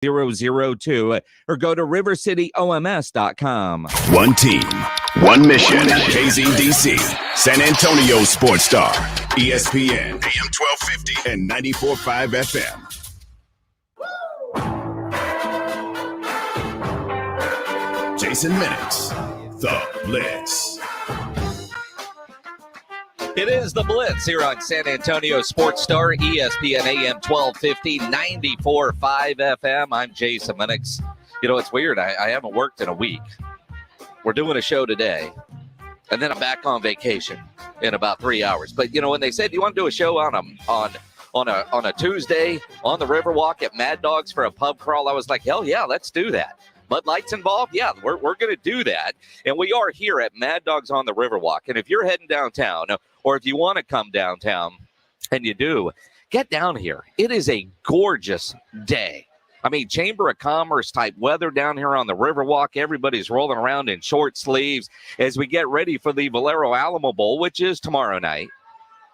002 or go to rivercityoms.com. One team, one mission. KZDC, San Antonio Sports Star, ESPN, AM 1250 and 94.5 FM. Jason Minix, the Blitz. It is the Blitz here on San Antonio Sports Star, ESPN AM 1250, 94.5 FM. I'm Jason Minix. You know, it's weird. I haven't worked in a week. We're doing a show today, and then I'm back on vacation in about 3 hours. But, you know, when they said, you want to do a show on a Tuesday on the Riverwalk at Mad Dog's for a pub crawl, I was like, hell yeah, let's do that. Bud Light's involved? Yeah, we're going to do that. And we are here at Mad Dog's on the Riverwalk. And if you're heading downtown, or if you want to come downtown, and you do, get down here. It is a gorgeous day. I mean, Chamber of Commerce type weather down here on the Riverwalk. Everybody's rolling around in short sleeves as we get ready for the Valero Alamo Bowl, which is tomorrow night.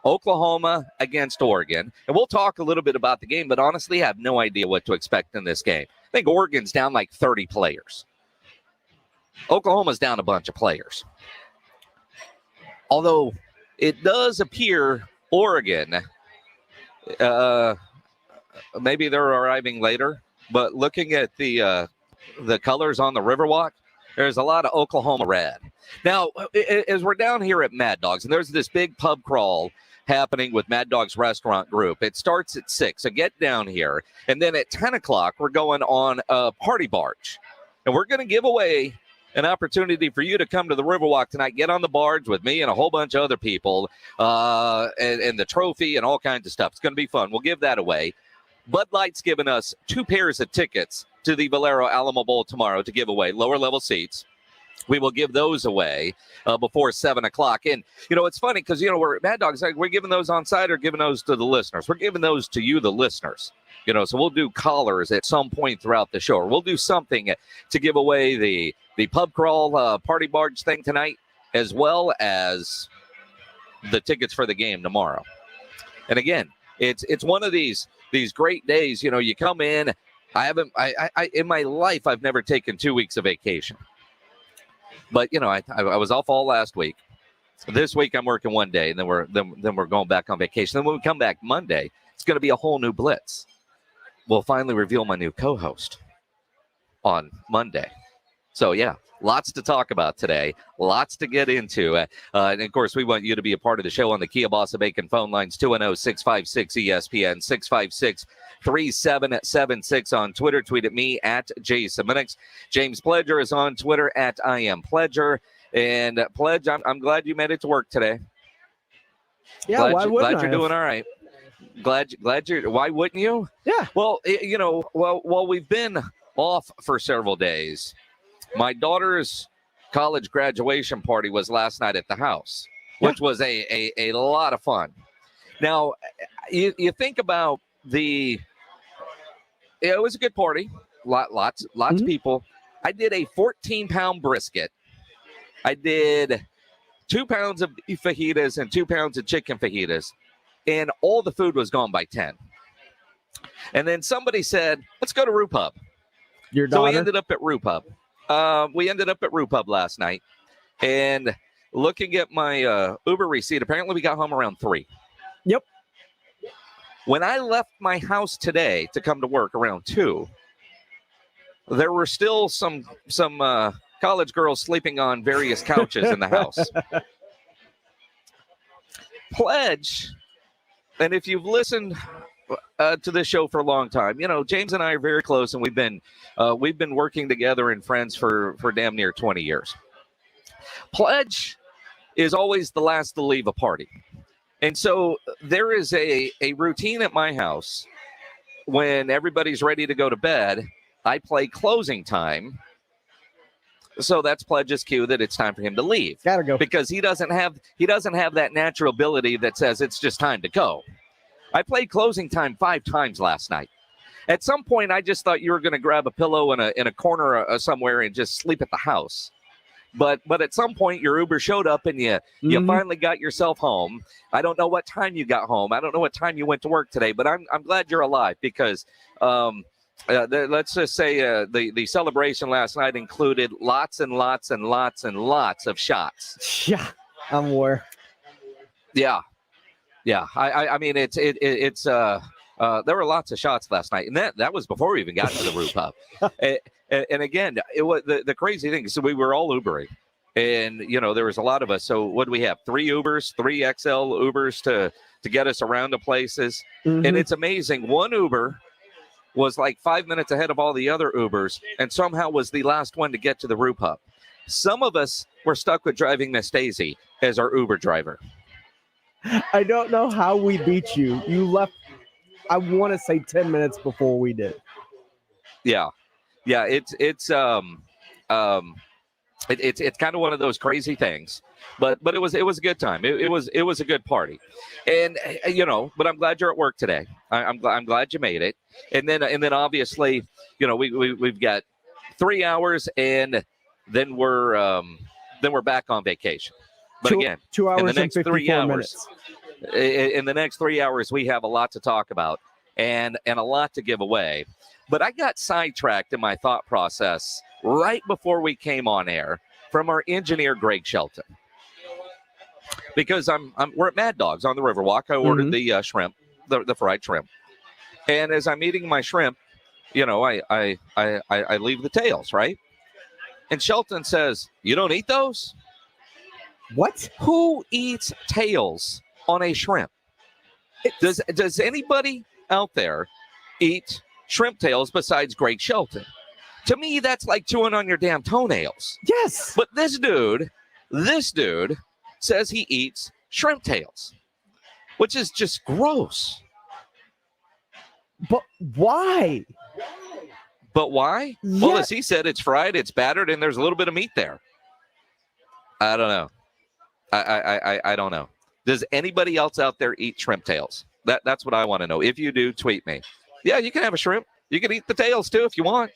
Oklahoma against Oregon. And we'll talk a little bit about the game, but honestly, I have no idea what to expect in this game. I think Oregon's down like 30 players. Oklahoma's down a bunch of players. Although it does appear Oregon, maybe they're arriving later, but looking at the colors on the Riverwalk, there's a lot of Oklahoma red. Now, as we're down here at Mad Dog's, and there's this big pub crawl happening with Mad Dog's Restaurant Group. It starts at 6, so get down here. And then at 10 o'clock, we're going on a party barge. And we're going to give away an opportunity for you to come to the Riverwalk tonight, get on the barge with me and a whole bunch of other people, and the trophy and all kinds of stuff. It's going to be fun. We'll give that away. Bud Light's given us 2 pairs of tickets to the Valero Alamo Bowl tomorrow to give away, lower level seats. We will give those away before 7 o'clock. And, you know, it's funny because, you know, we're Mad Dogs, like, we're giving those on site or giving those to the listeners. We're giving those to you, the listeners. You know, so we'll do callers at some point throughout the show. Or we'll do something to give away the pub crawl party barge thing tonight, as well as the tickets for the game tomorrow. And again, it's one of these great days. You know, you come in. I in my life, I've never taken 2 weeks of vacation. But, you know, I was off all last week. This week I'm working one day, and then we're going back on vacation. Then when we come back Monday, it's going to be a whole new Blitz. We'll finally reveal my new co-host on Monday. So, yeah, lots to talk about today, lots to get into. And, of course, we want you to be a part of the show on the Kia Bossa Bacon phone lines, 210-656-ESPN, 656-3776 on Twitter. Tweet at me at Jason Minix. James Pledger is on Twitter at I am Pledger. And, Pledge, I'm glad you made it to work today. Yeah, glad you're doing all right. Glad you're. Why wouldn't you? Yeah. Well, you know, while we've been off for several days, my daughter's college graduation party was last night at the house, which was a lot of fun. Now, you think about it was a good party. Lots of people. I did a 14-pound brisket. I did 2 pounds of beef fajitas and 2 pounds of chicken fajitas. And all the food was gone by 10. And then somebody said, let's go to Roo Pub. Your daughter? So we ended up at Roo Pub. Last night. And looking at my Uber receipt, apparently we got home around 3. Yep. When I left my house today to come to work around 2, there were still some college girls sleeping on various couches in the house. Pledge... And if you've listened to this show for a long time, you know, James and I are very close, and we've been working together and friends for damn near 20 years. Pledge is always the last to leave a party. And so there is a routine at my house when everybody's ready to go to bed. I play closing time. So that's Pledge's cue that it's time for him to leave. Gotta go. Because he doesn't have that natural ability that says it's just time to go. I played closing time 5 times last night. At some point, I just thought you were going to grab a pillow in a corner somewhere and just sleep at the house. But at some point, your Uber showed up and you finally got yourself home. I don't know what time you got home. I don't know what time you went to work today, but I'm glad you're alive because let's just say the celebration last night included lots and lots and lots and lots of shots. Yeah, I'm aware. Yeah. I mean, it's there were lots of shots last night, and that was before we even got to the roof pub. And again, it was the crazy thing. So we were all Ubering, and there was a lot of us. So what do we have? 3 Ubers, 3 XL Ubers to get us around to places, and it's amazing. One Uber was like 5 minutes ahead of all the other Ubers, and somehow was the last one to get to the roof hub. Some of us were stuck with driving Miss Daisy as our Uber driver. I don't know how we beat you. You left, I want to say 10 minutes before we did. Yeah. It's kind of one of those crazy things, but it was a good time. It was a good party, and But I'm glad you're at work today. I'm glad you made it. And then obviously, we've got 3 hours, and then we're back on vacation. But again, 2 hours in the next and 54 minutes. In the next 3 hours, we have a lot to talk about and a lot to give away. But I got sidetracked in my thought process right before we came on air from our engineer, Greg Shelton. Because we're at Mad Dogs on the Riverwalk. I ordered the shrimp, the fried shrimp. And as I'm eating my shrimp, I leave the tails, right? And Shelton says, "You don't eat those?" What? Who eats tails on a shrimp? Does anybody out there eat shrimp tails besides Greg Shelton? To me, that's like chewing on your damn toenails. Yes. But this dude says he eats shrimp tails, which is just gross. But why? But why? Yeah. Well, as he said, it's fried, it's battered, and there's a little bit of meat there. I don't know. I don't know. Does anybody else out there eat shrimp tails? That's what I want to know. If you do, tweet me. Yeah, you can have a shrimp. You can eat the tails too if you want.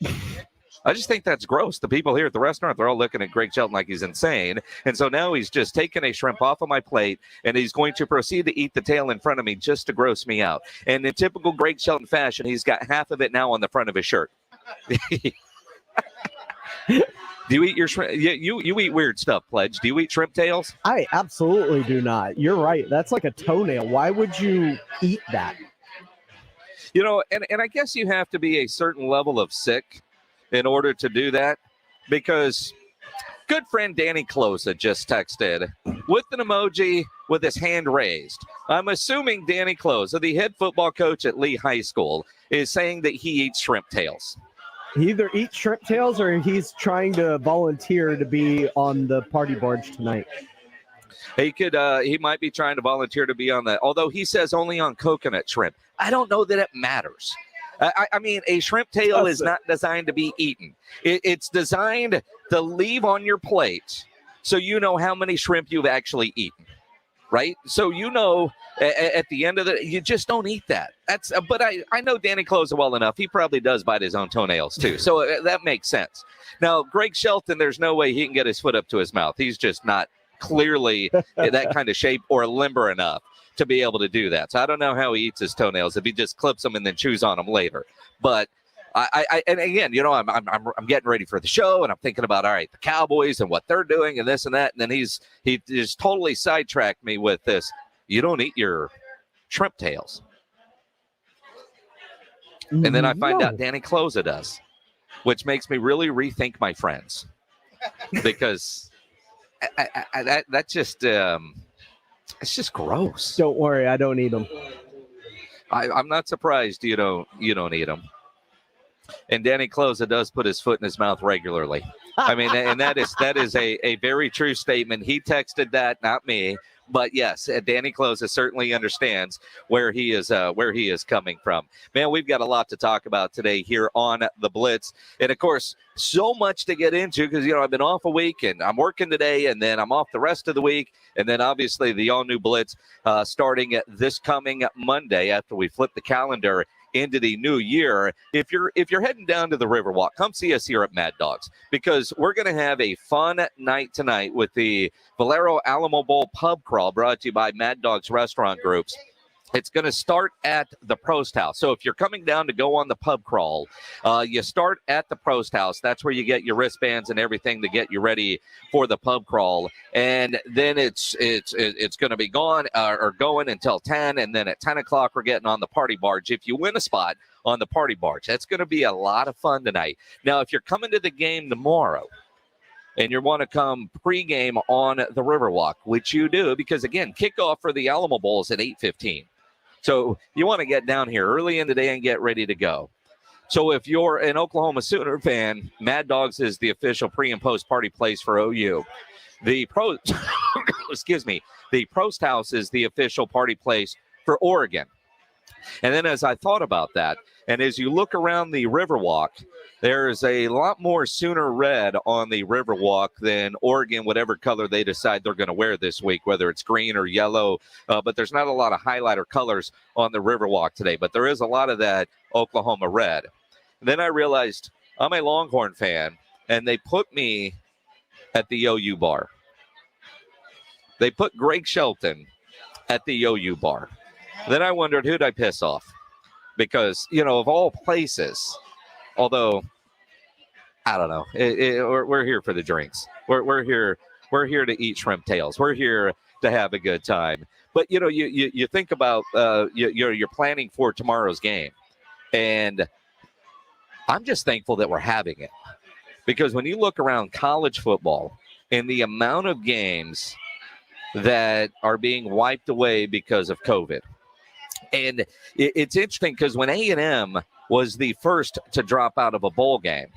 I just think that's gross. The people here at the restaurant, they're all looking at Greg Shelton like he's insane. And so now he's just taken a shrimp off of my plate, and he's going to proceed to eat the tail in front of me just to gross me out. And in typical Greg Shelton fashion, he's got half of it now on the front of his shirt. Do you eat your shrimp? You eat weird stuff, Pledge. Do you eat shrimp tails? I absolutely do not. You're right. That's like a toenail. Why would you eat that? And I guess you have to be a certain level of sick in order to do that, because good friend Danny Closa just texted with an emoji with his hand raised. I'm assuming Danny Closa, the head football coach at Lee High School, is saying that he eats shrimp tails. He either eats shrimp tails or he's trying to volunteer to be on the party barge tonight. He might be trying to volunteer to be on that, although he says only on coconut shrimp. I don't know that it matters. I mean, a shrimp tail is not designed to be eaten. It's designed to leave on your plate so you know how many shrimp you've actually eaten, right? So at the end of you just don't eat that. But I know Danny Closa well enough. He probably does bite his own toenails too. So that makes sense. Now, Greg Shelton, there's no way he can get his foot up to his mouth. He's just not clearly that kind of shape or limber enough to be able to do that. So I don't know how he eats his toenails, if he just clips them and then chews on them later. But and again, I'm getting ready for the show, and I'm thinking about, all right, the Cowboys and what they're doing and this and that. And then he just totally sidetracked me with this. You don't eat your shrimp tails. And then I find out Danny Closa does, which makes me really rethink my friends, because that just it's just gross. Don't worry, I don't eat them. I'm not surprised you don't eat them. And Danny Closa does put his foot in his mouth regularly. I mean, and that is a very true statement. He texted that, not me. But yes, Danny Closa certainly understands where he is coming from. Man, we've got a lot to talk about today here on the Blitz, and of course, so much to get into, because I've been off a week and I'm working today, and then I'm off the rest of the week, and then obviously the all new Blitz starting this coming Monday after we flip the calendar into the new year. If you're heading down to the Riverwalk, come see us here at Mad Dogs, because we're going to have a fun night tonight with the Valero Alamo Bowl pub crawl, brought to you by Mad Dogs Restaurant Groups. It's going to start at the Prost House. So if you're coming down to go on the pub crawl, you start at the Prost House. That's where you get your wristbands and everything to get you ready for the pub crawl. And then it's going to be gone or going until 10. And then at 10 o'clock, we're getting on the party barge. If you win a spot on the party barge, that's going to be a lot of fun tonight. Now, if you're coming to the game tomorrow, and you want to come pregame on the Riverwalk, which you do, because, again, kickoff for the Alamo Bowl is at 8:15. So you want to get down here early in the day and get ready to go. So if you're an Oklahoma Sooner fan, Mad Dogs is the official pre- and post-party place for OU. The the Prost House is the official party place for Oregon. And then as I thought about that, and as you look around the Riverwalk, there's a lot more Sooner red on the Riverwalk than Oregon, whatever color they decide they're going to wear this week, whether it's green or yellow. But there's not a lot of highlighter colors on the Riverwalk today, but there is a lot of that Oklahoma red. And then I realized I'm a Longhorn fan, and they put me at the OU bar. They put Greg Shelton at the OU bar. Then I wondered, who'd I piss off? Because, of all places, although, I don't know, we're here for the drinks. We're here to eat shrimp tails. We're here to have a good time. But, you think about, you're planning for tomorrow's game. And I'm just thankful that we're having it. Because when you look around college football and the amount of games that are being wiped away because of COVID, and it's interesting because when A&M was the first to drop out of a bowl game,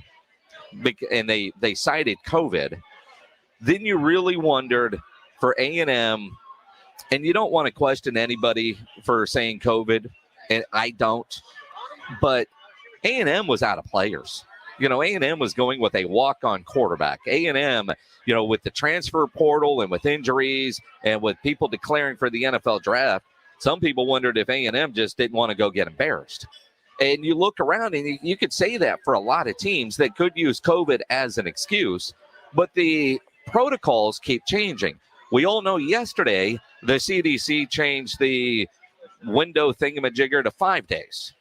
and they cited COVID, then you really wondered for A&M, and you don't want to question anybody for saying COVID, and I don't, but A&M was out of players. A&M was going with a walk-on quarterback. A&M, with the transfer portal and with injuries and with people declaring for the NFL draft, some people wondered if A&M just didn't want to go get embarrassed. And you look around and you could say that for a lot of teams that could use COVID as an excuse, but the protocols keep changing. We all know yesterday the CDC changed the window thingamajigger to 5 days,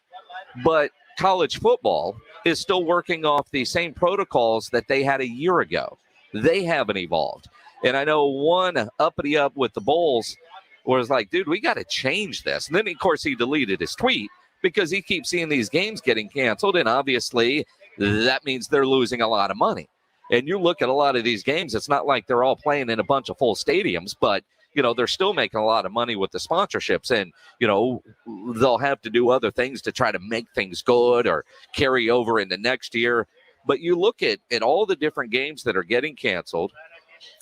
but college football is still working off the same protocols that they had a year ago. They haven't evolved. And I know one uppity up with the Bulls was like, dude, we got to change this. And then, of course, he deleted his tweet because he keeps seeing these games getting canceled. And obviously, that means they're losing a lot of money. And you look at a lot of these games, it's not like they're all playing in a bunch of full stadiums, but, they're still making a lot of money with the sponsorships. And, they'll have to do other things to try to make things good or carry over into next year. But you look at all the different games that are getting canceled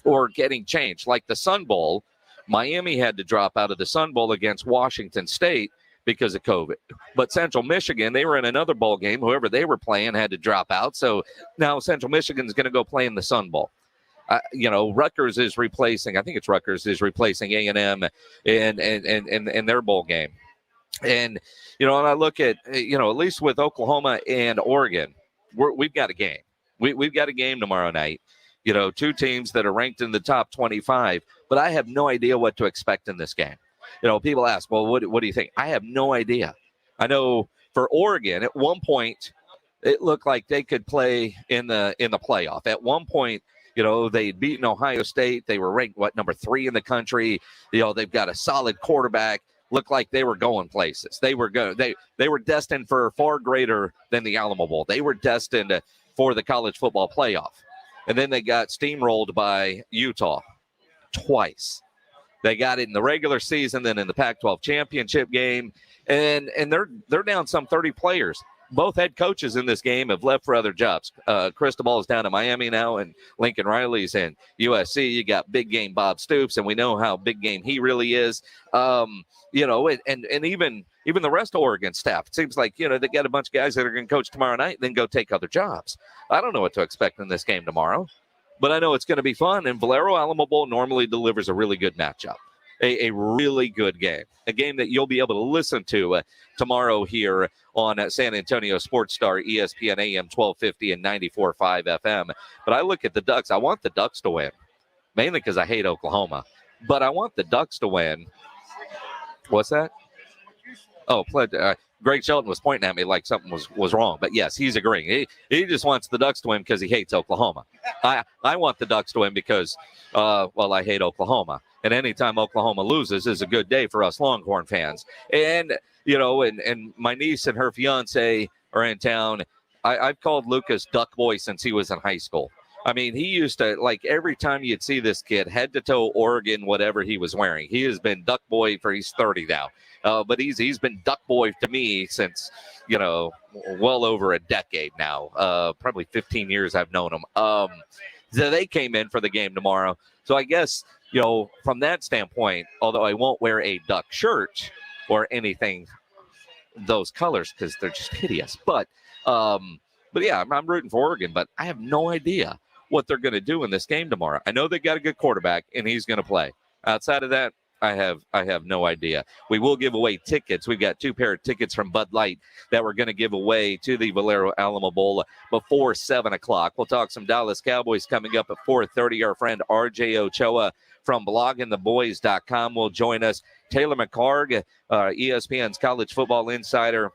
or getting changed, like the Sun Bowl. Miami had to drop out of the Sun Bowl against Washington State because of COVID. But Central Michigan, they were in another bowl game. Whoever they were playing had to drop out. So now Central Michigan is going to go play in the Sun Bowl. Rutgers is replacing, I think it's Rutgers is replacing A&M in their bowl game. And, and I look at, at least with Oklahoma and Oregon, we've got a game. We've got a game tomorrow night. Two teams that are ranked in the top 25, but I have no idea what to expect in this game. People ask, well, what do you think? I have no idea. I know for Oregon, at one point, it looked like they could play in the playoff. At one point, they'd beaten Ohio State. They were ranked, number 3 in the country. They've got a solid quarterback. Looked like they were going places. They were destined for far greater than the Alamo Bowl. They were destined for the college football playoff. And then they got steamrolled by Utah twice. They got it in the regular season, then in the Pac-12 championship game, and they're down some 30 players. Both head coaches in this game have left for other jobs. Cristobal is down in Miami now, and Lincoln Riley's in USC. You got big game Bob Stoops, and we know how big game he really is. And even the rest of Oregon staff, it seems like, they got a bunch of guys that are going to coach tomorrow night and then go take other jobs. I don't know what to expect in this game tomorrow, but I know it's going to be fun. And Valero Alamo Bowl normally delivers a really good matchup, a really good game, a game that you'll be able to listen to tomorrow here on San Antonio Sports Star, ESPN AM 1250 and 94.5 FM. But I look at the Ducks. I want the Ducks to win, mainly because I hate Oklahoma, but I want the Ducks to win. What's that? Oh, Greg Shelton was pointing at me like something was wrong. But yes, he's agreeing. He just wants the Ducks to win because he hates Oklahoma. I want the Ducks to win because, I hate Oklahoma. And anytime Oklahoma loses is a good day for us Longhorn fans. And, and my niece and her fiance are in town. I've called Lucas Duck Boy since he was in high school. I mean, he used to, like, every time you'd see this kid, head to toe, Oregon, whatever he was wearing. He has been Duck Boy he's 30 now. But he's been Duck Boy to me since, well over a decade now. Probably 15 years I've known him. So they came in for the game tomorrow. So I guess, from that standpoint, although I won't wear a Duck shirt or anything, those colors, because they're just hideous. But yeah, I'm rooting for Oregon, but I have no idea what they're going to do in this game tomorrow. I know they got a good quarterback, and he's going to play. Outside of that, I have no idea. We will give away tickets. We've got 2 pair of tickets from Bud Light that we're going to give away to the Valero Alamo Bowl before 7 o'clock. We'll talk some Dallas Cowboys coming up at 4:30. Our friend RJ Ochoa from bloggingtheboys.com will join us. Taylor McCarg, ESPN's college football insider,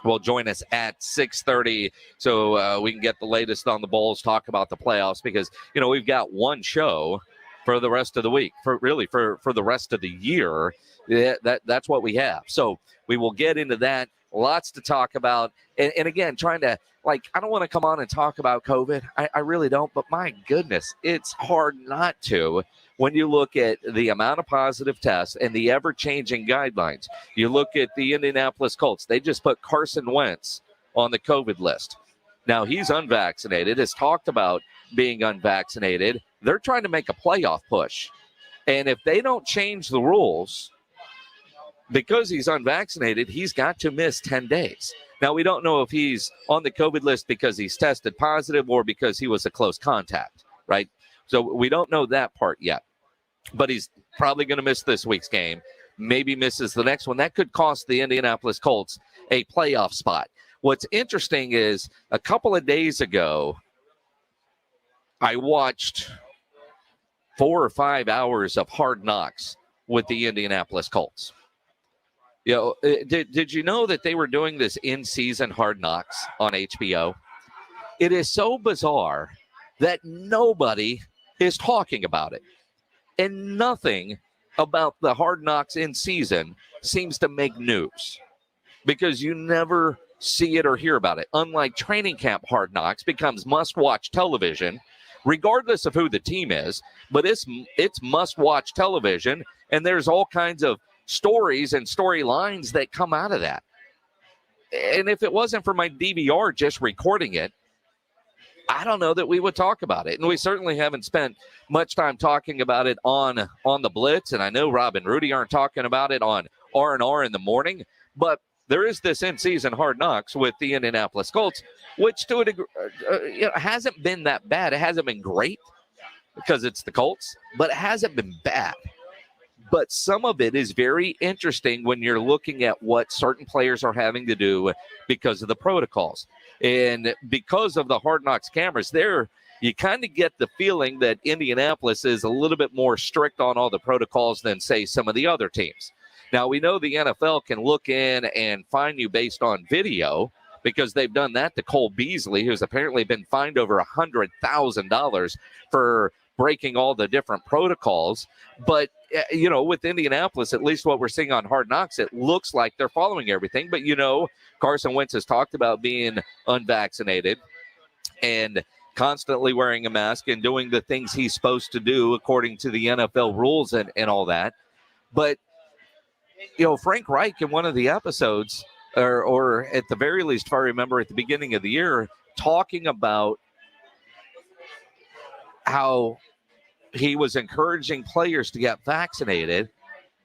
will join us at 6:30 so we can get the latest on the Bulls, talk about the playoffs, because, we've got one show for the rest of the week, for the rest of the year. That's what we have. So we will get into that. Lots to talk about. And again, trying to, I don't want to come on and talk about COVID. I really don't. But my goodness, it's hard not to when you look at the amount of positive tests and the ever-changing guidelines. You look at the Indianapolis Colts. They just put Carson Wentz on the COVID list. Now, he's unvaccinated, has talked about being unvaccinated. They're trying to make a playoff push. And if they don't change the rules, because he's unvaccinated, he's got to miss 10 days. Now, we don't know if he's on the COVID list because he's tested positive or because he was a close contact, right? So we don't know that part yet. But he's probably going to miss this week's game, maybe misses the next one. That could cost the Indianapolis Colts a playoff spot. What's interesting is a couple of days ago, I watched 4 or 5 hours of Hard Knocks with the Indianapolis Colts. Did you know that they were doing this in-season Hard Knocks on HBO? It is so bizarre that nobody is talking about it. And nothing about the Hard Knocks in season seems to make news because you never see it or hear about it. Unlike training camp Hard Knocks becomes must-watch television, regardless of who the team is, but it's must-watch television, and there's all kinds of stories and storylines that come out of that. And if it wasn't for my DVR just recording it, I don't know that we would talk about it. And we certainly haven't spent much time talking about it on the Blitz. And I know Rob and Rudy aren't talking about it on R&R in the morning. But there is this in-season Hard Knocks with the Indianapolis Colts, which to a degree hasn't been that bad. It hasn't been great because it's the Colts, but it hasn't been bad. But some of it is very interesting when you're looking at what certain players are having to do because of the protocols. And because of the Hard Knocks cameras there, you kind of get the feeling that Indianapolis is a little bit more strict on all the protocols than, say, some of the other teams. Now, we know the NFL can look in and fine you based on video because they've done that to Cole Beasley, who's apparently been fined over $100,000 for breaking all the different protocols. But, with Indianapolis, at least what we're seeing on Hard Knocks, it looks like they're following everything. But, Carson Wentz has talked about being unvaccinated and constantly wearing a mask and doing the things he's supposed to do according to the NFL rules and all that. But, Frank Reich in one of the episodes, or at the very least, if I remember at the beginning of the year, talking about how he was encouraging players to get vaccinated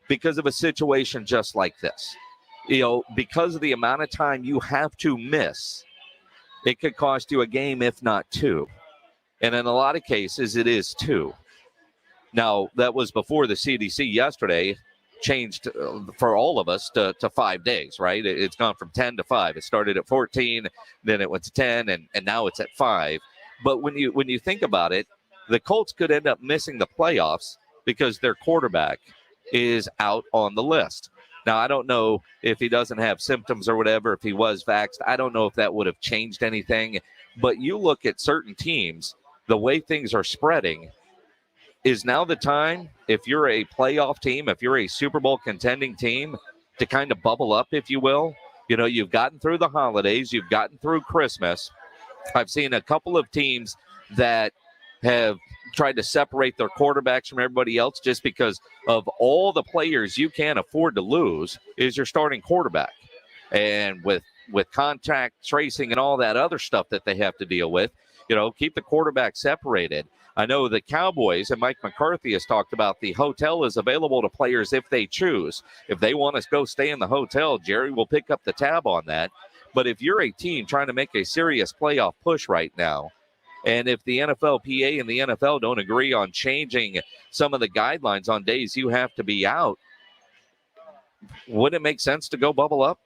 because of a situation just like this. Because of the amount of time you have to miss, it could cost you a game, if not 2. And in a lot of cases, it is 2. Now, that was before the CDC yesterday changed for all of us to 5 days, right? It's gone from 10 to 5. It started at 14, then it went to 10, and now it's at 5. But when you think about it, the Colts could end up missing the playoffs because their quarterback is out on the list. Now, I don't know if he doesn't have symptoms or whatever, if he was vaxxed. I don't know if that would have changed anything. But you look at certain teams, the way things are spreading, is now the time, if you're a playoff team, if you're a Super Bowl contending team, to kind of bubble up, if you will. You know, you've gotten through the holidays, you've gotten through Christmas. I've seen a couple of teams that have tried to separate their quarterbacks from everybody else just because of all the players you can't afford to lose is your starting quarterback. And with contact tracing and all that other stuff that they have to deal with, you know, keep the quarterback separated. I know the Cowboys and Mike McCarthy has talked about the hotel is available to players if they choose. If they want to go stay in the hotel, Jerry will pick up the tab on that. But if you're a team trying to make a serious playoff push right now, and if the NFLPA and the NFL don't agree on changing some of the guidelines on days you have to be out, wouldn't it make sense to go bubble up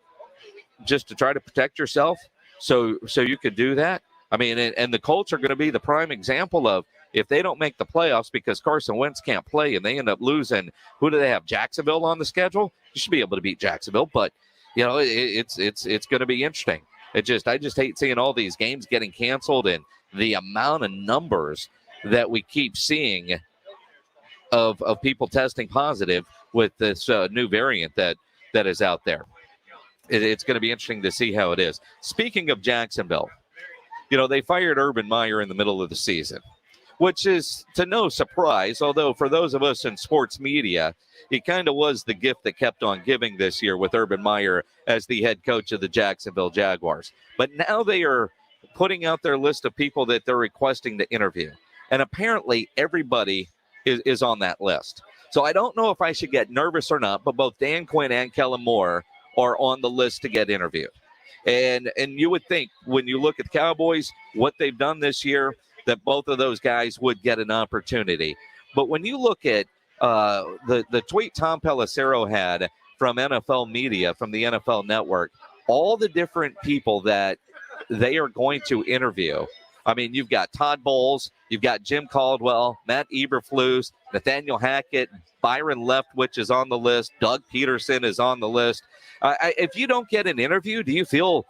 just to try to protect yourself so you could do that? I mean, and the Colts are going to be the prime example of if they don't make the playoffs because Carson Wentz can't play and they end up losing, who do they have? Jacksonville on the schedule? You should be able to beat Jacksonville, but you know, it's going to be interesting. I just hate seeing all these games getting canceled and the amount of numbers that we keep seeing of people testing positive with this new variant that is out there. It's going to be interesting to see how it is. Speaking of Jacksonville, you know, they fired Urban Meyer in the middle of the season, which is to no surprise, although for those of us in sports media, he kind of was the gift that kept on giving this year with Urban Meyer as the head coach of the Jacksonville Jaguars. But now they are putting out their list of people that they're requesting to interview. And apparently everybody is on that list. So I don't know if I should get nervous or not, but both Dan Quinn and Kellen Moore are on the list to get interviewed. And you would think when you look at the Cowboys, what they've done this year, that both of those guys would get an opportunity. But when you look at the tweet Tom Pelissero had from NFL Media, from the NFL Network, all the different people that they are going to interview. I mean, you've got Todd Bowles, you've got Jim Caldwell, Matt Eberflus, Nathaniel Hackett, Byron Leftwich is on the list, Doug Peterson is on the list. If you don't get an interview, do you feel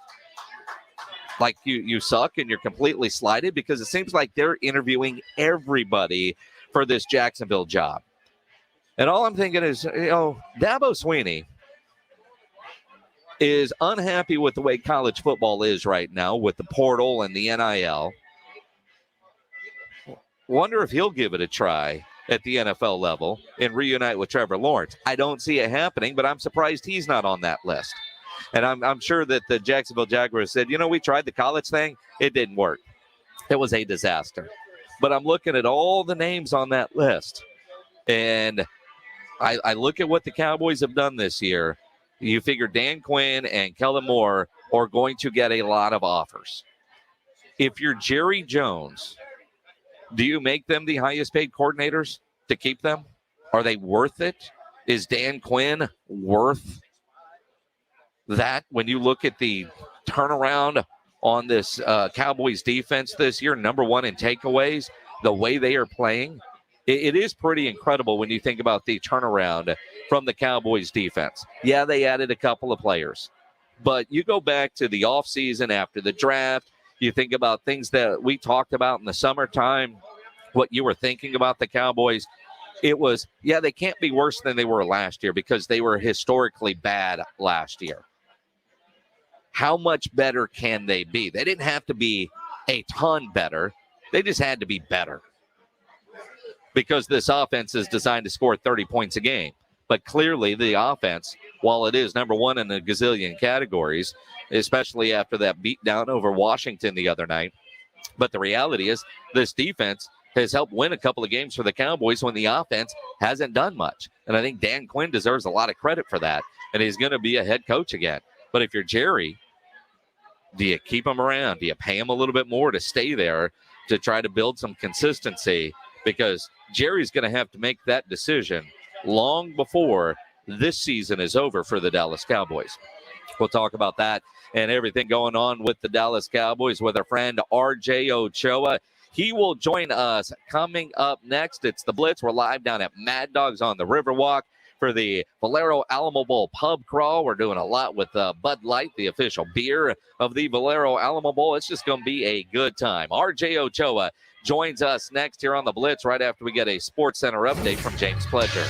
like you suck and you're completely slighted? Because it seems like they're interviewing everybody for this Jacksonville job. And all I'm thinking is, you know, Dabo Swinney is unhappy with the way college football is right now with the portal and the NIL. Wonder if he'll give it a try at the NFL level and reunite with Trevor Lawrence. I don't see it happening, but I'm surprised he's not on that list. And I'm sure that the Jacksonville Jaguars said, you know, we tried the college thing. It didn't work. It was a disaster. But I'm looking at all the names on that list. And I look at what the Cowboys have done this year. You figure Dan Quinn and Kellen Moore are going to get a lot of offers. If you're Jerry Jones, do you make them the highest paid coordinators to keep them? Are they worth it? Is Dan Quinn worth that? When you look at the turnaround on this Cowboys defense this year, number one in takeaways, the way they are playing, it is pretty incredible when you think about the turnaround from the Cowboys defense. Yeah, they added a couple of players, but you go back to the offseason after the draft, you think about things that we talked about in the summertime, what you were thinking about the Cowboys. It was, yeah, they can't be worse than they were last year because they were historically bad last year. How much better can they be? They didn't have to be a ton better. They just had to be better because this offense is designed to score 30 points a game. But clearly the offense, while it is number one in a gazillion categories, especially after that beatdown over Washington the other night, but the reality is this defense has helped win a couple of games for the Cowboys when the offense hasn't done much. And I think Dan Quinn deserves a lot of credit for that. And he's going to be a head coach again. But if you're Jerry, do you keep him around? Do you pay him a little bit more to stay there to try to build some consistency? Because Jerry's going to have to make that decision long before this season is over for the Dallas Cowboys. We'll talk about that and everything going on with the Dallas Cowboys with our friend RJ Ochoa. He will join us coming up next. It's the Blitz. We're live down at Mad Dogs on the Riverwalk. for the Valero Alamo Bowl pub crawl. We're doing a lot with Bud Light, the official beer of the Valero Alamo Bowl. It's just going to be a good time. RJ Ochoa joins us next here on the Blitz right after we get a Sports Center update from James Pledger.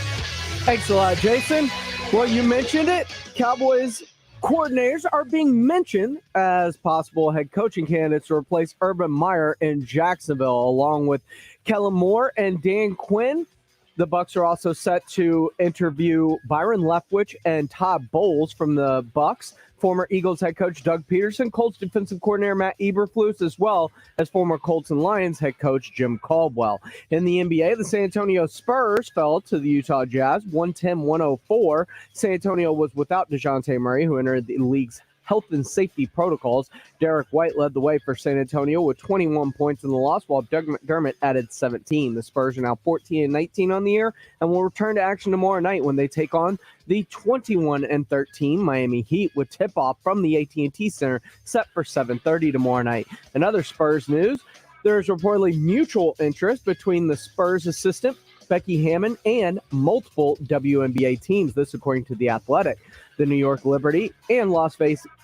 Thanks a lot, Jason. Well, you mentioned it. Cowboys coordinators are being mentioned as possible head coaching candidates to replace Urban Meyer in Jacksonville, along with Kellen Moore and Dan Quinn. The Bucs are also set to interview Byron Leftwich and Todd Bowles from the Bucs, former Eagles head coach Doug Peterson, Colts defensive coordinator Matt Eberflus, as well as former Colts and Lions head coach Jim Caldwell. In the NBA, the San Antonio Spurs fell to the Utah Jazz 110-104. San Antonio was without DeJounte Murray, who entered the league's health and safety protocols. Derek White led the way for San Antonio with 21 points in the loss, while Doug McDermott added 17. The Spurs are now 14-19 on the year and will return to action tomorrow night when they take on the 21-13 Miami Heat, with tip-off from the AT&T Center set for 7:30 tomorrow night. In other Spurs news, there is reportedly mutual interest between the Spurs assistant Becky Hammon and multiple WNBA teams. This according to The Athletic. The New York Liberty and Las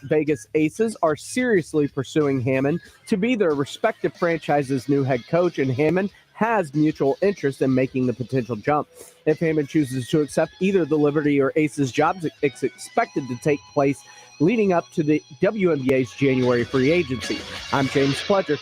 Vegas Aces are seriously pursuing Hammon to be their respective franchises' new head coach, and Hammon has mutual interest in making the potential jump. If Hammon chooses to accept either the Liberty or Aces jobs, it's expected to take place leading up to the WNBA's January free agency. I'm James Pledger.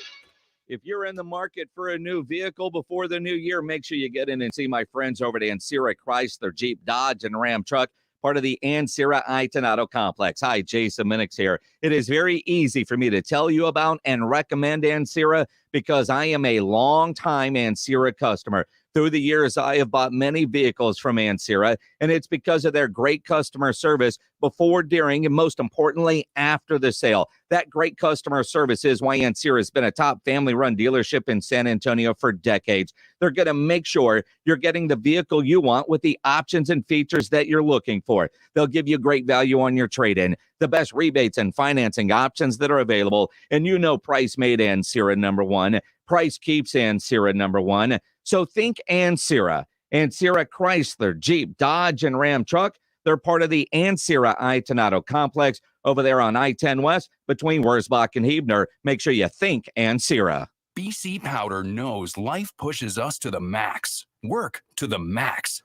If you're in the market for a new vehicle before the new year, make sure you get in and see my friends over at Ancira Chrysler, Jeep, Dodge, and Ram Truck, part of the Ancira Auto Complex. Hi, Jason Minix here. It is very easy for me to tell you about and recommend Ancira because I am a long-time Ancira customer. Through the years, I have bought many vehicles from Ancira, and it's because of their great customer service before, during, and most importantly, after the sale. That great customer service is why Ancira has been a top family-run dealership in San Antonio for decades. They're going to make sure you're getting the vehicle you want with the options and features that you're looking for. They'll give you great value on your trade-in, the best rebates and financing options that are available, and you know price made Ancira number one. Price keeps Ancira number one. So think Ancira. Ancira Chrysler, Jeep, Dodge, and Ram Truck. They're part of the Ancira Auto Complex over there on I-10 West between Wurzbach and Huebner. Make sure you think Ancira. BC Powder knows life pushes us to the max. Work to the max.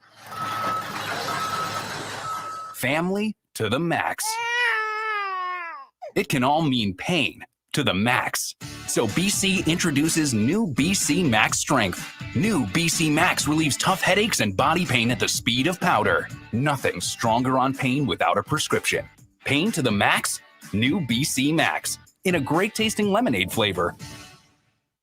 Family to the max. It can all mean pain to the max. So BC introduces new BC Max Strength. New BC Max relieves tough headaches and body pain at the speed of powder. Nothing stronger on pain without a prescription. Pain to the max? New BC Max. In a great tasting lemonade flavor.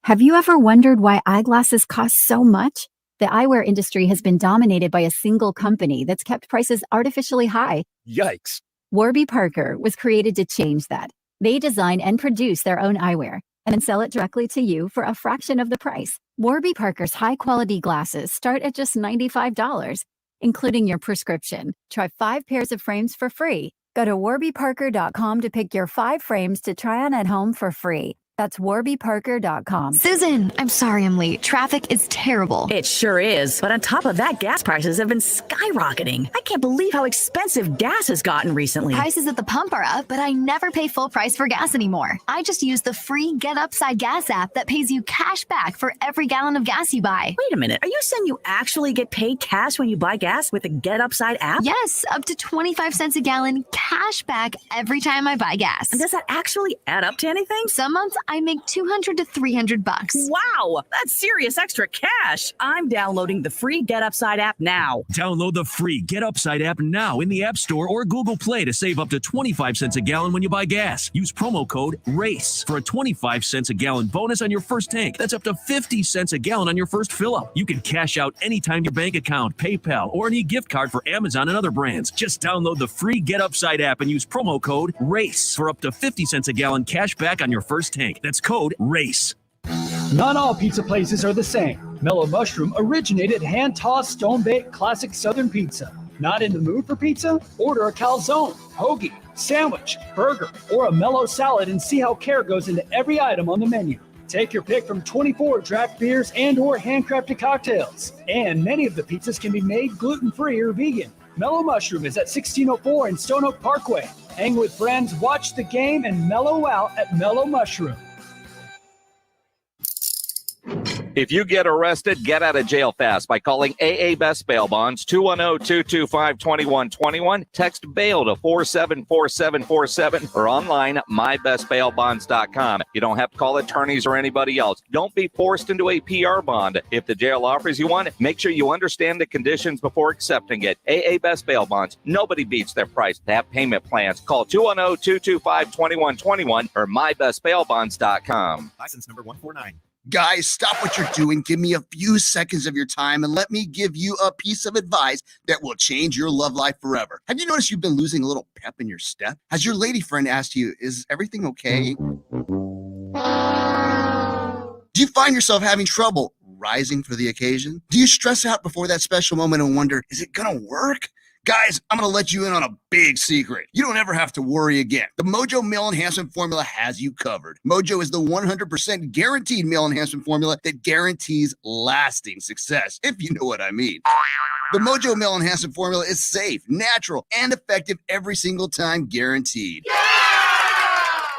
Have you ever wondered why eyeglasses cost so much? The eyewear industry has been dominated by a single company that's kept prices artificially high. Yikes. Warby Parker was created to change that. They design and produce their own eyewear and then sell it directly to you for a fraction of the price. Warby Parker's high-quality glasses start at just $95, including your prescription. Try 5 pairs of frames for free. Go to warbyparker.com to pick your 5 frames to try on at home for free. That's warbyparker.com. Susan, I'm sorry I'm late. Traffic is terrible. It sure is. But on top of that, gas prices have been skyrocketing. I can't believe how expensive gas has gotten recently. Prices at the pump are up, but I never pay full price for gas anymore. I just use the free Get Upside Gas app that pays you cash back for every gallon of gas you buy. Wait a minute. Are you saying you actually get paid cash when you buy gas with the Get Upside app? Yes, up to 25 cents a gallon cash back every time I buy gas. And does that actually add up to anything? Some months I make $200 to $300. Wow, that's serious extra cash. I'm downloading the free Get Upside app now. Download the free Get Upside app now in the App Store or Google Play to save up to 25 cents a gallon when you buy gas. Use promo code RACE for a 25 cents a gallon bonus on your first tank. That's up to 50 cents a gallon on your first fill-up. You can cash out anytime your bank account, PayPal, or any gift card for Amazon and other brands. Just download the free Get Upside app and use promo code RACE for up to 50 cents a gallon cash back on your first tank. That's code RACE. Not all pizza places are the same. Mellow Mushroom originated hand-tossed, stone-baked classic Southern pizza. Not in the mood for pizza? Order a calzone, hoagie, sandwich, burger, or a mellow salad and see how care goes into every item on the menu. Take your pick from 24 draft beers and or handcrafted cocktails. And many of the pizzas can be made gluten-free or vegan. Mellow Mushroom is at 1604 in Stone Oak Parkway. Hang with friends, watch the game, and mellow out at Mellow Mushroom. If you get arrested, get out of jail fast by calling AA Best Bail Bonds, 210-225-2121. Text bail to 474747 or online, mybestbailbonds.com. You don't have to call attorneys or anybody else. Don't be forced into a PR bond. If the jail offers you one, make sure you understand the conditions before accepting it. AA Best Bail Bonds. Nobody beats their price. They have payment plans. Call 210-225-2121 or mybestbailbonds.com. License number 149. Guys, stop what you're doing. Give me a few seconds of your time and let me give you a piece of advice that will change your love life forever. Have you noticed you've been losing a little pep in your step? Has your lady friend asked you, is everything okay? Do you find yourself having trouble rising for the occasion? Do you stress out before that special moment and wonder, is it gonna work? Guys, I'm going to let you in on a big secret. You don't ever have to worry again. The Mojo Male Enhancement Formula has you covered. Mojo is the 100% guaranteed male enhancement formula that guarantees lasting success, if you know what I mean. The Mojo Male Enhancement Formula is safe, natural, and effective every single time, guaranteed.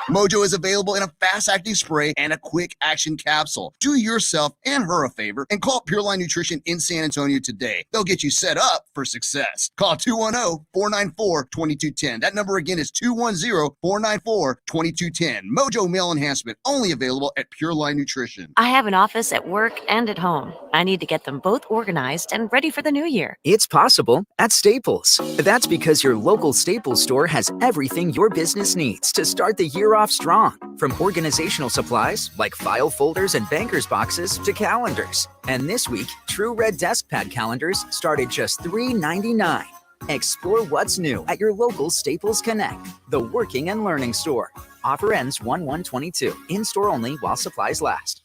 Mojo is available in a fast-acting spray and a quick-action capsule. Do yourself and her a favor and call Pureline Nutrition in San Antonio today. They'll get you set up for success. Call 210-494-2210. That number again is 210-494-2210. Mojo Male Enhancement, only available at Pureline Nutrition. I have an office at work and at home. I need to get them both organized and ready for the new year. It's possible at Staples. That's because your local Staples store has everything your business needs to start the year off strong. From organizational supplies like file folders and banker's boxes to calendars. And this week, True Red Desk Pad calendars start at just $3.99. Explore what's new at your local Staples Connect, the working and learning store. Offer ends 1/1/22. In-store only while supplies last.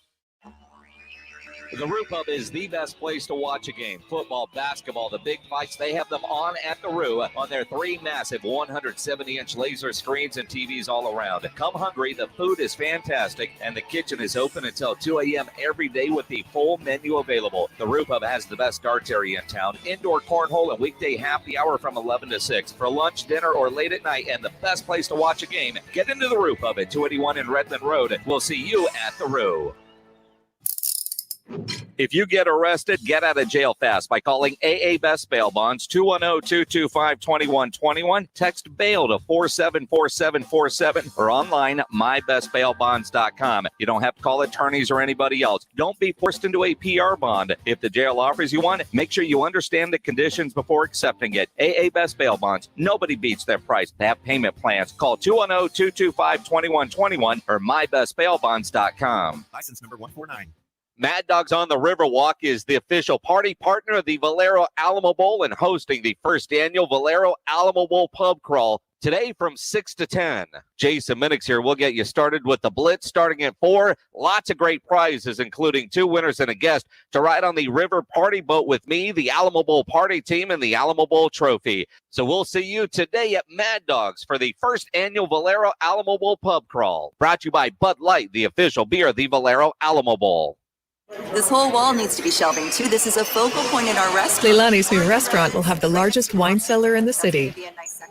The Roo Pub is the best place to watch a game. Football, basketball, the big fights, they have them on at the Roo on their 3 massive 170-inch laser screens and TVs all around. Come hungry, the food is fantastic, and the kitchen is open until 2 a.m. every day with the full menu available. The Roo Pub has the best darts area in town, indoor cornhole and weekday happy hour from 11 to 6. For lunch, dinner, or late at night, and the best place to watch a game, get into the Roo Pub at 281 in Redmond Road. We'll see you at the Roo. If you get arrested, get out of jail fast by calling AA Best Bail Bonds, 210-225-2121. Text bail to 474747 or online, mybestbailbonds.com. You don't have to call attorneys or anybody else. Don't be forced into a PR bond. If the jail offers you one, make sure you understand the conditions before accepting it. AA Best Bail Bonds. Nobody beats their price. They have payment plans. Call 210-225-2121 or mybestbailbonds.com. License number 149. Mad Dogs on the Riverwalk is the official party partner of the Valero Alamo Bowl and hosting the first annual Valero Alamo Bowl pub crawl today from 6 to 10. Jason Minix here. We'll get you started with the Blitz starting at 4. Lots of great prizes, including 2 winners and a guest to ride on the river party boat with me, the Alamo Bowl party team, and the Alamo Bowl trophy. So we'll see you today at Mad Dogs for the first annual Valero Alamo Bowl pub crawl. Brought to you by Bud Light, the official beer of the Valero Alamo Bowl. This whole wall needs to be shelving, too. This is a focal point in our restaurant. Leilani's new restaurant will have the largest wine cellar in the city.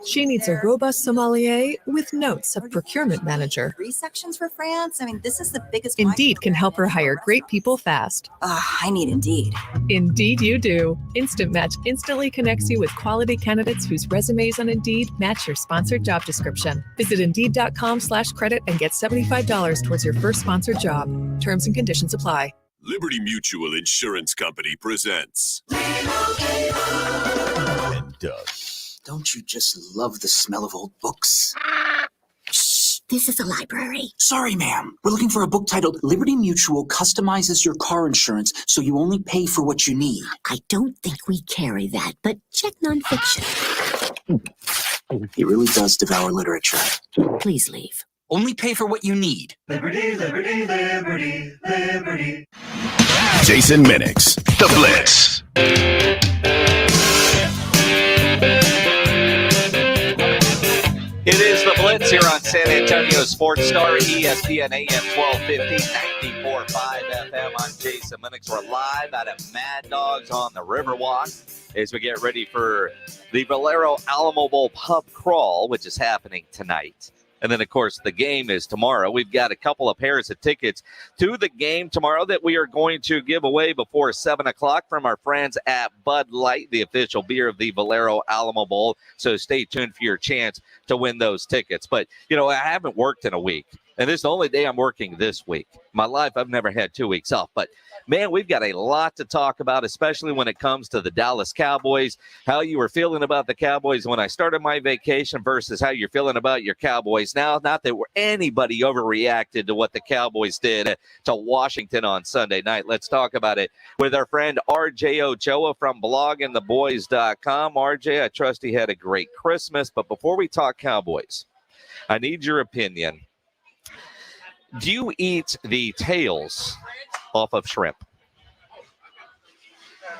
She needs a robust sommelier with notes of procurement manager. 3 sections for France? I mean, this is the biggest... Indeed can help her hire great people fast. I need Indeed. Indeed you do. Instant Match instantly connects you with quality candidates whose resumes on Indeed match your sponsored job description. Visit Indeed.com/credit and get $75 towards your first sponsored job. Terms and conditions apply. Liberty Mutual Insurance Company presents. And Doug, don't you just love the smell of old books? Shh, this is a library. Sorry, ma'am. We're looking for a book titled Liberty Mutual Customizes Your Car Insurance so you only pay for what you need. I don't think we carry that, but check nonfiction. He really does devour literature. Please leave. Only pay for what you need. Liberty, liberty, liberty, liberty. Jason Minix, The Blitz. It is The Blitz here on San Antonio Sports Star, ESPN AM 1250, 94.5 FM. I'm Jason Minix. We're live out of Mad Dogs on the Riverwalk as we get ready for the Valero Alamo Bowl pub crawl, which is happening tonight. And then, of course, the game is tomorrow. We've got a couple of pairs of tickets to the game tomorrow that we are going to give away before 7 o'clock from our friends at Bud Light, the official beer of the Valero Alamo Bowl. So stay tuned for your chance to win those tickets. But, you know, I haven't worked in a week, and this is the only day I'm working this week. In my life, I've never had 2 weeks off. But, man, we've got a lot to talk about, especially when it comes to the Dallas Cowboys, how you were feeling about the Cowboys when I started my vacation versus how you're feeling about your Cowboys now. Not that anybody overreacted to what the Cowboys did to Washington on Sunday night. Let's talk about it with our friend RJ Ochoa from bloggingtheboys.com. RJ, I trust he had a great Christmas. But before we talk Cowboys, I need your opinion. Do you eat the tails off of shrimp?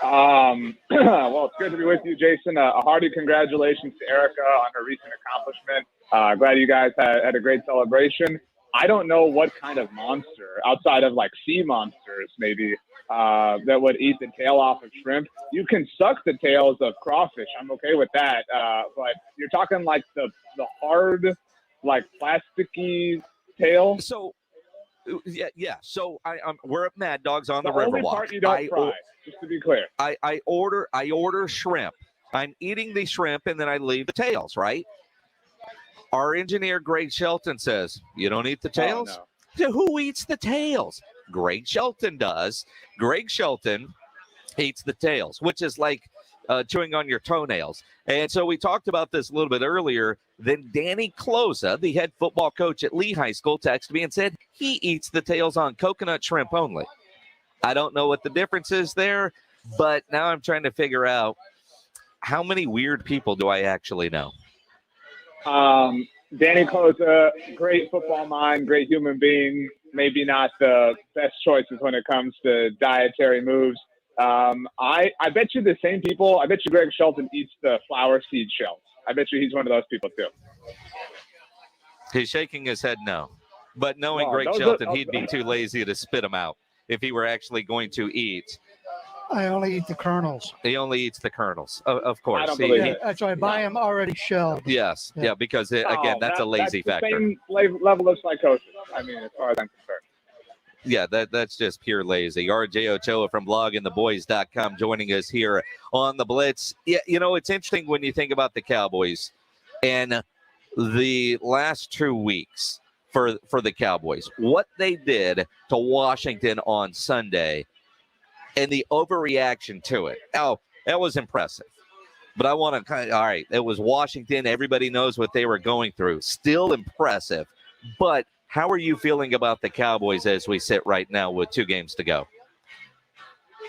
Well, it's good to be with you, Jason. A hearty congratulations to Erica on her recent accomplishment. Glad you guys had a great celebration. I don't know what kind of monster, outside of like sea monsters maybe, that would eat the tail off of shrimp. You can suck the tails of crawfish. I'm okay with that. But you're talking like the hard, like plasticky tail. So, yeah. So we're at Mad Dogs on the Riverwalk. The only part you don't fry, just to be clear. I order shrimp. I'm eating the shrimp and then I leave the tails, right? Our engineer Greg Shelton says, "You don't eat the tails?" Oh, So who eats the tails? Greg Shelton does. Greg Shelton eats the tails, which is like chewing on your toenails. And so we talked about this a little bit earlier. Then Danny Closa, the head football coach at Lee High School, texted me and said he eats the tails on coconut shrimp only. I don't know what the difference is there, but now I'm trying to figure out how many weird people do I actually know. Danny Closa, great football mind, great human being, maybe not the best choices when it comes to dietary moves. I bet you the same people. I bet you Greg Shelton eats the flower seed shells. I bet you he's one of those people too. He's shaking his head no. But knowing No, Greg those Shelton, are- he'd be too lazy to spit them out if he were actually going to eat. I only eat the kernels. He only eats the kernels, of course. I don't believe Yeah, that's why I buy them already shelled. Yes, yeah, because again, that's a lazy that's factor. the same level of psychosis. I mean, as far as I'm concerned. Yeah, that's just pure lazy. RJ Ochoa from bloggingtheboys.com joining us here on the Blitz. Yeah, you know, it's interesting when you think about the Cowboys and the last 2 weeks for the Cowboys, what they did to Washington on Sunday and the overreaction to it. Now, that was impressive. But I want to all right, it was Washington. Everybody knows what they were going through. Still impressive. But how are you feeling about the Cowboys as we sit right now with 2 games to go?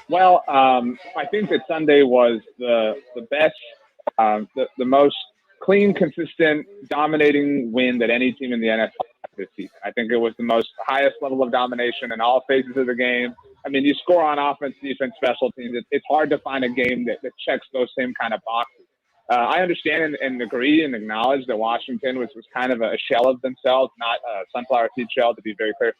Well, I think that Sunday was the best, the most clean, consistent, dominating win that any team in the NFL had this season. I think it was the most highest level of domination in all phases of the game. I mean, you score on offense, defense, special teams. It's hard to find a game that checks those same kind of boxes. I understand and agree and acknowledge that Washington was kind of a shell of themselves, not a sunflower seed shell, to be very clear.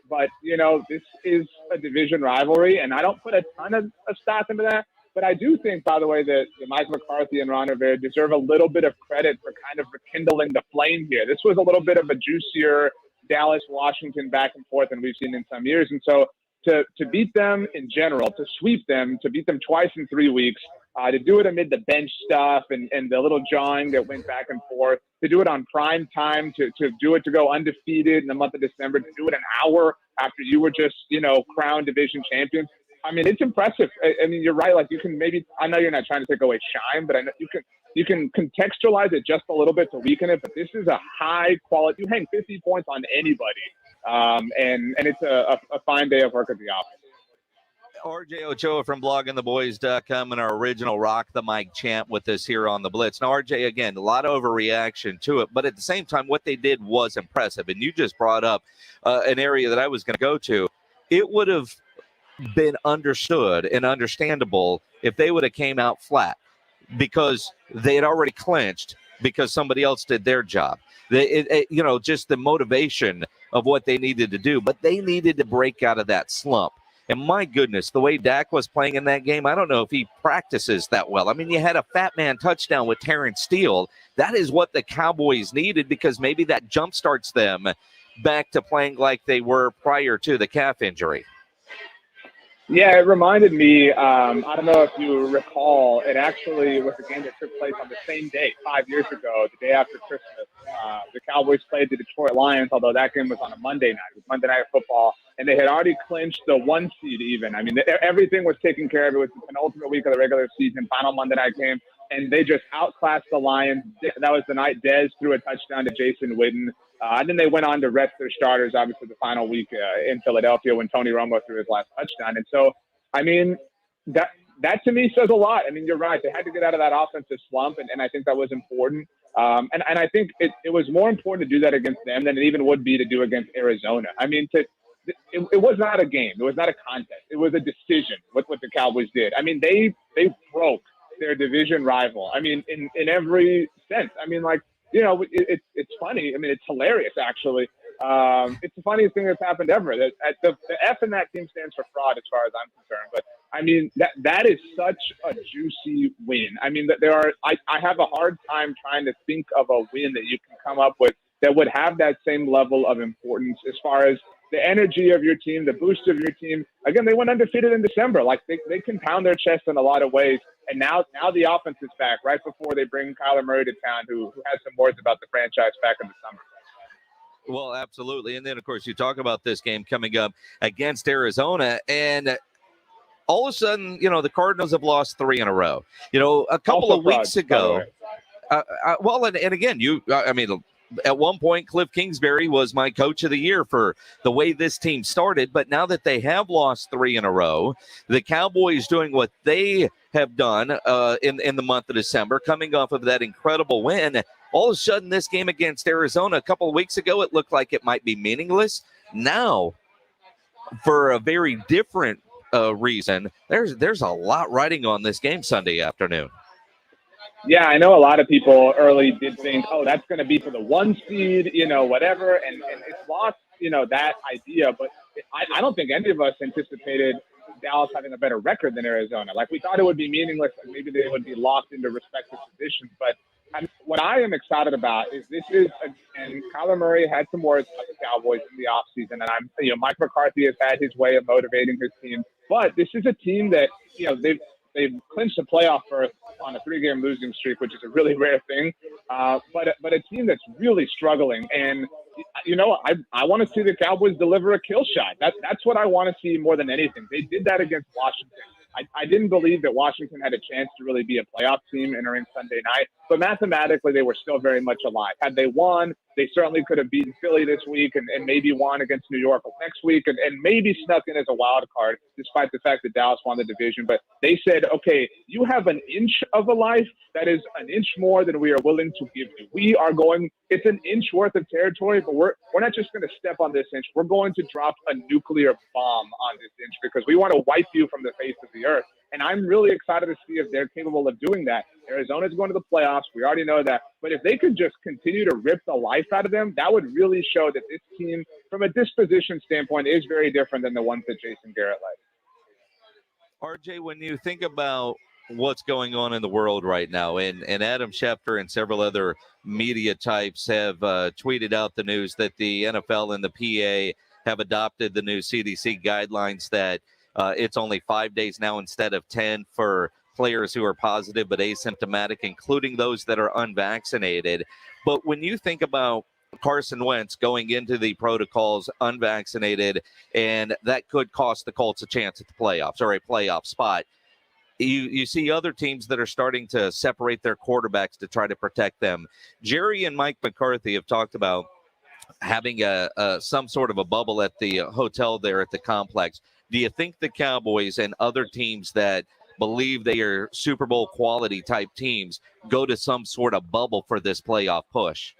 But, you know, this is a division rivalry, and I don't put a ton of stock into that. But I do think, by the way, that Mike McCarthy and Ron Rivera deserve a little bit of credit for kind of rekindling the flame here. This was a little bit of a juicier Dallas-Washington back and forth than we've seen in some years. And so to beat them in general, to sweep them, to beat them twice in 3 weeks, to do it amid the bench stuff and the little jawing that went back and forth, to do it on prime time, to do it to go undefeated in the month of December, to do it an hour after you were just, you know, crowned division champions. I mean, it's impressive. I mean, you're right. Like, you can maybe, I know you're not trying to take away shine, but I know you can contextualize it just a little bit to weaken it. But this is a high quality. You hang 50 points on anybody, and it's a fine day of work at the office. RJ Ochoa from bloggingtheboys.com and our original Rock the Mic champ with us here on the Blitz. Now, RJ, again, a lot of overreaction to it, but at the same time, what they did was impressive. And you just brought up an area that I was going to go to. It would have been understood and understandable if they would have came out flat, because they had already clinched because somebody else did their job. Just the motivation of what they needed to do, but they needed to break out of that slump. And my goodness, the way Dak was playing in that game, I don't know if he practices that well. I mean, you had a fat man touchdown with Terrence Steele. That is what the Cowboys needed, because maybe that jump starts them back to playing like they were prior to the calf injury. Yeah, it reminded me, I don't know if you recall, it actually was a game that took place on the same day, 5 years ago, the day after Christmas. The Cowboys played the Detroit Lions, although that game was on a Monday night. It was Monday Night Football, and they had already clinched the 1 seed even. I mean, everything was taken care of. It was the penultimate week of the regular season, final Monday night game, and they just outclassed the Lions. That was the night Dez threw a touchdown to Jason Witten. And then they went on to rest their starters, obviously, the final week in Philadelphia when Tony Romo threw his last touchdown. And so, I mean, that to me says a lot. I mean, you're right. They had to get out of that offensive slump, and I think that was important. And I think it was more important to do that against them than it even would be to do against Arizona. I mean, it was not a game. It was not a contest. It was a decision, what the Cowboys did. I mean, they broke their division rival. I mean, in every sense. I mean, like, you know, it's funny. I mean, it's hilarious, actually. It's the funniest thing that's happened ever. The F in that team stands for fraud, as far as I'm concerned. But I mean, that is such a juicy win. I mean, I have a hard time trying to think of a win that you can come up with that would have that same level of importance as far as the energy of your team, the boost of your team. Again, they went undefeated in December. Like, they can pound their chest in a lot of ways. And now the offense is back right before they bring Kyler Murray to town, who has some words about the franchise back in the summer. Well, absolutely. And then, of course, you talk about this game coming up against Arizona, and all of a sudden, you know, the Cardinals have lost 3 in a row. You know, a couple of weeks ago. And again, at one point, Cliff Kingsbury was my coach of the year for the way this team started. But now that they have lost 3 in a row, the Cowboys doing what they have done in the month of December, coming off of that incredible win. All of a sudden, this game against Arizona a couple of weeks ago, it looked like it might be meaningless. Now, for a very different reason, there's a lot riding on this game Sunday afternoon. Yeah, I know a lot of people early did think, oh, that's going to be for the 1 seed, you know, whatever. And it's lost, you know, that idea. But I don't think any of us anticipated Dallas having a better record than Arizona. Like, we thought it would be meaningless and maybe they would be locked into respective positions. But what I am excited about is and Kyler Murray had some words about the Cowboys in the offseason. And Mike McCarthy has had his way of motivating his team. But this is a team that, you know, they've clinched a playoff berth on a 3-game losing streak, which is a really rare thing. But a team that's really struggling. And, you know, I want to see the Cowboys deliver a kill shot. That's what I want to see more than anything. They did that against Washington. I didn't believe that Washington had a chance to really be a playoff team entering Sunday night, but mathematically they were still very much alive. Had they won, they certainly could have beaten Philly this week and maybe won against New York next week and maybe snuck in as a wild card, despite the fact that Dallas won the division. But they said, okay, you have an inch of a life that is an inch more than we are willing to give you. It's an inch worth of territory, but we're not just going to step on this inch. We're going to drop a nuclear bomb on this inch because we want to wipe you from the face of the earth. And I'm really excited to see if they're capable of doing that. Arizona's going to the playoffs. We already know that. But if they could just continue to rip the life out of them, that would really show that this team, from a disposition standpoint, is very different than the ones that Jason Garrett led. RJ, when you think about what's going on in the world right now, and Adam Schefter and several other media types have tweeted out the news that the NFL and the PA have adopted the new CDC guidelines that it's only 5 days now instead of 10 for players who are positive but asymptomatic, including those that are unvaccinated. But when you think about Carson Wentz going into the protocols unvaccinated, and that could cost the Colts a chance at the playoffs or a playoff spot, you see other teams that are starting to separate their quarterbacks to try to protect them. Jerry and Mike McCarthy have talked about having some sort of a bubble at the hotel there at the complex. Do you think the Cowboys and other teams that believe they are Super Bowl quality type teams go to some sort of bubble for this playoff push?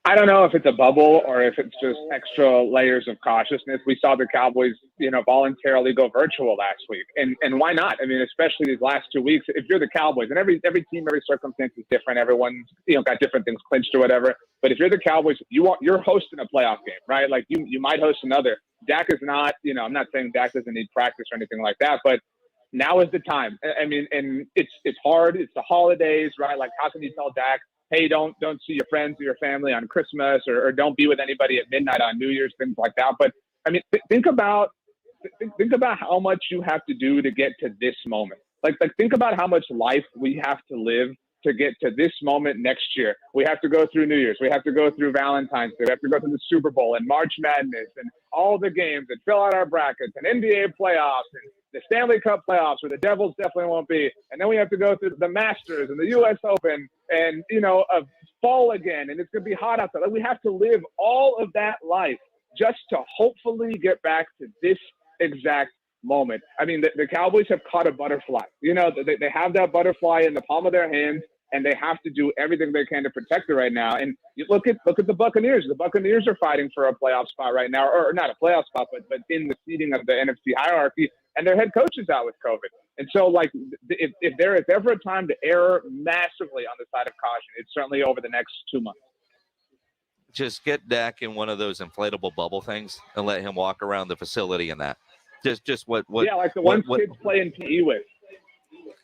I don't know if it's a bubble or if it's just extra layers of cautiousness. We saw the Cowboys, voluntarily go virtual last week. And why not? I mean, especially these last 2 weeks, if you're the Cowboys, and every team, every circumstance is different. Everyone's, got different things clinched or whatever. But if you're the Cowboys, you're hosting a playoff game, right? Like you might host another. Dak is not, I'm not saying Dak doesn't need practice or anything like that, but now is the time. I mean, and it's hard. It's the holidays, right? Like, how can you tell Dak, hey, don't see your friends or your family on Christmas, or don't be with anybody at midnight on New Year's, things like that. But I mean, think about how much you have to do to get to this moment. Like think about how much life we have to live to get to this moment next year. We have to go through New Year's. We have to go through Valentine's Day. We have to go through the Super Bowl and March Madness and all the games and fill out our brackets and NBA playoffs and the Stanley Cup playoffs, where the Devils definitely won't be. And then we have to go through the Masters and the U.S. Open and, fall again. And it's going to be hot outside. Like, we have to live all of that life just to hopefully get back to this exact moment. I mean, the Cowboys have caught a butterfly. They have that butterfly in the palm of their hands, and they have to do everything they can to protect it right now. And you look at the Buccaneers. The Buccaneers are fighting for a playoff spot right now, or not a playoff spot, but in the seeding of the NFC hierarchy. And their head coach is out with COVID. And so, like, if there is ever a time to err massively on the side of caution, it's certainly over the next 2 months. Just get Dak in one of those inflatable bubble things and let him walk around the facility in that. Just what? Yeah, like the ones kids play in PE with.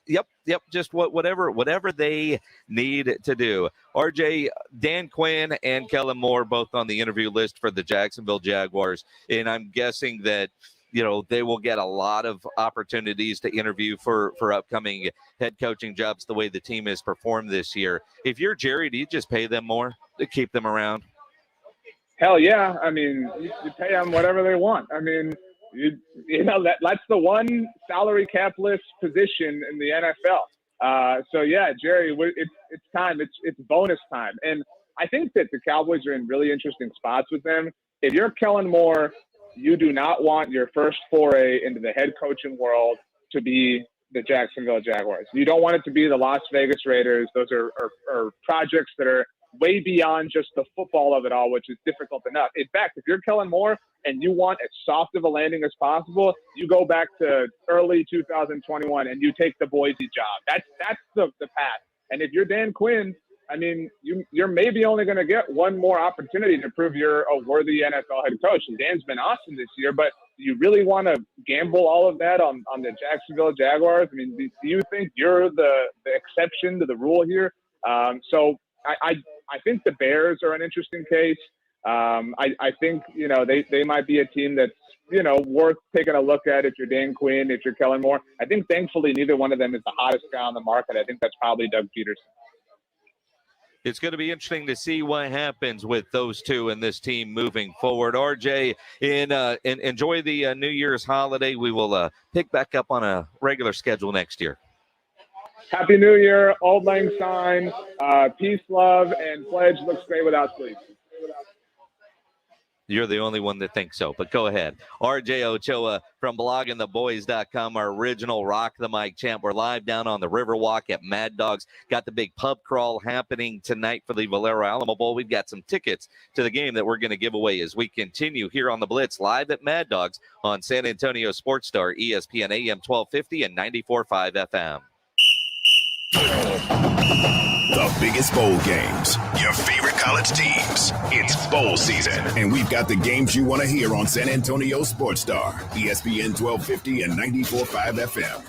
Yep. Just whatever they need to do. RJ, Dan Quinn and Kellen Moore both on the interview list for the Jacksonville Jaguars, and I'm guessing that they will get a lot of opportunities to interview for upcoming head coaching jobs the way the team has performed this year. If you're Jerry, do you just pay them more to keep them around? Hell yeah. I mean, you pay them whatever they want. I mean, that's the one salary cap-less position in the NFL. So yeah, Jerry, it's time. It's bonus time. And I think that the Cowboys are in really interesting spots with them. If you're Kellen Moore, you do not want your first foray into the head coaching world to be the Jacksonville Jaguars. You don't want it to be the Las Vegas Raiders. Those are projects that are way beyond just the football of it all, which is difficult enough. In fact, if you're Kellen Moore and you want as soft of a landing as possible, you go back to early 2021 and you take the Boise job. That's the path. And if you're Dan Quinn, I mean, you're maybe only going to get one more opportunity to prove you're a worthy NFL head coach. And Dan's been awesome this year, but do you really want to gamble all of that on the Jacksonville Jaguars? I mean, do you think you're the exception to the rule here? So I think the Bears are an interesting case. I think, they might be a team that's, worth taking a look at if you're Dan Quinn, if you're Kellen Moore. I think thankfully neither one of them is the hottest guy on the market. I think that's probably Doug Peterson. It's going to be interesting to see what happens with those two and this team moving forward. RJ, enjoy the New Year's holiday. We will pick back up on a regular schedule next year. Happy New Year, Old Lang Syne, peace, love, and pledge looks great without sleep. You're the only one that thinks so, but go ahead. RJ Ochoa from bloggingtheboys.com, our original Rock the Mic champ. We're live down on the Riverwalk at Mad Dogs. Got the big pub crawl happening tonight for the Valero Alamo Bowl. We've got some tickets to the game that we're going to give away as we continue here on the Blitz, live at Mad Dogs on San Antonio Sports Star, ESPN AM 1250 and 94.5 FM. The biggest bowl games, your favorite college teams. It's bowl season, and we've got the games you want to hear on San Antonio Sports Star, ESPN 1250 and 94.5 FM.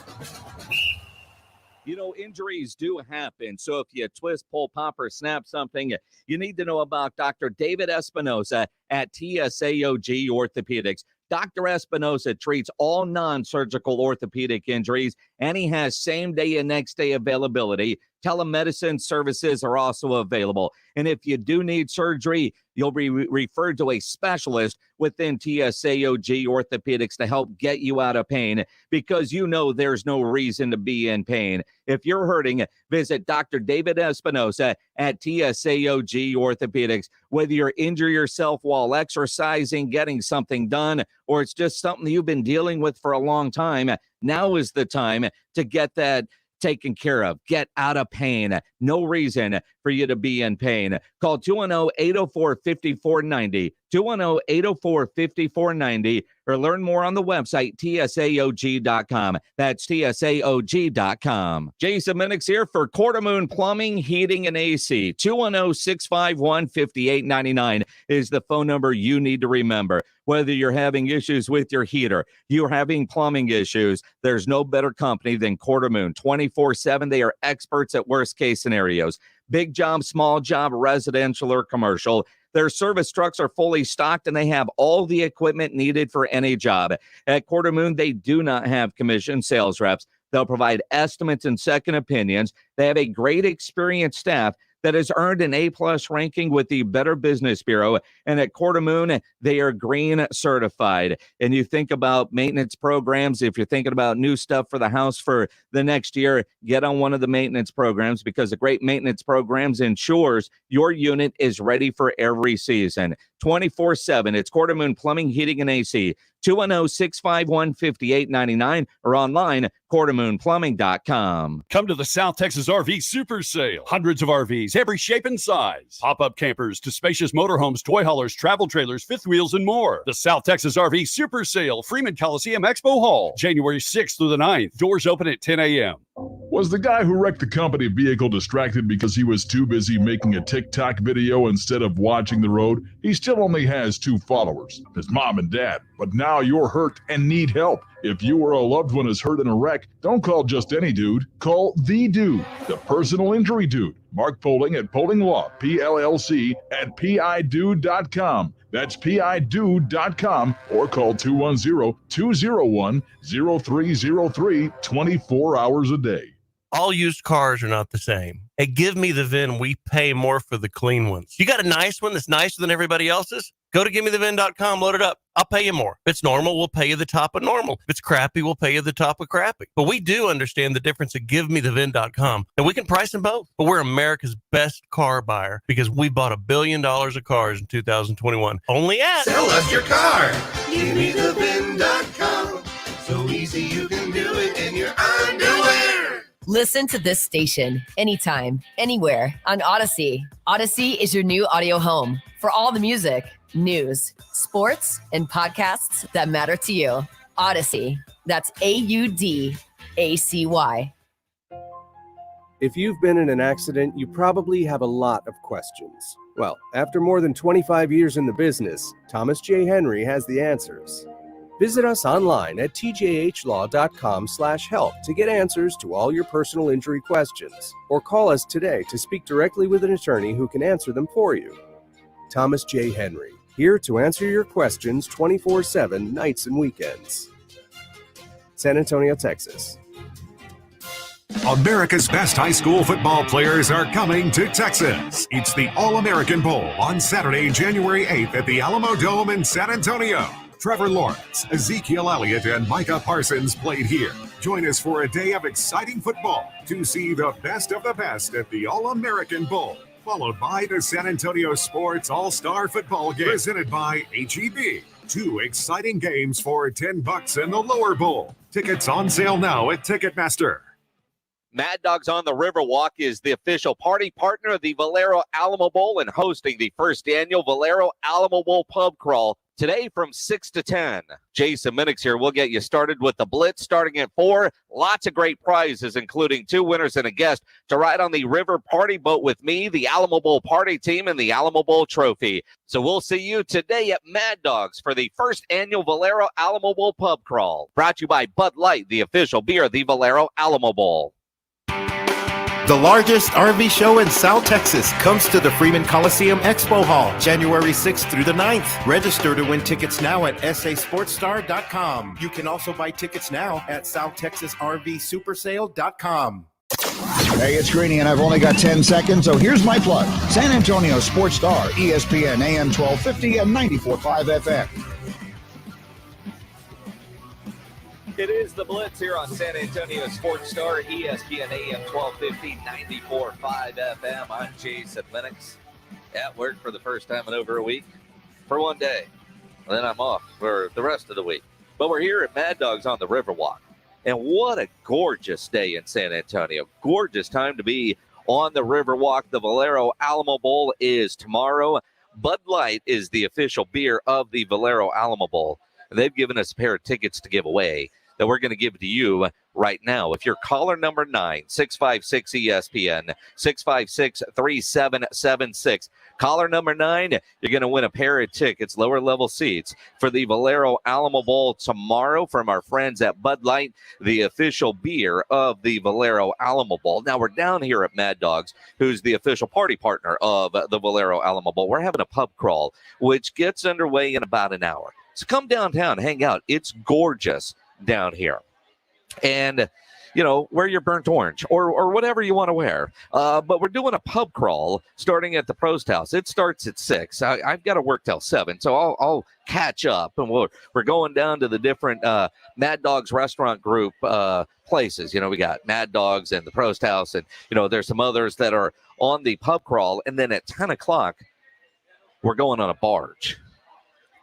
Injuries do happen. So if you twist, pull, pop, or snap something, you need to know about Dr. David Espinosa at TSAOG Orthopedics. Dr. Espinosa treats all non-surgical orthopedic injuries, and he has same-day and next-day availability. Telemedicine services are also available. And if you do need surgery, you'll be referred to a specialist within TSAOG Orthopedics to help get you out of pain, because there's no reason to be in pain. If you're hurting, visit Dr. David Espinosa at TSAOG Orthopedics. Whether you're injure yourself while exercising, getting something done, or it's just something you've been dealing with for a long time, now is the time to get that taken care of. Get out of pain. No reason for you to be in pain. Call 210-804-5490, 210-804-5490, or learn more on the website, tsaog.com. That's tsaog.com. Jason Minix here for Quarter-Moon Plumbing, Heating, and AC. 210-651-5899 is the phone number you need to remember. Whether you're having issues with your heater, you're having plumbing issues, there's no better company than Quarter-Moon. 24/7, they are experts at worst-case scenarios. Big job, small job, residential or commercial. Their service trucks are fully stocked, and they have all the equipment needed for any job. At Quarter-Moon, they do not have commissioned sales reps. They'll provide estimates and second opinions. They have a great experienced staff that has earned an A-plus ranking with the Better Business Bureau. And at Quarter-Moon, they are green certified. And you think about maintenance programs, if you're thinking about new stuff for the house for the next year, get on one of the maintenance programs, because the great maintenance programs ensures your unit is ready for every season. 24/7, it's Quarter-Moon Plumbing, Heating, and AC. 210-651-5899 or online, quartermoonplumbing.com. Come to the South Texas RV Super Sale. Hundreds of RVs, every shape and size. Pop-up campers to spacious motorhomes, toy haulers, travel trailers, fifth wheels, and more. The South Texas RV Super Sale, Freeman Coliseum Expo Hall, January 6th through the 9th. Doors open at 10 a.m. Was the guy who wrecked the company vehicle distracted because he was too busy making a TikTok video instead of watching the road? He still only has 2 followers, his mom and dad. But now you're hurt and need help. If you or a loved one is hurt in a wreck, don't call just any dude. Call the dude, the personal injury dude. Mark Poling at Poling Law, PLLC, at PIDude.com. That's PIDude.com, or call 210-201-0303 24 hours a day. All used cars are not the same. At Give Me the VIN, we pay more for the clean ones. You got a nice one that's nicer than everybody else's? Go to GiveMeTheVIN.com, load it up. I'll pay you more. If it's normal, we'll pay you the top of normal. If it's crappy, we'll pay you the top of crappy. But we do understand the difference at GiveMeTheVIN.com, and we can price them both. But we're America's best car buyer because we bought $1 billion of cars in 2021. Only at Sell us your car. GiveMeTheVIN.com. So easy you can do it in your underwear. Listen to this station anytime, anywhere on Odyssey. Odyssey is your new audio home for all the music, news, sports, and podcasts that matter to you. Odyssey. That's AUDACY. If you've been in an accident, you probably have a lot of questions. Well, after more than 25 years in the business, Thomas J. Henry has the answers. Visit us online at tjhlaw.com/help to get answers to all your personal injury questions, or call us today to speak directly with an attorney who can answer them for you. Thomas J. Henry, here to answer your questions 24/7, nights and weekends. San Antonio, Texas. America's best high school football players are coming to Texas. It's the All-American Bowl on Saturday, January 8th at the Alamo Dome in San Antonio. Trevor Lawrence, Ezekiel Elliott, and Micah Parsons played here. Join us for a day of exciting football to see the best of the best at the All-American Bowl, followed by the San Antonio Sports All-Star Football Game presented by HEB. 2 exciting games for $10 in the lower bowl. Tickets on sale now at Ticketmaster. Mad Dogs on the Riverwalk is the official party partner of the Valero Alamo Bowl and hosting the first annual Valero Alamo Bowl pub crawl today from 6 to 10. Jason Minix here. We'll get you started with the Blitz starting at 4. Lots of great prizes, including 2 winners and a guest to ride on the river party boat with me, the Alamo Bowl party team, and the Alamo Bowl trophy. So we'll see you today at Mad Dogs for the first annual Valero Alamo Bowl pub crawl. Brought to you by Bud Light, the official beer of the Valero Alamo Bowl. The largest RV show in South Texas comes to the Freeman Coliseum Expo Hall, January 6th through the 9th. Register to win tickets now at sasportstar.com. You can also buy tickets now at southtexasrvsupersale.com. Hey, it's Greeny, and I've only got 10 seconds, so here's my plug. San Antonio Sports Star, ESPN AM 1250 and 94.5 FM. It is the Blitz here on San Antonio Sports Star, ESPN AM 1250, 94.5 FM. I'm Jason Minix, at work for the first time in over a week for one day. And then I'm off for the rest of the week. But we're here at Mad Dogs on the Riverwalk. And what a gorgeous day in San Antonio. Gorgeous time to be on the Riverwalk. The Valero Alamo Bowl is tomorrow. Bud Light is the official beer of the Valero Alamo Bowl. And they've given us a pair of tickets to give away that we're going to give to you right now. If you're caller number 9, 656 ESPN, 656-3776. Caller number 9, you're going to win a pair of tickets, lower level seats, for the Valero Alamo Bowl tomorrow from our friends at Bud Light, the official beer of the Valero Alamo Bowl. Now, we're down here at Mad Dogs, who's the official party partner of the Valero Alamo Bowl. We're having a pub crawl, which gets underway in about an hour. So come downtown, hang out. It's gorgeous down here. And, you know, wear your burnt orange or whatever you want to wear. But we're doing a pub crawl starting at the Prost House. It starts at 6. I've got to work till 7, so I'll catch up. And we're going down to the different Mad Dogs restaurant group places. You know, we got Mad Dogs and the Prost House, and, you know, there's some others that are on the pub crawl. And then at 10 o'clock, we're going on a barge,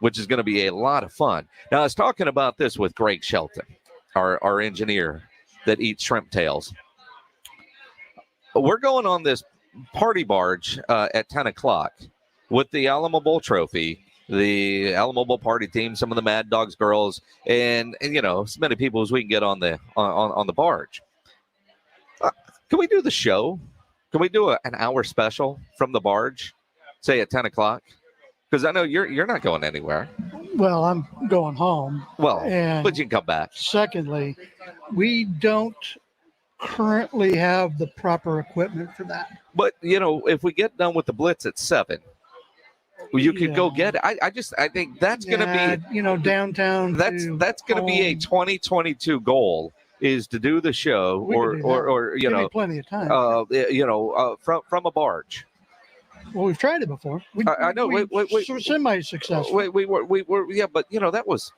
which is going to be a lot of fun. Now, I was talking about this with Greg Shelton, our engineer that eats shrimp tails. We're going on this party barge at 10 o'clock with the Alamo Bowl trophy, the Alamo Bowl party team, some of the Mad Dogs girls, and you know, as many people as we can get on the barge. Can we do the show? Can we do an hour special from the barge, say at 10 o'clock? Because I know you're not going anywhere. Well, I'm going home. Well, and but you can come back. Secondly, we don't currently have the proper equipment for that. But, you know, if we get done with the Blitz at 7, you could go get it. I think that's going to be, you know, downtown. That's going to be a 2022 goal, is to do the show or you know, plenty of time. From a barge. Well, we've tried it before. I know. Wait. Semi-successful. We were. Yeah, but you know, that was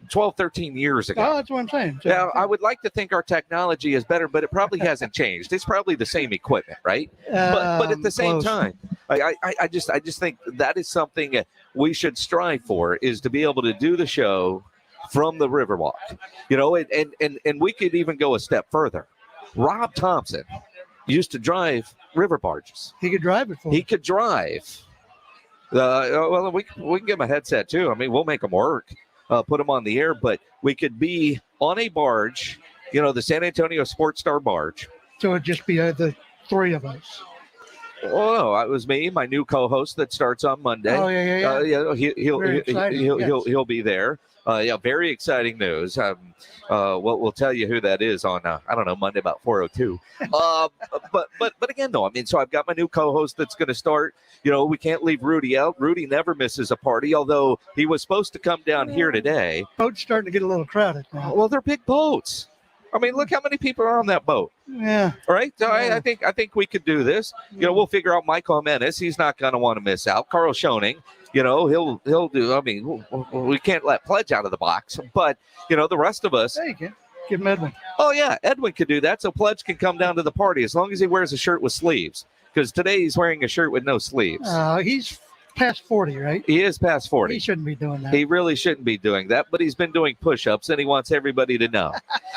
12, 13 years ago. Oh, that's what I'm saying. Now, I would like to think our technology is better, but it probably hasn't changed. It's probably the same equipment, right? But at the same time, I just think that is something we should strive for, is to be able to do the show from the Riverwalk. You know, and we could even go a step further. Rob Thompson used to drive river barges. He could drive it for us. He could drive. Well, we can give him a headset too. I mean, we'll make him work, put him on the air, but we could be on a barge, you know, the San Antonio Sports Star barge. So it'd just be the three of us. Oh, no, it was me, my new co-host that starts on Monday. Oh, yeah. He'll be there. Very exciting news. We'll tell you who that is on I don't know, Monday about 4:02. But again, though, I mean, so I've got my new co-host that's going to start. You know, we can't leave Rudy out. Rudy never misses a party, although he was supposed to come down here today. Boat's starting to get a little crowded now. Well, they're big boats. I mean, look how many people are on that boat. Yeah. All right. So I think we could do this. You know, we'll figure out Michael Jimenez. He's not going to want to miss out. Carl Schoening, you know, he'll do. I mean, we can't let Pledge out of the box, but you know, the rest of us. There you go. Give him Edwin. Oh yeah, Edwin could do that. So Pledge can come down to the party as long as he wears a shirt with sleeves. Because today he's wearing a shirt with no sleeves. He's past 40, right? He is past 40. He shouldn't be doing that. He really shouldn't be doing that, but he's been doing push-ups, and he wants everybody to know.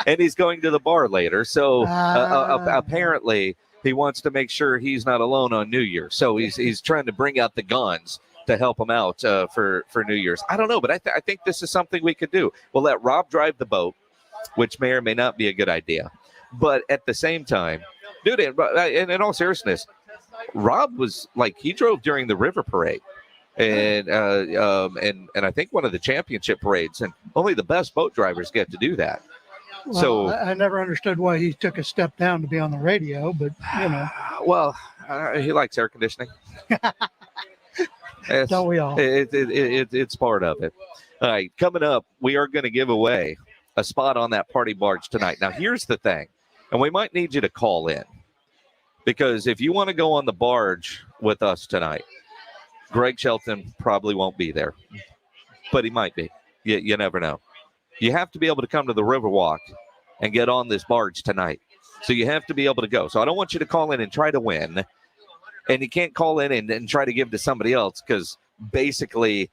And he's going to the bar later, so apparently he wants to make sure he's not alone on New Year's. So he's trying to bring out the guns to help him out for New Year's. I don't know, but I think this is something we could do. We'll let Rob drive the boat, which may or may not be a good idea. But at the same time, dude, in all seriousness, Rob was like, he drove during the river parade and I think one of the championship parades, and only the best boat drivers get to do that. Well, so I never understood why he took a step down to be on the radio, but you know. Well, he likes air conditioning. Don't we all? It's part of it. All right, coming up, we are going to give away a spot on that party barge tonight. Now, here's the thing, and we might need you to call in. Because if you want to go on the barge with us tonight, Greg Shelton probably won't be there, but he might be. You never know. You have to be able to come to the Riverwalk and get on this barge tonight. So you have to be able to go. So I don't want you to call in and try to win. And you can't call in and try to give to somebody else, because basically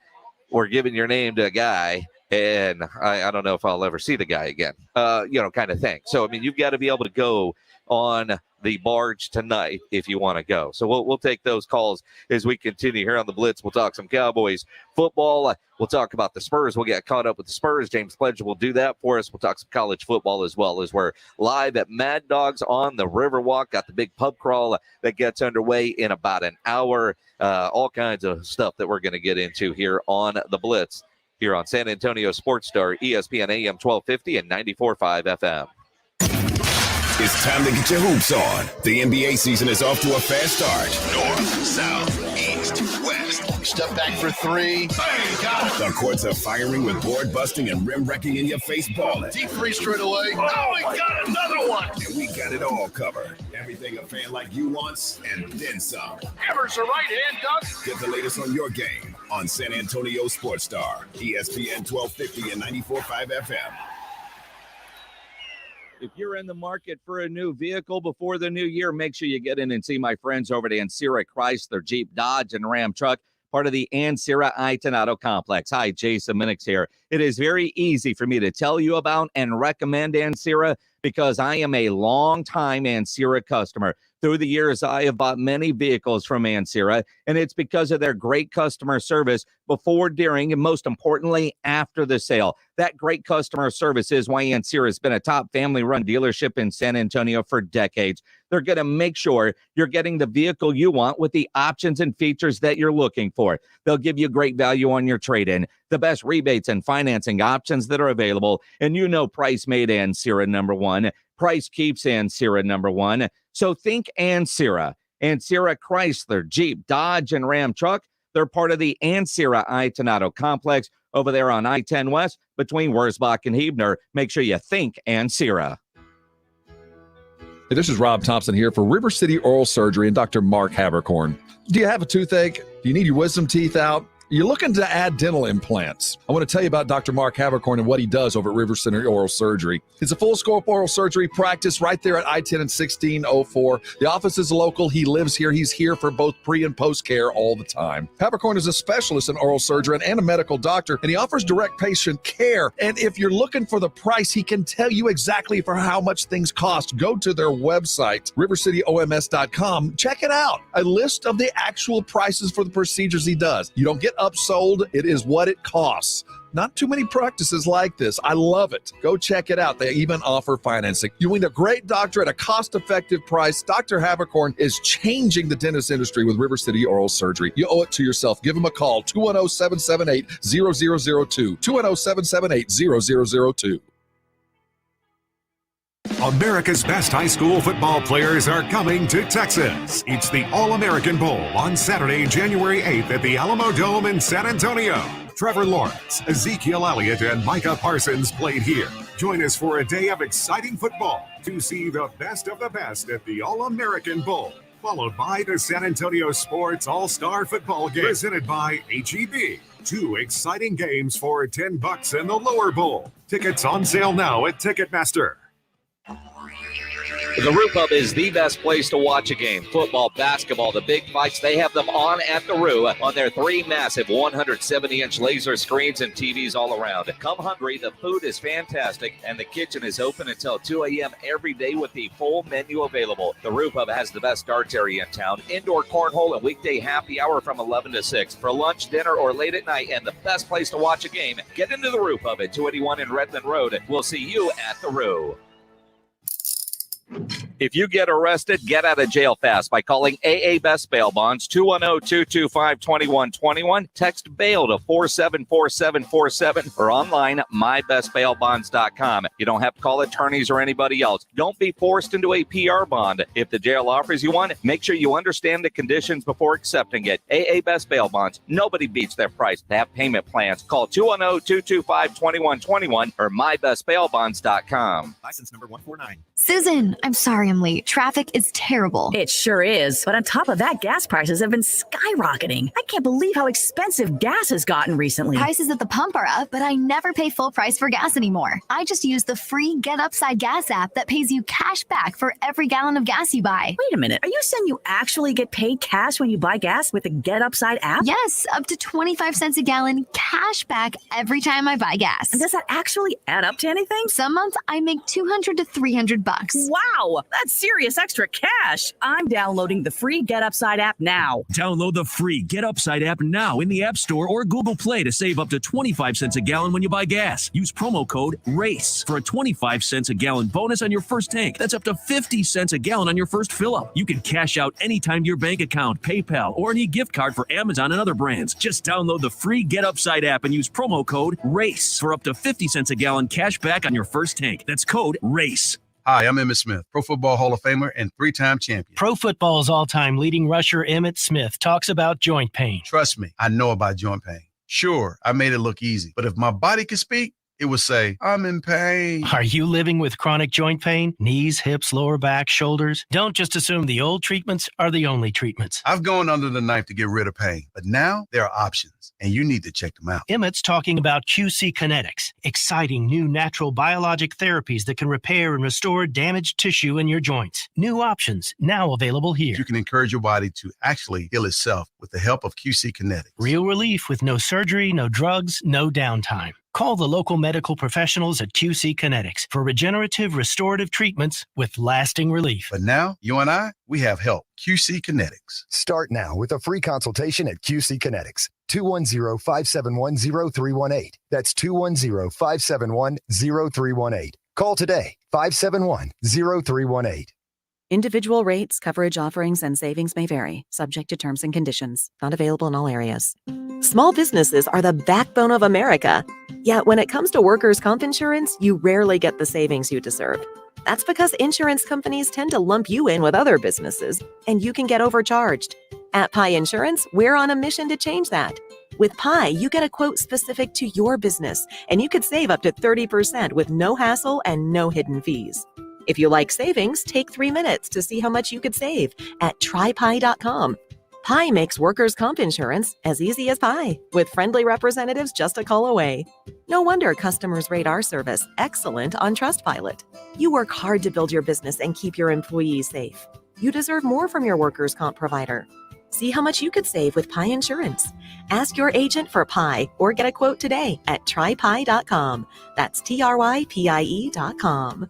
we're giving your name to a guy and I don't know if I'll ever see the guy again, kind of thing. So, I mean, you've got to be able to go on the barge tonight if you want to go. So we'll take those calls as we continue here on the Blitz. We'll talk some Cowboys football. We'll talk about the Spurs. We'll get caught up with the Spurs. James Pledge will do that for us. We'll talk some college football as well, as we're live at Mad Dogs on the Riverwalk. Got the big pub crawl that gets underway in about an hour. All kinds of stuff that we're going to get into here on the Blitz here on San Antonio Sports Star, ESPN AM 1250 and 94.5 FM. It's time to get your hoops on. The NBA season is off to a fast start. North, south, east, west. Step back for three. Bang, got it. The courts are firing with board busting and rim wrecking in your face balling. Deep three straight away. Oh, we got another one. And we got it all covered. Everything a fan like you wants, and then some. Hammers a right hand dunk. Get the latest on your game on San Antonio Sports Star, ESPN 1250 and 94.5 FM. If you're in the market for a new vehicle before the new year, make sure you get in and see my friends over at Ansira Chrysler, Jeep, Dodge, and Ram Truck, part of the Ansira Auto Complex. Hi, Jason Minix here. It is very easy for me to tell you about and recommend Ansira because I am a long-time Ansira customer. Through the years, I have bought many vehicles from Ansira, and it's because of their great customer service before, during, and most importantly, after the sale. That great customer service is why Ansira has been a top family-run dealership in San Antonio for decades. They're going to make sure you're getting the vehicle you want with the options and features that you're looking for. They'll give you great value on your trade-in, the best rebates and financing options that are available, and price made Ansira number one. Price keeps Ansira number one. So think Ansira. Ansira Chrysler, Jeep, Dodge, and Ram Truck. They're part of the Ansira Auto Complex over there on I-10 West between Wurzbach and Huebner. Make sure you think Ansira. Hey, this is Rob Thompson here for River City Oral Surgery and Dr. Mark Habercorn. Do you have a toothache? Do you need your wisdom teeth out? You're looking to add dental implants. I want to tell you about Dr. Mark Habercorn and what he does over at River Center Oral Surgery. It's a full scope oral surgery practice right there at I-10 and 1604. The office is local. He lives here. He's here for both pre and post care all the time. Habercorn is a specialist in oral surgery and a medical doctor, and he offers direct patient care. And if you're looking for the price, he can tell you exactly for how much things cost. Go to their website, rivercityoms.com. Check it out. A list of the actual prices for the procedures he does. You don't get upsold. It is what it costs. Not too many practices like this. I love it. Go check it out. They even offer financing. You need a great doctor at a cost-effective price. Dr. Habercorn is changing the dentist industry with River City Oral Surgery. You owe it to yourself. Give him a call, 210-778-0002, 210-778-0002. America's best high school football players are coming to Texas. It's the All-American Bowl on Saturday, January 8th at the Alamo Dome in San Antonio. Trevor Lawrence, Ezekiel Elliott, and Micah Parsons played here. Join us for a day of exciting football to see the best of the best at the All-American Bowl, followed by the San Antonio Sports All-Star Football Game presented by H-E-B. 2 exciting games for $10 in the lower bowl. Tickets on sale now at Ticketmaster. The Roo Pub is the best place to watch a game. Football, basketball, the big fights, they have them on at the Roo on their 3 massive 170-inch laser screens and TVs all around. Come hungry, the food is fantastic, and the kitchen is open until 2 a.m. every day with the full menu available. The Roo Pub has the best darts area in town, indoor cornhole and weekday happy hour from 11 to 6. For lunch, dinner, or late at night, and the best place to watch a game, get into the Roo Pub at 281 in Redmond Road. We'll see you at the Roo. If you get arrested, get out of jail fast by calling AA Best Bail Bonds, 210-225-2121. Text bail to 474747 or online, mybestbailbonds.com. You don't have to call attorneys or anybody else. Don't be forced into a PR bond. If the jail offers you one, make sure you understand the conditions before accepting it. AA Best Bail Bonds. Nobody beats their price. They have payment plans. Call 210-225-2121 or mybestbailbonds.com. License number 149. Susan, I'm sorry. sorry I'm late. Traffic is terrible. It sure is. But on top of that, gas prices have been skyrocketing. I can't believe how expensive gas has gotten recently. Prices at the pump are up, but I never pay full price for gas anymore. I just use the free Get Upside Gas app that pays you cash back for every gallon of gas you buy. Wait a minute. Are you saying you actually get paid cash when you buy gas with the Get Upside app? Yes, up to 25 cents a gallon cash back every time I buy gas. And does that actually add up to anything? Some months I make $200 to $300. Wow, that's serious extra cash. I'm downloading the free Get Upside app now. Download the free Get Upside app now in the App Store or Google Play to save up to 25 cents a gallon when you buy gas. Use promo code RACE for a 25 cents a gallon bonus on your first tank. That's up to 50 cents a gallon on your first fill up. You can cash out anytime to your bank account, PayPal, or any gift card for Amazon and other brands. Just download the free Get Upside app and use promo code RACE for up to 50 cents a gallon cash back on your first tank. That's code RACE. Hi, I'm Emmitt Smith, Pro Football Hall of Famer and 3-time champion. Pro Football's all-time leading rusher Emmitt Smith talks about joint pain. Trust me, I know about joint pain. Sure, I made it look easy, but if my body could speak, it would say, I'm in pain. Are you living with chronic joint pain? Knees, hips, lower back, shoulders? Don't just assume the old treatments are the only treatments. I've gone under the knife to get rid of pain, but now there are options, and you need to check them out. Emmitt's talking about QC Kinetics, exciting new natural biologic therapies that can repair and restore damaged tissue in your joints. New options now available here. You can encourage your body to actually heal itself with the help of QC Kinetics. Real relief with no surgery, no drugs, no downtime. Call the local medical professionals at QC Kinetics for regenerative restorative treatments with lasting relief. But now, you and I, we have help. QC Kinetics. Start now with a free consultation at QC Kinetics. 210-571-0318. That's 210-571-0318. Call today. 571-0318. Individual rates, coverage offerings, and savings may vary, subject to terms and conditions. Not available in all areas. Small businesses are the backbone of America. Yet when it comes to workers' comp insurance, you rarely get the savings you deserve. That's because insurance companies tend to lump you in with other businesses, and you can get overcharged. At Pi Insurance, we're on a mission to change that. With Pi, you get a quote specific to your business, and you could save up to 30% with no hassle and no hidden fees. If you like savings, take 3 minutes to see how much you could save at trypi.com. Pi makes workers' comp insurance as easy as pie, with friendly representatives just a call away. No wonder customers rate our service excellent on Trustpilot. You work hard to build your business and keep your employees safe. You deserve more from your workers' comp provider. See how much you could save with Pi Insurance. Ask your agent for Pi or get a quote today at trypi.com. That's trypie.com.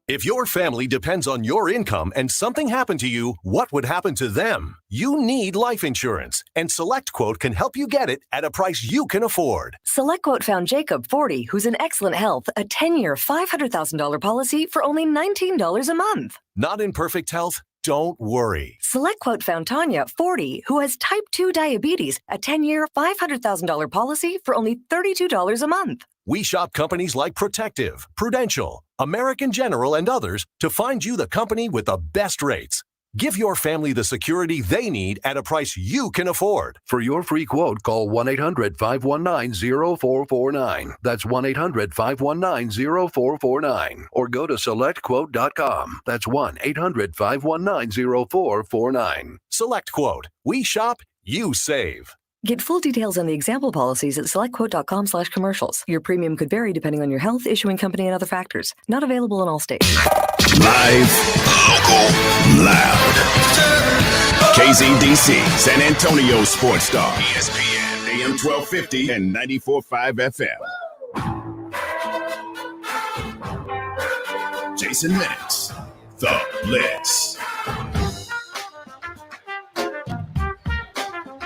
If your family depends on your income and something happened to you, what would happen to them? You need life insurance, and SelectQuote can help you get it at a price you can afford. SelectQuote found Jacob, 40, who's in excellent health, a 10-year, $500,000 policy for only $19 a month. Not in perfect health? Don't worry. SelectQuote found Tanya, 40, who has type 2 diabetes, a 10-year, $500,000 policy for only $32 a month. We shop companies like Protective, Prudential, American General, and others to find you the company with the best rates. Give your family the security they need at a price you can afford. For your free quote, call 1-800-519-0449. That's 1-800-519-0449. Or go to SelectQuote.com. That's 1-800-519-0449. SelectQuote. We shop, you save. Get full details on the example policies at selectquote.com/commercials. Your premium could vary depending on your health, issuing company, and other factors. Not available in all states. Live, local, loud. KZDC, San Antonio Sports Star, ESPN, AM 1250 and 94.5 FM. Jason Minix, The Blitz.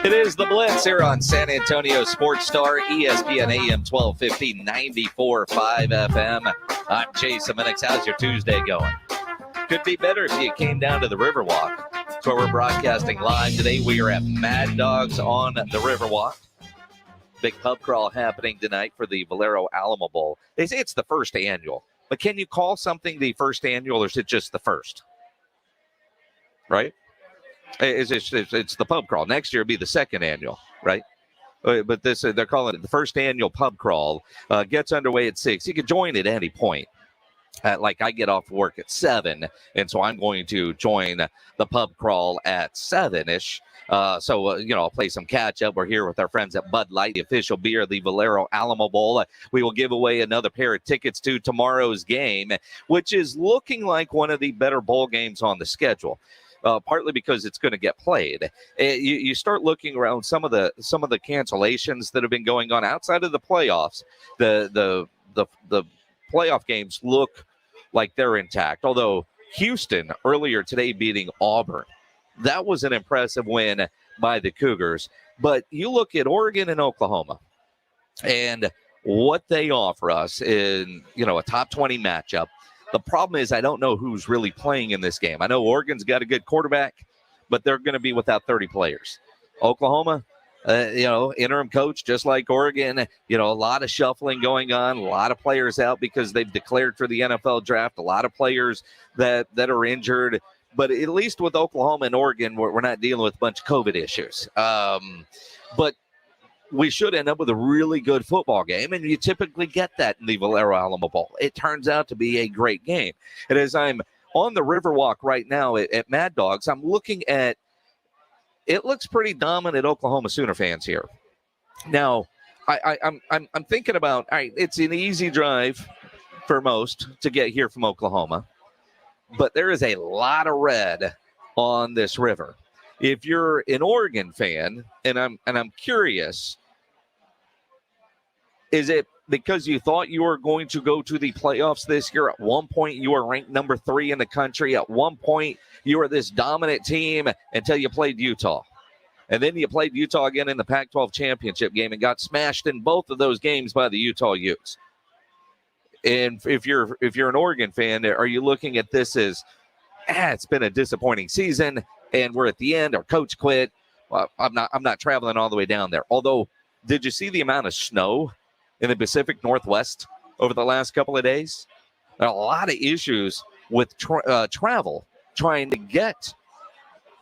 It is the Blitz here on San Antonio Sports Star, ESPN AM 1250, 94.5 FM. I'm Jason Minix. How's your Tuesday going? Could be better if you came down to the Riverwalk. That's where we're broadcasting live today. We are at Mad Dogs on the Riverwalk. Big pub crawl happening tonight for the Valero Alamo Bowl. They say it's the first annual, but can you call something the first annual, or is it just the first? Right? It's the pub crawl. Next year will be the second annual, right? But this they're calling it the first annual pub crawl. Gets underway at 6. You can join at any point. like I get off work at 7, and so I'm going to join the pub crawl at 7-ish. I'll play some catch up. We're here with our friends at Bud Light, the official beer of the Valero Alamo Bowl. We will give away another pair of tickets to tomorrow's game, which is looking like one of the better bowl games on the schedule. Partly because it's going to get played. You start looking around some of the cancellations that have been going on outside of the playoffs. The playoff games look like they're intact. Although Houston earlier today beating Auburn, that was an impressive win by the Cougars. But you look at Oregon and Oklahoma and what they offer us in, a top 20 matchup. The problem is I don't know who's really playing in this game. I know Oregon's got a good quarterback, but they're going to be without 30 players. Oklahoma, interim coach, just like Oregon, a lot of shuffling going on, a lot of players out because they've declared for the NFL draft, a lot of players that are injured. But at least with Oklahoma and Oregon, we're not dealing with a bunch of COVID issues. But we should end up with a really good football game, and you typically get that in the Valero Alamo Bowl. It turns out to be a great game. And as I'm on the Riverwalk right now at Mad Dogs, I'm looking at it looks pretty dominant Oklahoma Sooner fans here. Now, I'm thinking about, all right, it's an easy drive for most to get here from Oklahoma, but there is a lot of red on this river. If you're an Oregon fan, and I'm curious, is it because you thought you were going to go to the playoffs this year? At one point, you were ranked number 3 in the country. At one point, you were this dominant team until you played Utah. And then you played Utah again in the Pac-12 championship game and got smashed in both of those games by the Utah Utes. And if you're an Oregon fan, are you looking at this as, it's been a disappointing season and we're at the end, our coach quit? Well, I'm not traveling all the way down there. Although, did you see the amount of snow in the Pacific Northwest over the last couple of days? There are a lot of issues with travel, trying to get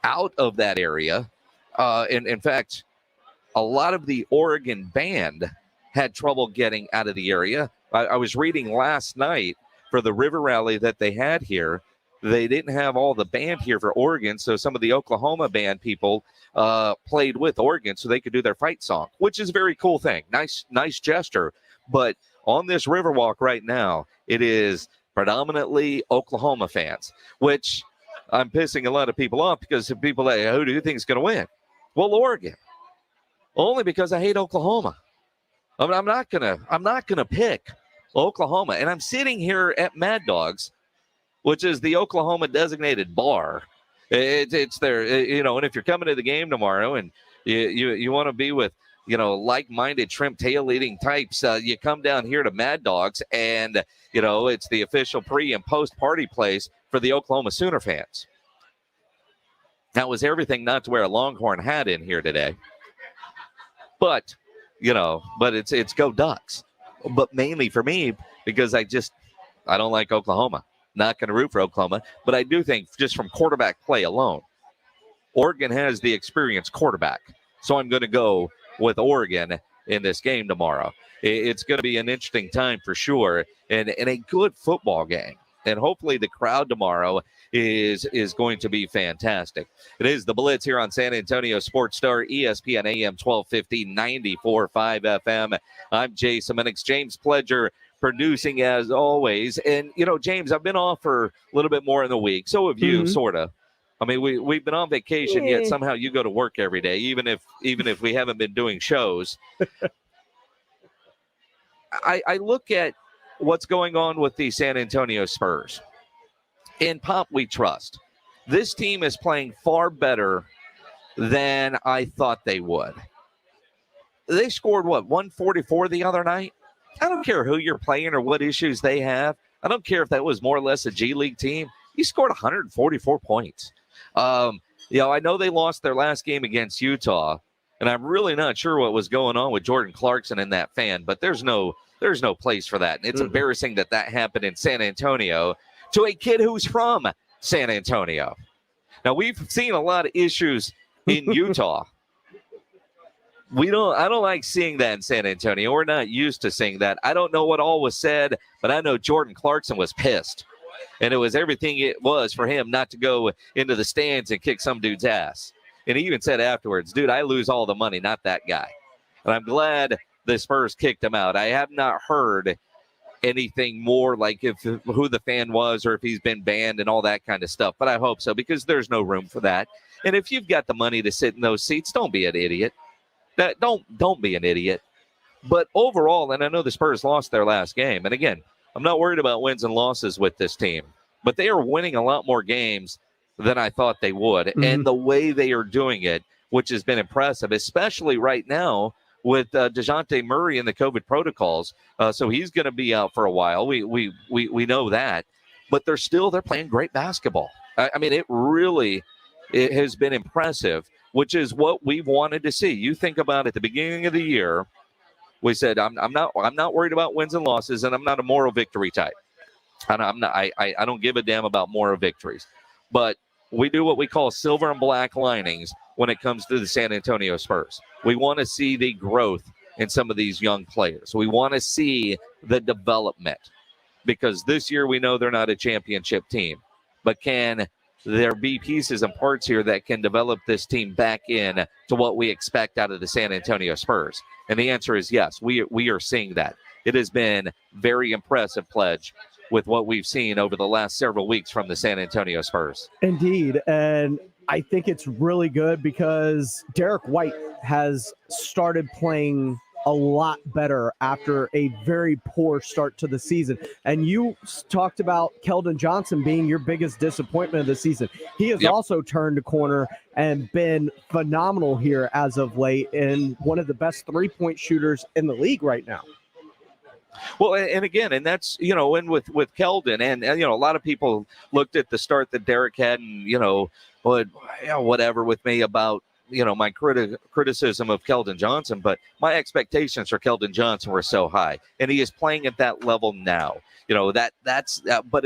out of that area. And in fact, a lot of the Oregon band had trouble getting out of the area. I was reading last night for the River Rally that they had here. They didn't have all the band here for Oregon, so some of the Oklahoma band people played with Oregon so they could do their fight song, which is a very cool thing. Nice gesture. But on this Riverwalk right now, it is predominantly Oklahoma fans, which I'm pissing a lot of people off because the people that, who do you think is going to win? Well, Oregon. Only because I hate Oklahoma. I'm not gonna pick Oklahoma. And I'm sitting here at Mad Dogs, which is the Oklahoma designated bar. It's there, and if you're coming to the game tomorrow and you want to be with, like-minded shrimp tail-eating types, you come down here to Mad Dogs, and, it's the official pre- and post-party place for the Oklahoma Sooner fans. That was everything not to wear a Longhorn hat in here today. But, it's go Ducks. But mainly for me, because I don't like Oklahoma. Not going to root for Oklahoma. But I do think, just from quarterback play alone, Oregon has the experienced quarterback. So I'm going to go with Oregon in this game tomorrow. It's going to be an interesting time for sure, and a good football game. And hopefully the crowd tomorrow is going to be fantastic. It is the Blitz here on San Antonio Sports Star, ESPN AM 1250, 94.5 FM. I'm Jason Minix. James Pledger producing as always. And, James, I've been off for a little bit more in the week. So have you, sort of. I mean, we've been on vacation, yet somehow you go to work every day, even if we haven't been doing shows. I look at what's going on with the San Antonio Spurs. In Pop, we trust. This team is playing far better than I thought they would. They scored, 144 the other night? I don't care who you're playing or what issues they have. I don't care if that was more or less a G League team. You scored 144 points. I know they lost their last game against Utah, and I'm really not sure what was going on with Jordan Clarkson and that fan, but there's no place for that. And it's embarrassing that happened in San Antonio to a kid who's from San Antonio. Now, we've seen a lot of issues in Utah, I don't like seeing that in San Antonio. We're not used to seeing that. I don't know what all was said, but I know Jordan Clarkson was pissed. And it was everything it was for him not to go into the stands and kick some dude's ass. And he even said afterwards, dude, I lose all the money, not that guy. And I'm glad the Spurs kicked him out. I have not heard anything more like who the fan was or if he's been banned and all that kind of stuff. But I hope so, because there's no room for that. And if you've got the money to sit in those seats, don't be an idiot. Don't be an idiot. But overall, and I know the Spurs lost their last game. And again, I'm not worried about wins and losses with this team. But they are winning a lot more games than I thought they would. Mm-hmm. And the way they are doing it, which has been impressive, especially right now with DeJounte Murray and the COVID protocols. So he's going to be out for a while. We know that. But they're playing great basketball. I mean, it has been impressive, which is what we wanted to see. You think about at the beginning of the year, we said, I'm not worried about wins and losses, and I'm not a moral victory type. I don't give a damn about moral victories. But we do what we call silver and black linings when it comes to the San Antonio Spurs. We want to see the growth in some of these young players. We want to see the development, because this year we know they're not a championship team. But can there be pieces and parts here that can develop this team back in to what we expect out of the San Antonio Spurs? And the answer is yes. We are seeing that. It has been very impressive, Pledge, with what we've seen over the last several weeks from the San Antonio Spurs. Indeed. And I think it's really good because Derek White has started playing a lot better after a very poor start to the season. And you talked about Keldon Johnson being your biggest disappointment of the season. He has also turned a corner and been phenomenal here as of late, and one of the best three-point shooters in the league right now. Well, and again, and that's, and with Keldon, and a lot of people looked at the start that Derek had and, whatever with me about, my criticism of Keldon Johnson, but my expectations for Keldon Johnson were so high, and he is playing at that level now. But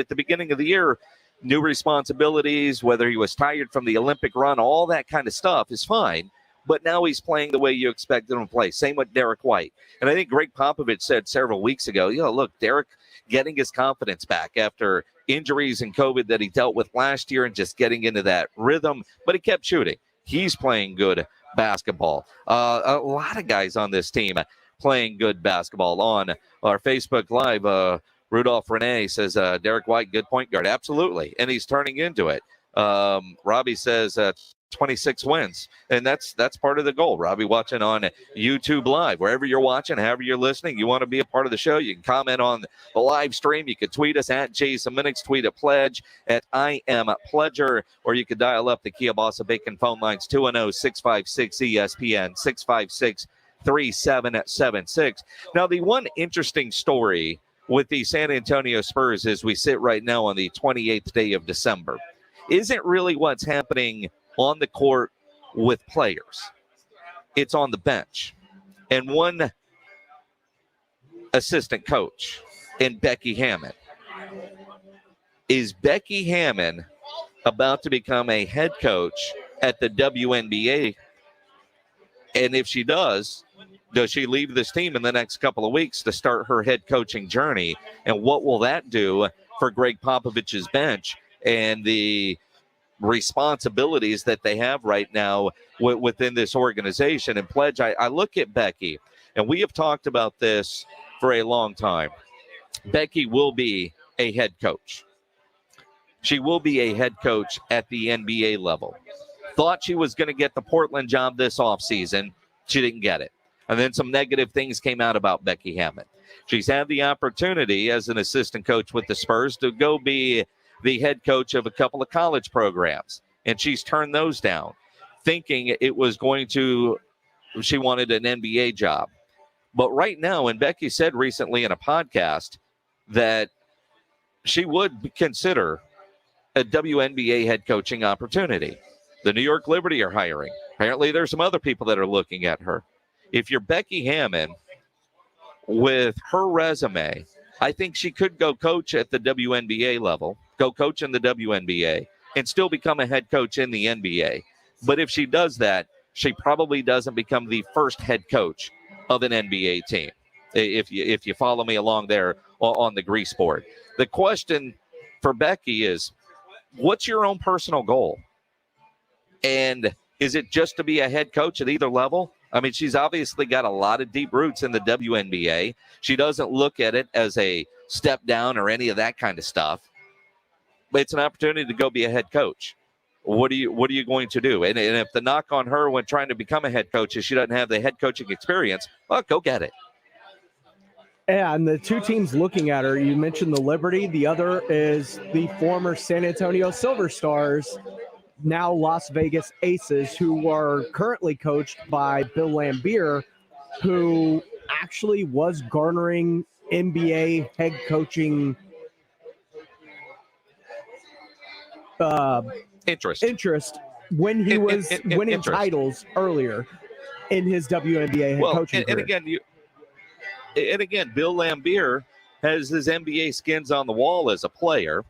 at the beginning of the year, new responsibilities, whether he was tired from the Olympic run, all that kind of stuff is fine. But now he's playing the way you expected him to play. Same with Derek White. And I think Greg Popovich said several weeks ago, look, Derek getting his confidence back after injuries and COVID that he dealt with last year and just getting into that rhythm. But he kept shooting. He's playing good basketball. A lot of guys on this team playing good basketball. On our Facebook Live, Rudolph Renee says, Derek White, good point guard. Absolutely. And he's turning into it. Robbie says 26 wins. And that's part of the goal. Robbie watching on YouTube Live. Wherever you're watching, however you're listening, you want to be a part of the show, you can comment on the live stream. You can tweet us at Jason Minix, tweet at Pledge, at I Am Pledger, or you could dial up the Kielbasa Bacon phone lines 210-656-ESPN, 656-3776. Now, the one interesting story with the San Antonio Spurs as we sit right now on the 28th day of December isn't really what's happening on the court with players. It's on the bench. And one assistant coach in Becky Hammond. Is Becky Hammond about to become a head coach at the WNBA? And if she does she leave this team in the next couple of weeks to start her head coaching journey? And what will that do for Greg Popovich's bench and the responsibilities that they have right now within this organization? And Pledge, I look at Becky, and we have talked about this for a long time. Becky will be a head coach. She will be a head coach at the NBA level. Thought she was going to get the Portland job this offseason. She didn't get it. And then some negative things came out about Becky Hammond. She's had the opportunity as an assistant coach with the Spurs to go be the head coach of a couple of college programs, and she's turned those down, thinking it was she wanted an NBA job. But right now, and Becky said recently in a podcast that she would consider a WNBA head coaching opportunity. The New York Liberty are hiring. Apparently, there's some other people that are looking at her. If you're Becky Hammond, with her resume, I think she could go coach at the WNBA level, go coach in the WNBA, and still become a head coach in the NBA. But if she does that, she probably doesn't become the first head coach of an NBA team. If you follow me along there on the grease board. The question for Becky is, what's your own personal goal? And is it just to be a head coach at either level? I mean, she's obviously got a lot of deep roots in the WNBA. She doesn't look at it as a step down or any of that kind of stuff. But it's an opportunity to go be a head coach. What are you going to do? And if the knock on her when trying to become a head coach is she doesn't have the head coaching experience, well, go get it. And the two teams looking at her, you mentioned the Liberty. The other is the former San Antonio Silver Stars, now Las Vegas Aces, who are currently coached by Bill Laimbeer, who actually was garnering NBA head coaching interest when he was winning titles earlier in his WNBA head coaching career. And again, Bill Laimbeer has his NBA skins on the wall as a player.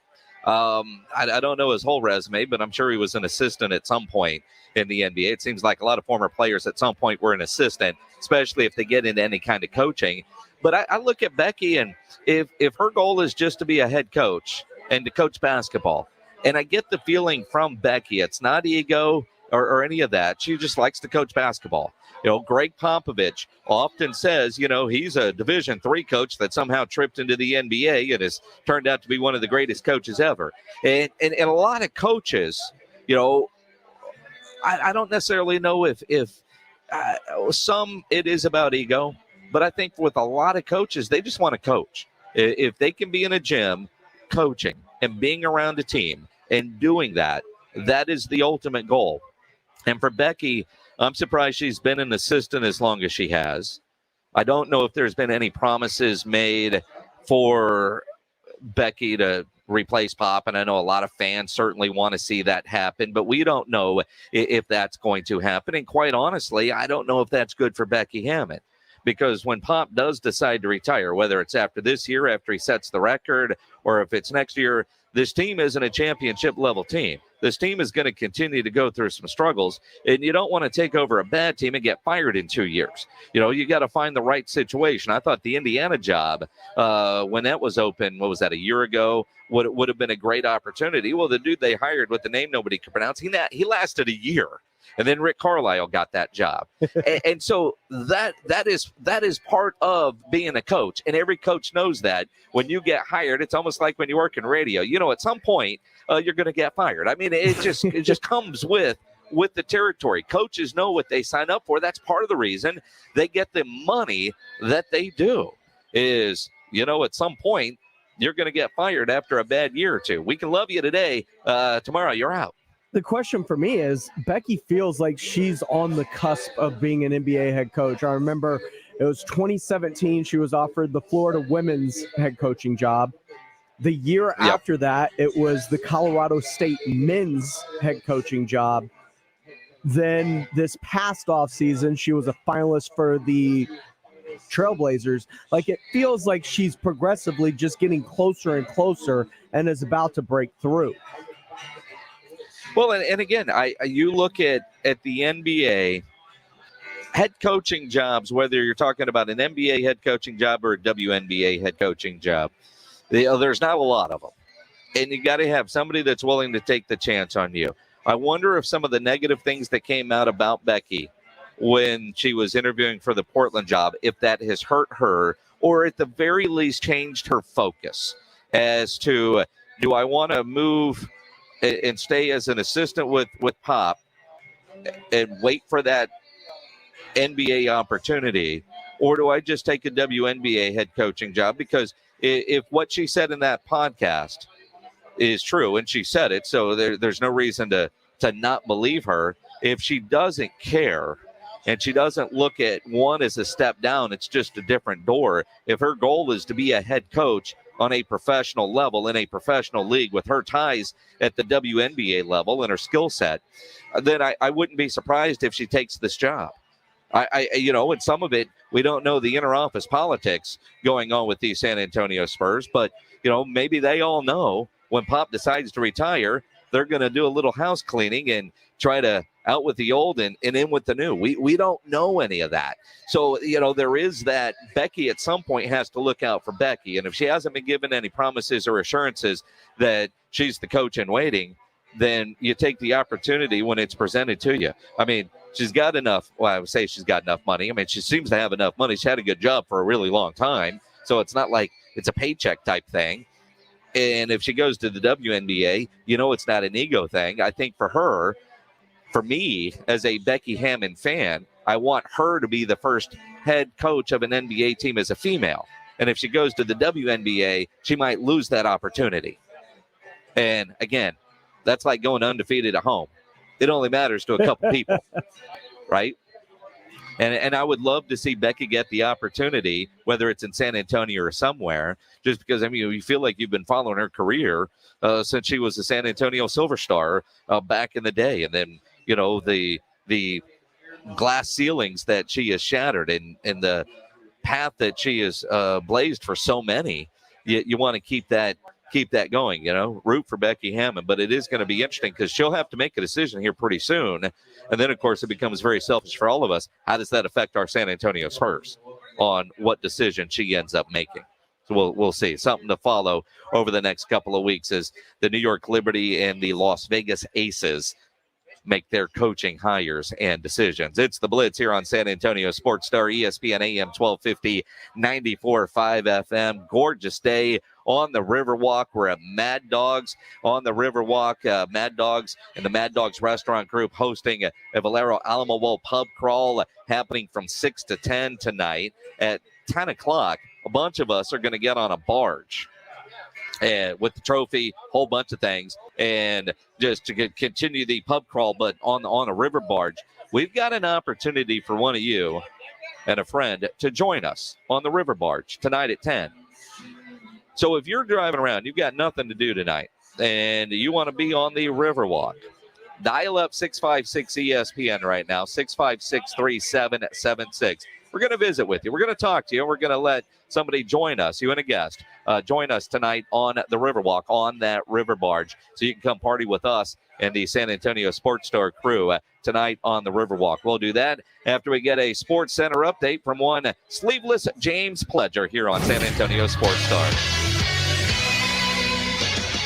I don't know his whole resume, but I'm sure he was an assistant at some point in the NBA. It seems like a lot of former players at some point were an assistant, especially if they get into any kind of coaching. But I look at Becky, and if her goal is just to be a head coach and to coach basketball, and I get the feeling from Becky, it's not ego or any of that. She just likes to coach basketball. You know, Greg Popovich often says, you know, he's a Division III coach that somehow tripped into the NBA and has turned out to be one of the greatest coaches ever. And a lot of coaches, you know, I don't necessarily know if some it is about ego, but I think with a lot of coaches, they just want to coach. If they can be in a gym coaching and being around a team and doing that, that is the ultimate goal. And for Becky, I'm surprised she's been an assistant as long as she has. I don't know if there's been any promises made for Becky to replace Pop, and I know a lot of fans certainly want to see that happen, but we don't know if that's going to happen. And quite honestly, I don't know if that's good for Becky Hammond, because when Pop does decide to retire, whether it's after this year, after he sets the record, or if it's next year, this team isn't a championship level team. This team is going to continue to go through some struggles, and you don't want to take over a bad team and get fired in 2 years. You know, you got to find the right situation. I thought the Indiana job, when that was open, what was that, a year ago, would have been a great opportunity. Well, the dude they hired with the name nobody could pronounce, he lasted a year. And then Rick Carlisle got that job. and so that is part of being a coach. And every coach knows that when you get hired, it's almost like when you work in radio. You know, at some point, you're going to get fired. I mean, it just comes with the territory. Coaches know what they sign up for. That's part of the reason they get the money that they do is, you know, at some point, you're going to get fired after a bad year or two. We can love you today. Tomorrow, you're out. The question for me is, Becky feels like she's on the cusp of being an NBA head coach. I remember it was 2017. She was offered the Florida women's head coaching job. The year after that, it was the Colorado State men's head coaching job. Then this past offseason, she was a finalist for the Trailblazers. Like, it feels like she's progressively just getting closer and closer and is about to break through. Well, and again, you look at the NBA head coaching jobs, whether you're talking about an NBA head coaching job or a WNBA head coaching job, there's not a lot of them. And you got to have somebody that's willing to take the chance on you. I wonder if some of the negative things that came out about Becky when she was interviewing for the Portland job, if that has hurt her or at the very least changed her focus as to, do I want to move and stay as an assistant with Pop and wait for that NBA opportunity, or do I just take a WNBA head coaching job? Because if what she said in that podcast is true, and she said it, so there's no reason to not believe her. If she doesn't care and she doesn't look at one as a step down, it's just a different door. If her goal is to be a head coach on a professional level in a professional league with her ties at the WNBA level and her skill set, then I wouldn't be surprised if she takes this job. You know, and some of it, we don't know the inner office politics going on with these San Antonio Spurs, but, you know, maybe they all know when Pop decides to retire, they're going to do a little house cleaning and try to out with the old and in with the new. We don't know any of that. So, there is that. Becky at some point has to look out for Becky. And if she hasn't been given any promises or assurances that she's the coach in waiting, then you take the opportunity when it's presented to you. I mean, she's got enough. Well, I would say she's got enough money. I mean, she seems to have enough money. She's had a good job for a really long time. So it's not like it's a paycheck type thing. And if she goes to the WNBA, it's not an ego thing. I think for me, as a Becky Hammon fan, I want her to be the first head coach of an NBA team as a female. And if she goes to the WNBA, she might lose that opportunity. And again, that's like going undefeated at home. It only matters to a couple people, right? And I would love to see Becky get the opportunity, whether it's in San Antonio or somewhere, just because, you feel like you've been following her career since she was a San Antonio Silver Star back in the day. And then, the glass ceilings that she has shattered and the path that she has blazed for so many, you want to keep that going, root for Becky Hammon. But it is going to be interesting because she'll have to make a decision here pretty soon. And then, of course, it becomes very selfish for all of us. How does that affect our San Antonio Spurs on what decision she ends up making? So we'll see. Something to follow over the next couple of weeks as the New York Liberty and the Las Vegas Aces make their coaching hires and decisions. It's the Blitz here on San Antonio Sports Star, ESPN AM 1250, 94.5 FM. Gorgeous day on the Riverwalk. We're at Mad Dogs on the Riverwalk. Mad Dogs and the Mad Dogs Restaurant Group hosting a Valero Alamo Bowl pub crawl happening from 6 to 10 tonight. At 10 o'clock, a bunch of us are going to get on a barge with the trophy, whole bunch of things, and just to continue the pub crawl, but on a river barge. We've got an opportunity for one of you and a friend to join us on the river barge tonight at 10. So if you're driving around, you've got nothing to do tonight, and you want to be on the Riverwalk, dial up 656-ESPN right now, 656-3776. We're going to visit with you. We're going to talk to you. We're going to let somebody join us, you and a guest, join us tonight on the Riverwalk, on that river barge, so you can come party with us and the San Antonio Sports Star crew tonight on the Riverwalk. We'll do that after we get a Sports Center update from one sleeveless James Pledger here on San Antonio Sports Star.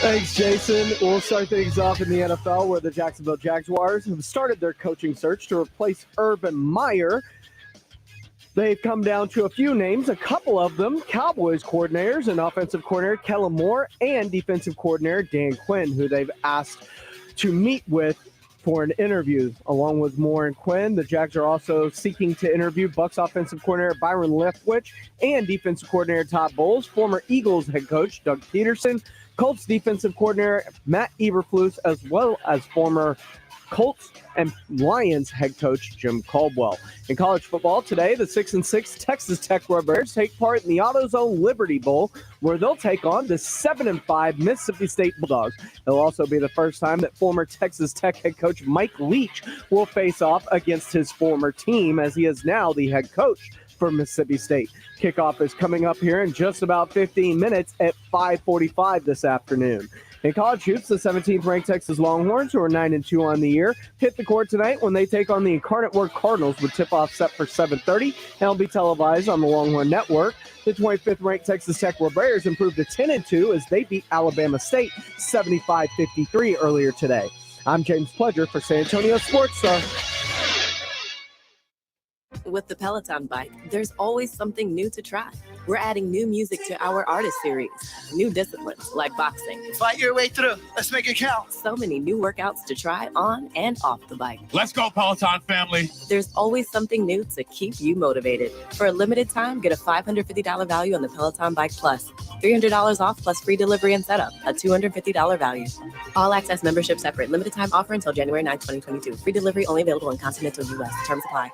Thanks, Jason. We'll start things off in the NFL, where the Jacksonville Jaguars have started their coaching search to replace Urban Meyer. They've come down to a few names, a couple of them Cowboys coordinators and offensive coordinator Kellen Moore and defensive coordinator Dan Quinn, who they've asked to meet with for an interview. Along with Moore and Quinn, the Jags are also seeking to interview Bucs offensive coordinator Byron Leftwich and defensive coordinator Todd Bowles, former Eagles head coach Doug Peterson, Colts defensive coordinator Matt Eberflus, as well as former Colts and Lions head coach Jim Caldwell. In college football today, the 6-6 Texas Tech Red Bears take part in the AutoZone Liberty Bowl, where they'll take on the 7-5 Mississippi State Bulldogs. It'll also be the first time that former Texas Tech head coach Mike Leach will face off against his former team, as he is now the head coach for Mississippi State. Kickoff is coming up here in just about 15 minutes at 5:45 this afternoon. In college hoops, the 17th-ranked Texas Longhorns, who are 9-2 on the year, hit the court tonight when they take on the Incarnate Word Cardinals, with tip-off set for 7:30, and will be televised on the Longhorn Network. The 25th-ranked Texas Tech Red Bears improved to 10-2 as they beat Alabama State 75-53 earlier today. I'm James Pledger for San Antonio Sports Star. With the Peloton bike, there's always something new to try. We're adding new music to our artist series, new disciplines like boxing. Fight your way through. Let's make it count. So many new workouts to try on and off the bike. Let's go, Peloton family. There's always something new to keep you motivated. For a limited time, get a $550 value on the Peloton Bike Plus. $300 off plus free delivery and setup, a $250 value. All access membership separate. Limited time offer until January 9, 2022. Free delivery only available in continental U.S. Terms apply.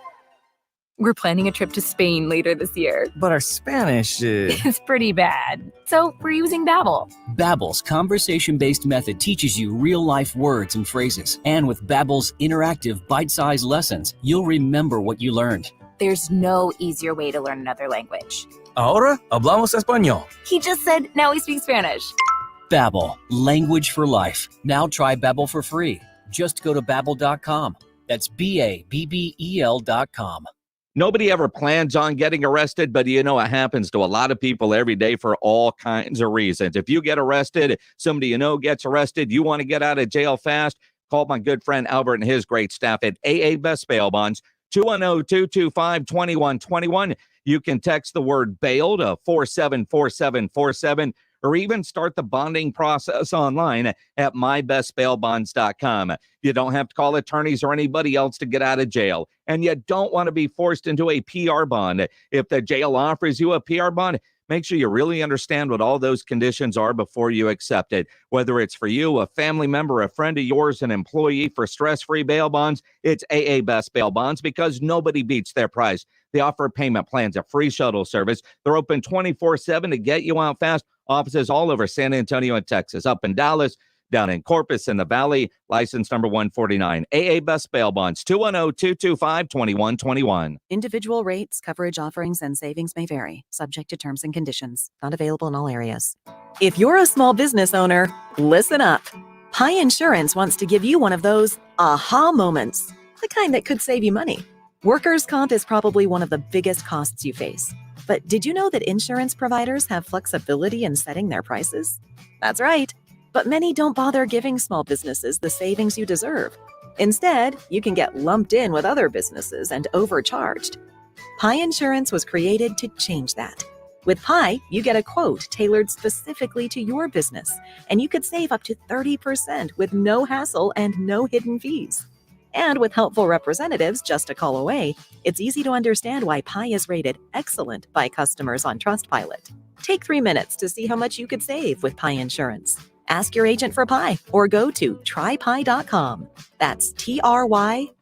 We're planning a trip to Spain later this year. But our Spanish is pretty bad. So we're using Babbel. Babbel's conversation-based method teaches you real-life words and phrases. And with Babbel's interactive, bite-sized lessons, you'll remember what you learned. There's no easier way to learn another language. Ahora hablamos español. He just said, now we speak Spanish. Babbel, language for life. Now try Babbel for free. Just go to Babbel.com. That's BABBEL.com. Nobody ever plans on getting arrested, but it happens to a lot of people every day for all kinds of reasons. If you get arrested, somebody gets arrested, you want to get out of jail fast, call my good friend Albert and his great staff at AA Best Bail Bonds, 210-225-2121. You can text the word bail to 474747, or even start the bonding process online at mybestbailbonds.com. You don't have to call attorneys or anybody else to get out of jail, and you don't want to be forced into a PR bond. If the jail offers you a PR bond, make sure you really understand what all those conditions are before you accept it. Whether it's for you, a family member, a friend of yours, an employee, for stress-free bail bonds, it's AA Best Bail Bonds, because nobody beats their price. They offer payment plans, a free shuttle service. They're open 24/7 to get you out fast. Offices all over San Antonio and Texas, up in Dallas, down in Corpus in the Valley, license number 149. AA Best Bail Bonds, 210-225-2121. Individual rates, coverage offerings, and savings may vary, subject to terms and conditions. Not available in all areas. If you're a small business owner, listen up. Pi Insurance wants to give you one of those aha moments, the kind that could save you money. Workers' comp is probably one of the biggest costs you face. But did you know that insurance providers have flexibility in setting their prices? That's right. But many don't bother giving small businesses the savings you deserve. Instead, you can get lumped in with other businesses and overcharged. Pi Insurance was created to change that. With Pi, you get a quote tailored specifically to your business, and you could save up to 30% with no hassle and no hidden fees. And with helpful representatives just a call away, it's easy to understand why Pi is rated excellent by customers on Trustpilot. Take 3 minutes to see how much you could save with Pi Insurance. Ask your agent for Pi or go to trypi.com. That's TRYPIE.com.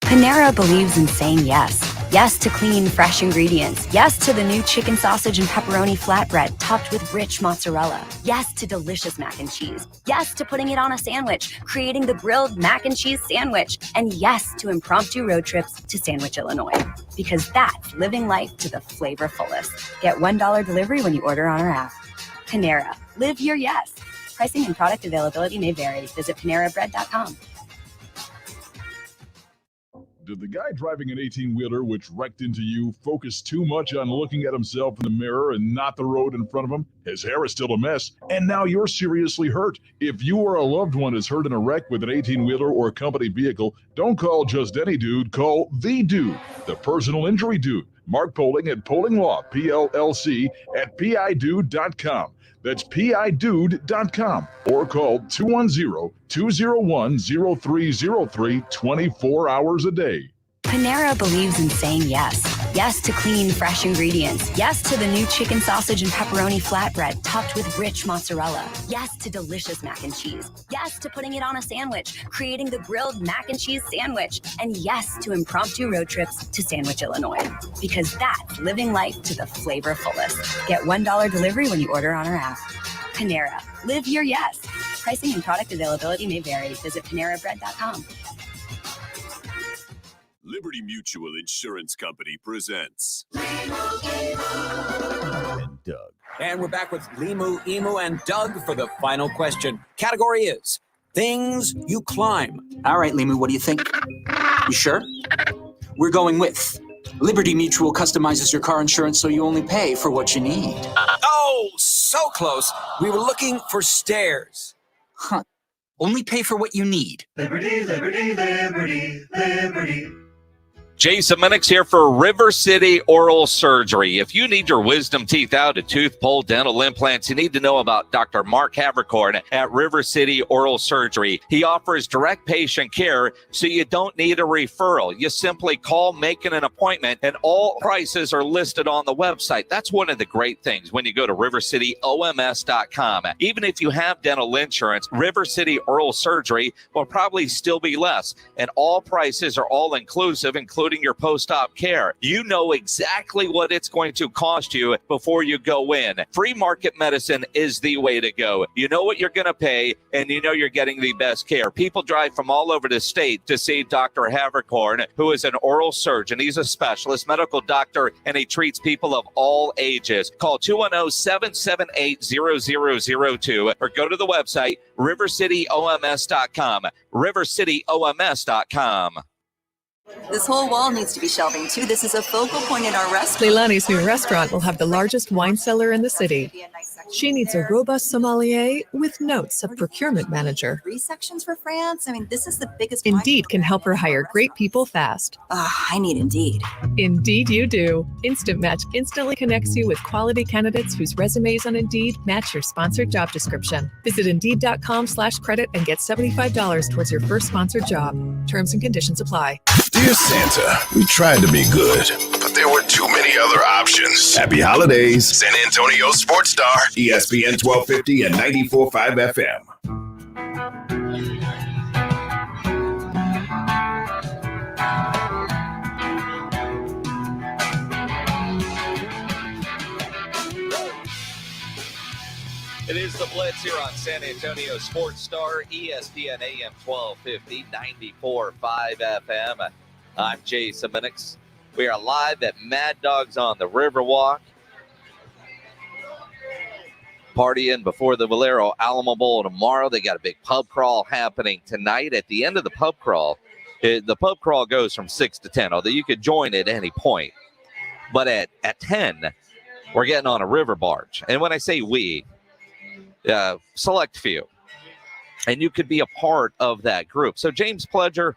Panera believes in saying yes. Yes to clean, fresh ingredients. Yes to the new chicken sausage and pepperoni flatbread topped with rich mozzarella. Yes to delicious mac and cheese. Yes to putting it on a sandwich, creating the grilled mac and cheese sandwich. And yes to impromptu road trips to Sandwich, Illinois. Because that's living life to the flavor fullest. Get $1 delivery when you order on our app. Panera. Live your yes. Pricing and product availability may vary. Visit PaneraBread.com. Did the guy driving an 18-wheeler which wrecked into you focus too much on looking at himself in the mirror and not the road in front of him? His hair is still a mess, and now you're seriously hurt. If you or a loved one is hurt in a wreck with an 18-wheeler or company vehicle, don't call just any dude, call the dude, the personal injury dude. Mark Poling at Poling Law, PLLC, at PIDude.com. That's PIDude.com, or call 210-201-0303 24 hours a day. Panera believes in saying yes. Yes to clean, fresh ingredients. Yes to the new chicken sausage and pepperoni flatbread topped with rich mozzarella. Yes to delicious mac and cheese. Yes to putting it on a sandwich, creating the grilled mac and cheese sandwich. And yes to impromptu road trips to Sandwich, Illinois. Because that's living life to the flavor fullest. Get $1 delivery when you order on our app. Panera. Live your yes. Pricing and product availability may vary. Visit PaneraBread.com. Liberty Mutual Insurance Company presents And Doug. And we're back with Limu, Emu, and Doug for the final question. Category is things you climb. All right, Limu, what do you think? You sure? We're going with Liberty Mutual customizes your car insurance so you only pay for what you need. Oh, so close. We were looking for stairs. Huh. Only pay for what you need. Liberty, liberty, liberty, liberty. Jason Minix here for River City Oral Surgery. If you need your wisdom teeth out, a tooth pull, dental implants, you need to know about Dr. Mark Havercorn at River City Oral Surgery. He offers direct patient care, so you don't need a referral. You simply call, make an appointment, and all prices are listed on the website. That's one of the great things when you go to rivercityoms.com. Even if you have dental insurance, River City Oral Surgery will probably still be less, and all prices are all inclusive, including including your post-op care. You know exactly what it's going to cost you before you go in. Free market medicine is the way to go. You know what you're going to pay, and you know you're getting the best care. People drive from all over the state to see Dr. Havercorn, who is an oral surgeon. He's a specialist medical doctor, and he treats people of all ages. Call 210-778-0002 or go to the website rivercityoms.com. rivercityoms.com. This whole wall needs to be shelving, too. This is a focal point in our restaurant. Leilani's new restaurant will have the largest wine cellar in the city. She needs a robust sommelier with notes of procurement manager. 3 sections for France? I mean, this is the biggest... Indeed can help her hire great people fast. I need Indeed. Indeed you do. Instant Match instantly connects you with quality candidates whose resumes on Indeed match your sponsored job description. Visit Indeed.com/credit and get $75 towards your first sponsored job. Terms and conditions apply. Dear Santa, we tried to be good, but there were too many other options. Happy holidays. San Antonio Sports Star, ESPN 1250 and 94.5 FM. It is the Blitz here on San Antonio Sports Star, ESPN AM 1250, 94.5 FM. I'm Jason Minix. We are live at Mad Dogs on the Riverwalk. Partying before the Valero Alamo Bowl tomorrow. They got a big pub crawl happening tonight. At the end of the pub crawl, the pub crawl goes from 6 to 10, although you could join at any point. But at 10, we're getting on a river barge. And when I say we, select few, and you could be a part of that group. So James Pledger,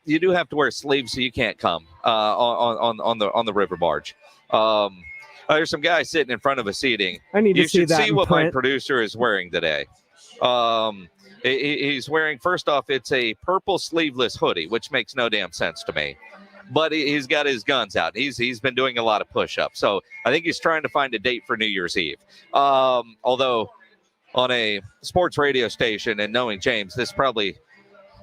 you do have to wear sleeves, so you can't come on the river barge. There's some guy sitting in front of a seating. I need to see that. You should see what print. my producer is wearing today. He's wearing, first off, it's a purple sleeveless hoodie, which makes no damn sense to me. But he's got his guns out. He's been doing a lot of push-ups. So I think he's trying to find a date for New Year's Eve. Although on a sports radio station, and knowing James, this is probably,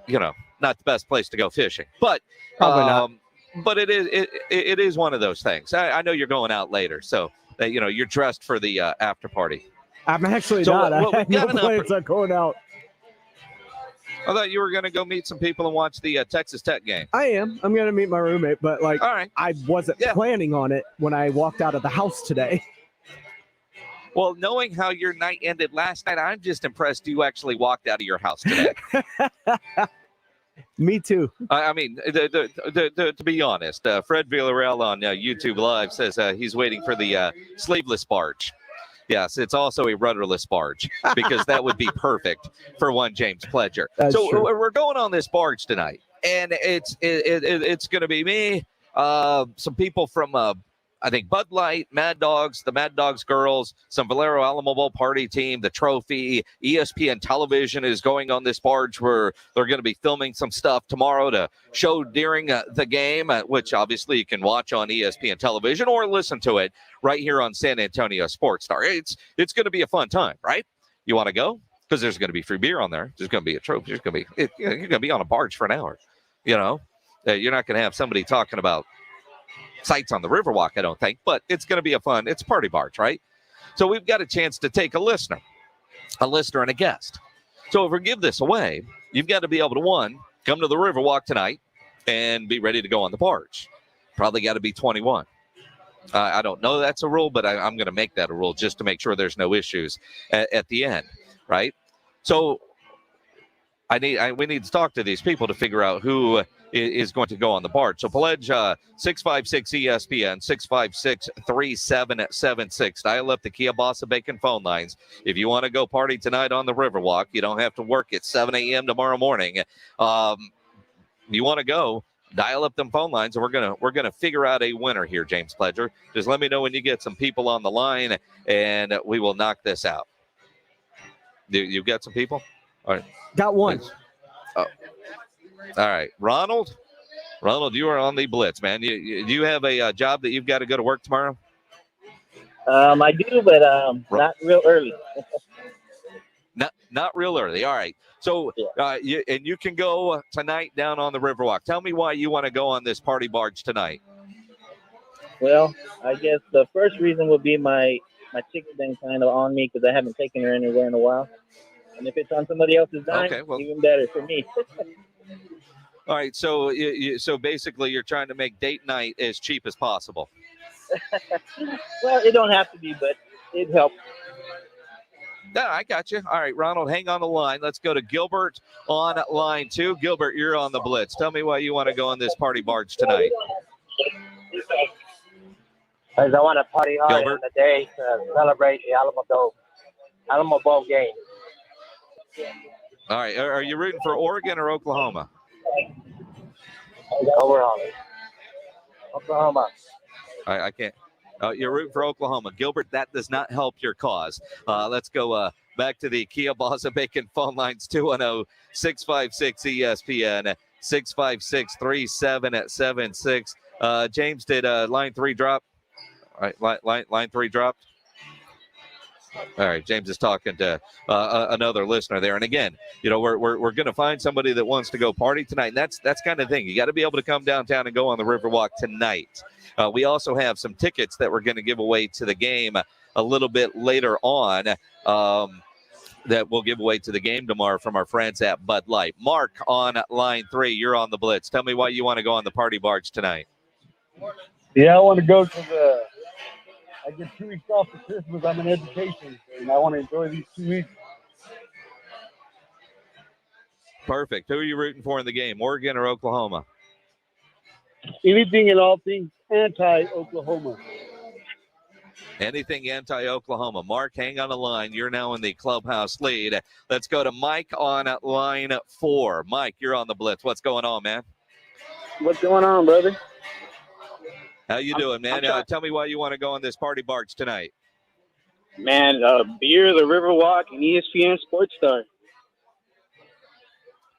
not the best place to go fishing. But probably not. But it is one of those things. I know you're going out later, so that you're dressed for the after party. I'm actually not. I have no plans on going out. I thought you were going to go meet some people and watch the Texas Tech game. I am. I'm going to meet my roommate, but all right. I wasn't planning on it when I walked out of the house today. Well, knowing how your night ended last night, I'm just impressed you actually walked out of your house today. Me too. I mean, to be honest, Fred Villarreal on YouTube Live says he's waiting for the sleeveless barge. Yes, it's also a rudderless barge because that would be perfect for one James Pledger. So we're going on this barge tonight, and it's going to be me, some people from I think Bud Light, Mad Dogs, the Mad Dogs girls, some Valero Alamo Bowl party team, the trophy. ESPN television is going on this barge where they're going to be filming some stuff tomorrow to show during the game, which obviously you can watch on ESPN television or listen to it right here on San Antonio Sports Star. It's going to be a fun time, right? You want to go? Because there's going to be free beer on there. There's going to be a trophy. There's going to be you're going to be on a barge for an hour. You're not going to have somebody talking about sights on the Riverwalk, I don't think, but it's going to be it's a party barge, right? So we've got a chance to take a listener and a guest. So if we give this away, you've got to be able to, one, come to the Riverwalk tonight and be ready to go on the barge. Probably got to be 21. I don't know that's a rule, but I'm going to make that a rule just to make sure there's no issues at the end, right? So we need to talk to these people to figure out who is going to go on the barge. So Pledge, 656 ESPN, 656-3776. Dial up the Kielbasa Bacon phone lines. If you want to go party tonight on the Riverwalk, you don't have to work at 7 a.m. tomorrow morning. You want to go, dial up them phone lines, and we're gonna figure out a winner here, James Pledger. Just let me know when you get some people on the line, and we will knock this out. You've got some people? All right. Got one. Oh. All right. Ronald, you are on the Blitz, man. Do you have a job that you've got to go to work tomorrow? I do, but not real early. Not real early. All right. So you can go tonight down on the Riverwalk. Tell me why you want to go on this party barge tonight. Well, I guess the first reason would be my chick's been kind of on me because I haven't taken her anywhere in a while. And if it's on somebody else's dime, even better for me. All right. So so basically you're trying to make date night as cheap as possible. Well, it don't have to be, but it helps. Yeah, I got you. All right, Ronald, hang on the line. Let's go to Gilbert on line 2. Gilbert, you're on the Blitz. Tell me why you want to go on this party barge tonight. Because I want to party hard on the day to celebrate the Alamo Bowl game. All right, are you rooting for Oregon or Oklahoma? Oklahoma. I can't. You're rooting for Oklahoma. Gilbert, that does not help your cause. Let's go back to the Kia Baza Bacon phone lines, 210-656-ESPN, 656-3776. James, did line 3 drop? All right, line 3 dropped. All right, James is talking to another listener there. And again, we're going to find somebody that wants to go party tonight. And that's kind of thing. You got to be able to come downtown and go on the Riverwalk tonight. We also have some tickets that we're going to give away to the game a little bit later on that we'll give away to the game tomorrow from our friends at Bud Light. Mark on line 3, you're on the Blitz. Tell me why you want to go on the party barge tonight. Yeah, I want to go to I get 2 weeks off for Christmas. I'm in education, and I want to enjoy these 2 weeks. Perfect. Who are you rooting for in the game, Oregon or Oklahoma? Anything and all things anti-Oklahoma. Anything anti-Oklahoma. Mark, hang on the line. You're now in the clubhouse lead. Let's go to Mike on line 4. Mike, you're on the Blitz. What's going on, man? What's going on, brother? How you doing, man? Tell me why you want to go on this party barge tonight. Man, beer, the Riverwalk, and ESPN Sports Star.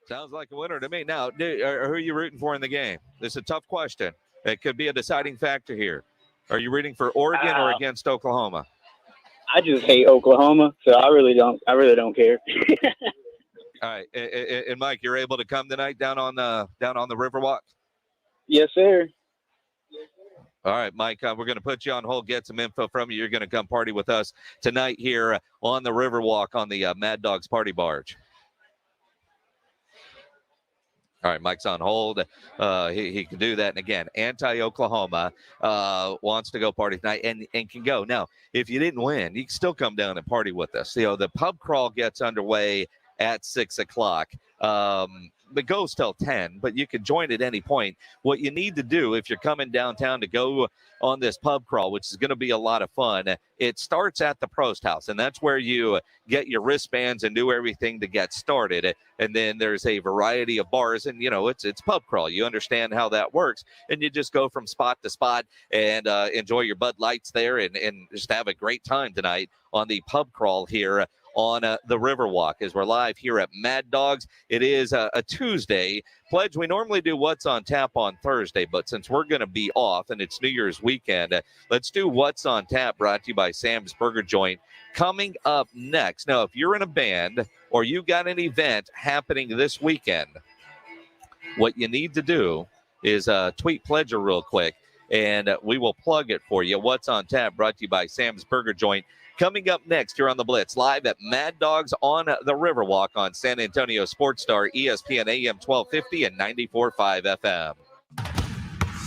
Sounds like a winner to me. Now, who are you rooting for in the game? This is a tough question. It could be a deciding factor here. Are you rooting for Oregon or against Oklahoma? I just hate Oklahoma, so I really don't care. All right, and Mike, you're able to come tonight down on the Riverwalk? Yes, sir. All right, Mike, we're going to put you on hold, get some info from you. You're going to come party with us tonight here on the Riverwalk on the Mad Dogs Party Barge. All right, Mike's on hold. He can do that. And again, anti-Oklahoma wants to go party tonight and can go. Now, if you didn't win, you can still come down and party with us. The pub crawl gets underway at 6 o'clock. It goes till 10, but you can join at any point. What you need to do if you're coming downtown to go on this pub crawl, which is going to be a lot of fun, it starts at the Prost House, and that's where you get your wristbands and do everything to get started. And then there's a variety of bars, and it's pub crawl. You understand how that works, and you just go from spot to spot and enjoy your Bud Lights there and just have a great time tonight on the pub crawl here on the Riverwalk as we're live here at Mad Dogs. It is a Tuesday. Pledge, we normally do What's on Tap on Thursday, but since we're going to be off and it's New Year's weekend, let's do What's on Tap, brought to you by Sam's Burger Joint. Coming up next. Now, if you're in a band or you got an event happening this weekend, what you need to do is tweet Pledger real quick, and we will plug it for you. What's on Tap, brought to you by Sam's Burger Joint. Coming up next, you're on the Blitz, live at Mad Dogs on the Riverwalk on San Antonio Sports Star, ESPN AM 1250 and 94.5 FM.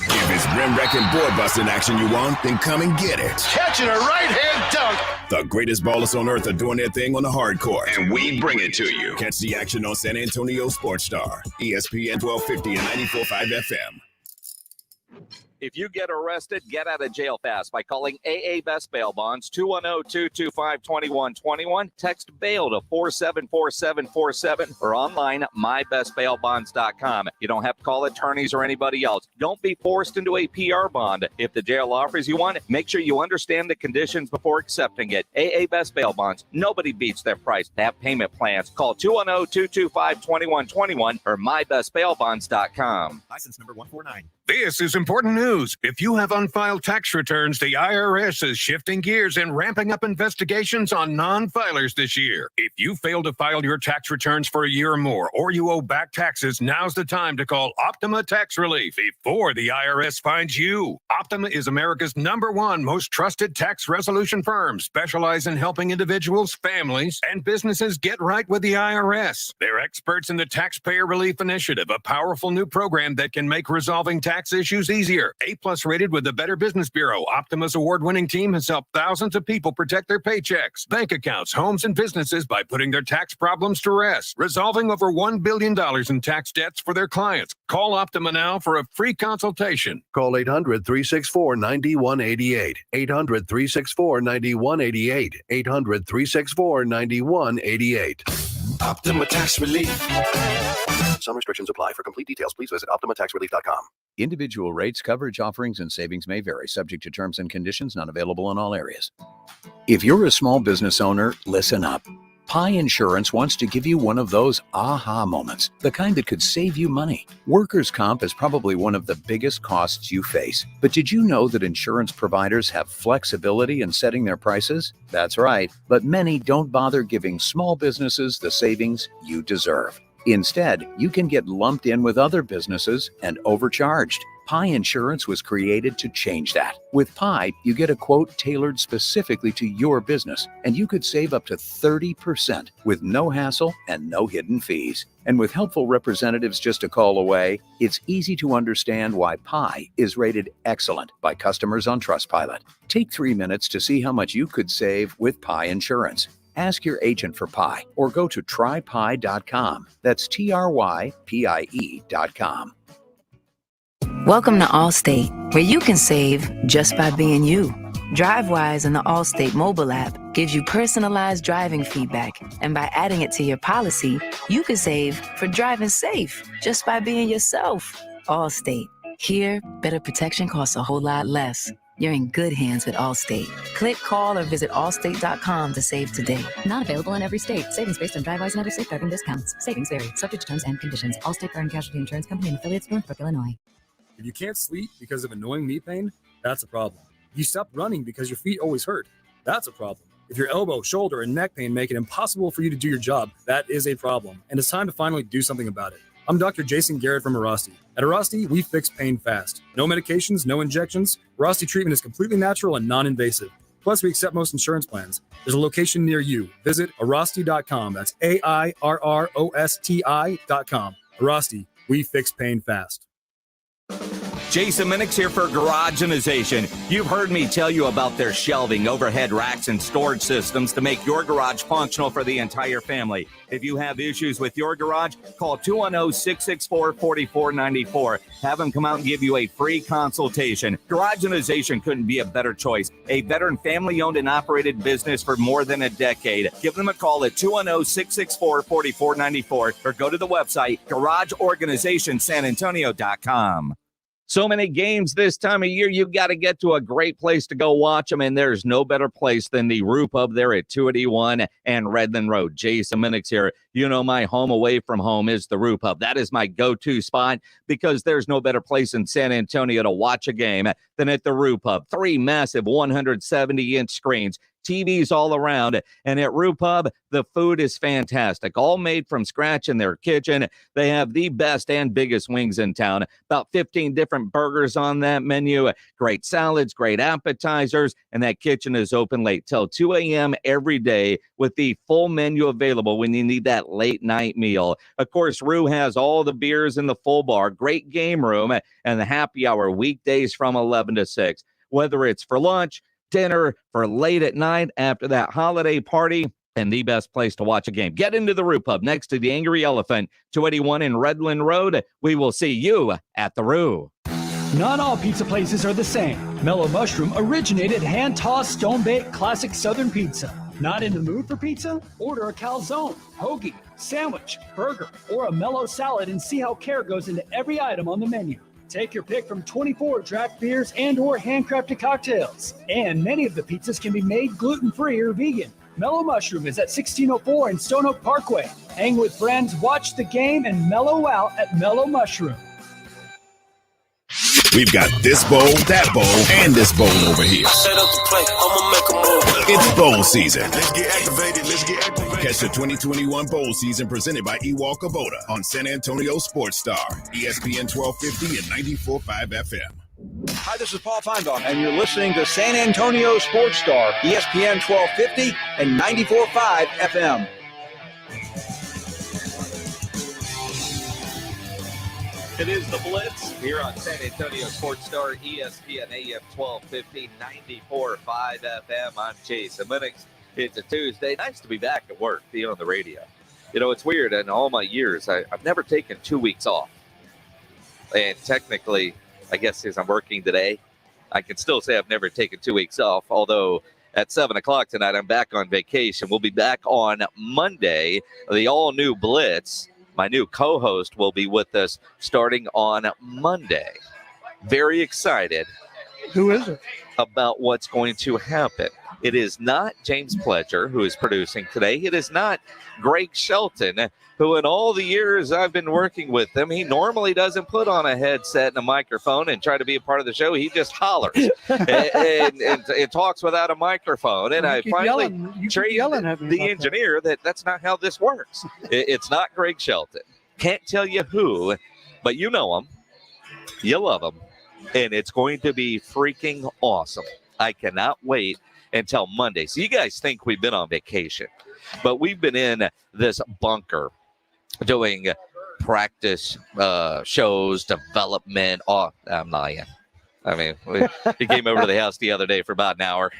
If it's rim wrecking board busting action you want, then come and get it. Catching a right-hand dunk. The greatest ballers on earth are doing their thing on the hard court, and we bring it to you. Catch the action on San Antonio Sports Star, ESPN 1250 and 94.5 FM. If you get arrested, get out of jail fast by calling AA Best Bail Bonds, 210-225-2121. Text bail to 474747 or online, mybestbailbonds.com. You don't have to call attorneys or anybody else. Don't be forced into a PR bond. If the jail offers you one, make sure you understand the conditions before accepting it. AA Best Bail Bonds. Nobody beats their price. They have payment plans. Call 210-225-2121 or mybestbailbonds.com. License number 149. This is important news. If you have unfiled tax returns, the IRS is shifting gears and ramping up investigations on non-filers this year. If you fail to file your tax returns for a year or more, or you owe back taxes, now's the time to call Optima Tax Relief before the IRS finds you. Optima is America's #1 most trusted tax resolution firm, specialized in helping individuals, families, and businesses get right with the IRS. They're experts in the Taxpayer Relief Initiative, a powerful new program that can make resolving tax issues easier. A+ rated with the Better Business Bureau, Optima's award-winning team has helped thousands of people protect their paychecks, bank accounts, homes, and businesses by putting their tax problems to rest, resolving over $1 billion in tax debts for their clients. Call Optima now for a free consultation. Call 800-364-9188. 800-364-9188. 800-364-9188. Optima Tax Relief. Some restrictions apply. For complete details, please visit OptimaTaxRelief.com. Individual rates, coverage offerings, and savings may vary, subject to terms and conditions, not available in all areas. If you're a small business owner, listen up. Pi Insurance wants to give you one of those aha moments, the kind that could save you money. Workers' comp is probably one of the biggest costs you face. But did you know that insurance providers have flexibility in setting their prices? That's right, but many don't bother giving small businesses the savings you deserve. Instead, you can get lumped in with other businesses and overcharged. Pi Insurance was created to change that. With Pi, you get a quote tailored specifically to your business, and you could save up to 30% with no hassle and no hidden fees. And with helpful representatives just a call away, it's easy to understand why Pi is rated excellent by customers on Trustpilot. Take 3 minutes to see how much you could save with Pi Insurance. Ask your agent for Pi or go to trypi.com. That's TRYPIE.com. Welcome to Allstate, where you can save just by being you. DriveWise in the Allstate mobile app gives you personalized driving feedback, and by adding it to your policy, you can save for driving safe just by being yourself. Allstate. Here, better protection costs a whole lot less. You're in good hands with Allstate. Click, call, or visit allstate.com to save today. Not available in every state. Savings based on DriveWise and other safe driving discounts. Savings vary. Subject to terms and conditions. Allstate Fire and Casualty Insurance Company and affiliates, Northbrook, Illinois. If you can't sleep because of annoying knee pain, that's a problem. If you stop running because your feet always hurt, that's a problem. If your elbow, shoulder, and neck pain make it impossible for you to do your job, that is a problem. And it's time to finally do something about it. I'm Dr. Jason Garrett from Arasti. At Arasti, we fix pain fast. No medications, no injections. Arasti treatment is completely natural and non-invasive. Plus, we accept most insurance plans. There's a location near you. Visit Arasti.com. That's AIRROSTI.com. Arasti, we fix pain fast. Jason Minix here for Garageanization. You've heard me tell you about their shelving, overhead racks, and storage systems to make your garage functional for the entire family. If you have issues with your garage, call 210-664-4494. Have them come out and give you a free consultation. Garageanization couldn't be a better choice. A veteran family-owned and operated business for more than a decade. Give them a call at 210-664-4494 or go to the website garageorganizationsanantonio.com. So many games this time of year, you got to get to a great place to go watch them, and there's no better place than the Rue Pub there at 281 and Redland Road. Jason Minix here. You know my home away from home is the Rue Pub. That is my go-to spot because there's no better place in San Antonio to watch a game than at the Rue Pub. 3 massive 170-inch screens, TVs all around, and at Rue Pub, the food is fantastic, all made from scratch in their kitchen. They have the best and biggest wings in town, about 15 different burgers on that menu, great salads, great appetizers, and that kitchen is open late till 2 a.m. every day with the full menu available when you need that late night meal. Of course, Rue has all the beers in the full bar, great game room, and the happy hour weekdays from 11 to 6. Whether it's for lunch, dinner, for late at night after that holiday party, and the best place to watch a game. Get into the Rue Pub next to the Angry Elephant, 281 in Redland Road. We will see you at the Rue. Not all pizza places are the same. Mellow Mushroom originated hand-tossed, stone-baked classic Southern pizza. Not in the mood for pizza? Order a calzone, hoagie, sandwich, burger, or a mellow salad and see how care goes into every item on the menu. Take your pick from 24 draft beers and or handcrafted cocktails. And many of the pizzas can be made gluten-free or vegan. Mellow Mushroom is at 1604 in Stone Oak Parkway. Hang with friends, watch the game, and mellow out at Mellow Mushroom. We've got this bowl, that bowl, and this bowl over here. Set up the play. I'ma make a move. It's bowl season. Let's get activated. Let's get activated. Catch the 2021 bowl season presented by Ewald Kubota on San Antonio Sports Star, ESPN 1250 and 94.5 FM. Hi, this is Paul Feinbaum, and you're listening to San Antonio Sports Star, ESPN 1250 and 94.5 FM. It is the Blitz here on San Antonio Sports Star, ESPN AM 1250, 94.5 FM. I'm Jason Minix. It's a Tuesday. Nice to be back at work, being on the radio. You know, it's weird. In all my years, I've never taken 2 weeks off. And technically, I guess since I'm working today, I can still say I've never taken 2 weeks off, although at 7 o'clock tonight, I'm back on vacation. We'll be back on Monday, the all-new Blitz. My new co-host will be with us starting on Monday. Very excited. Who is it? About what's going to happen. It is not James Pledger, who is producing today. It is not Greg Shelton, who in all the years I've been working with him, he normally doesn't put on a headset and a microphone and try to be a part of the show. He just hollers and talks without a microphone. And I finally trained the engineer that's not how this works. It's not Greg Shelton. Can't tell you who, but you know him. You love him. And it's going to be freaking awesome. I cannot wait until Monday. So you guys think we've been on vacation, but we've been in this bunker doing practice shows, development. Oh, I'm lying. I mean, he came over to the house the other day for about an hour.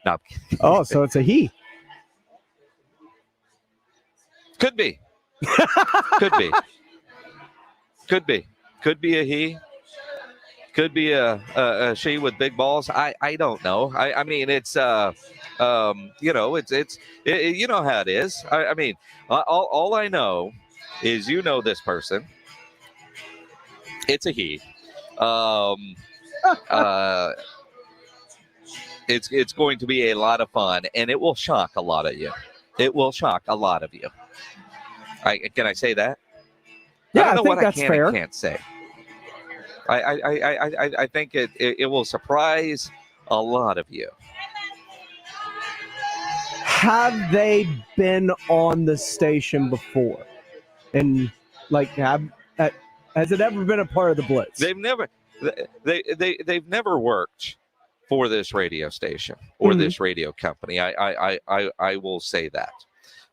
No. Oh, so it's a he. Could be. Could be. Could be. Could be a he. Could be a she with big balls. I don't know. I mean, it's you know, it's you know how it is. I mean, all I know is you know this person. It's a he. It's going to be a lot of fun, and it will shock a lot of you. It will shock a lot of you. Can I say that? Yeah, I don't know think what that's I can fair. and can't say. I think it will surprise a lot of you. Have they been on the station before? And like, has it ever been a part of the Blitz? They've never worked for this radio station or this radio company. I will say that.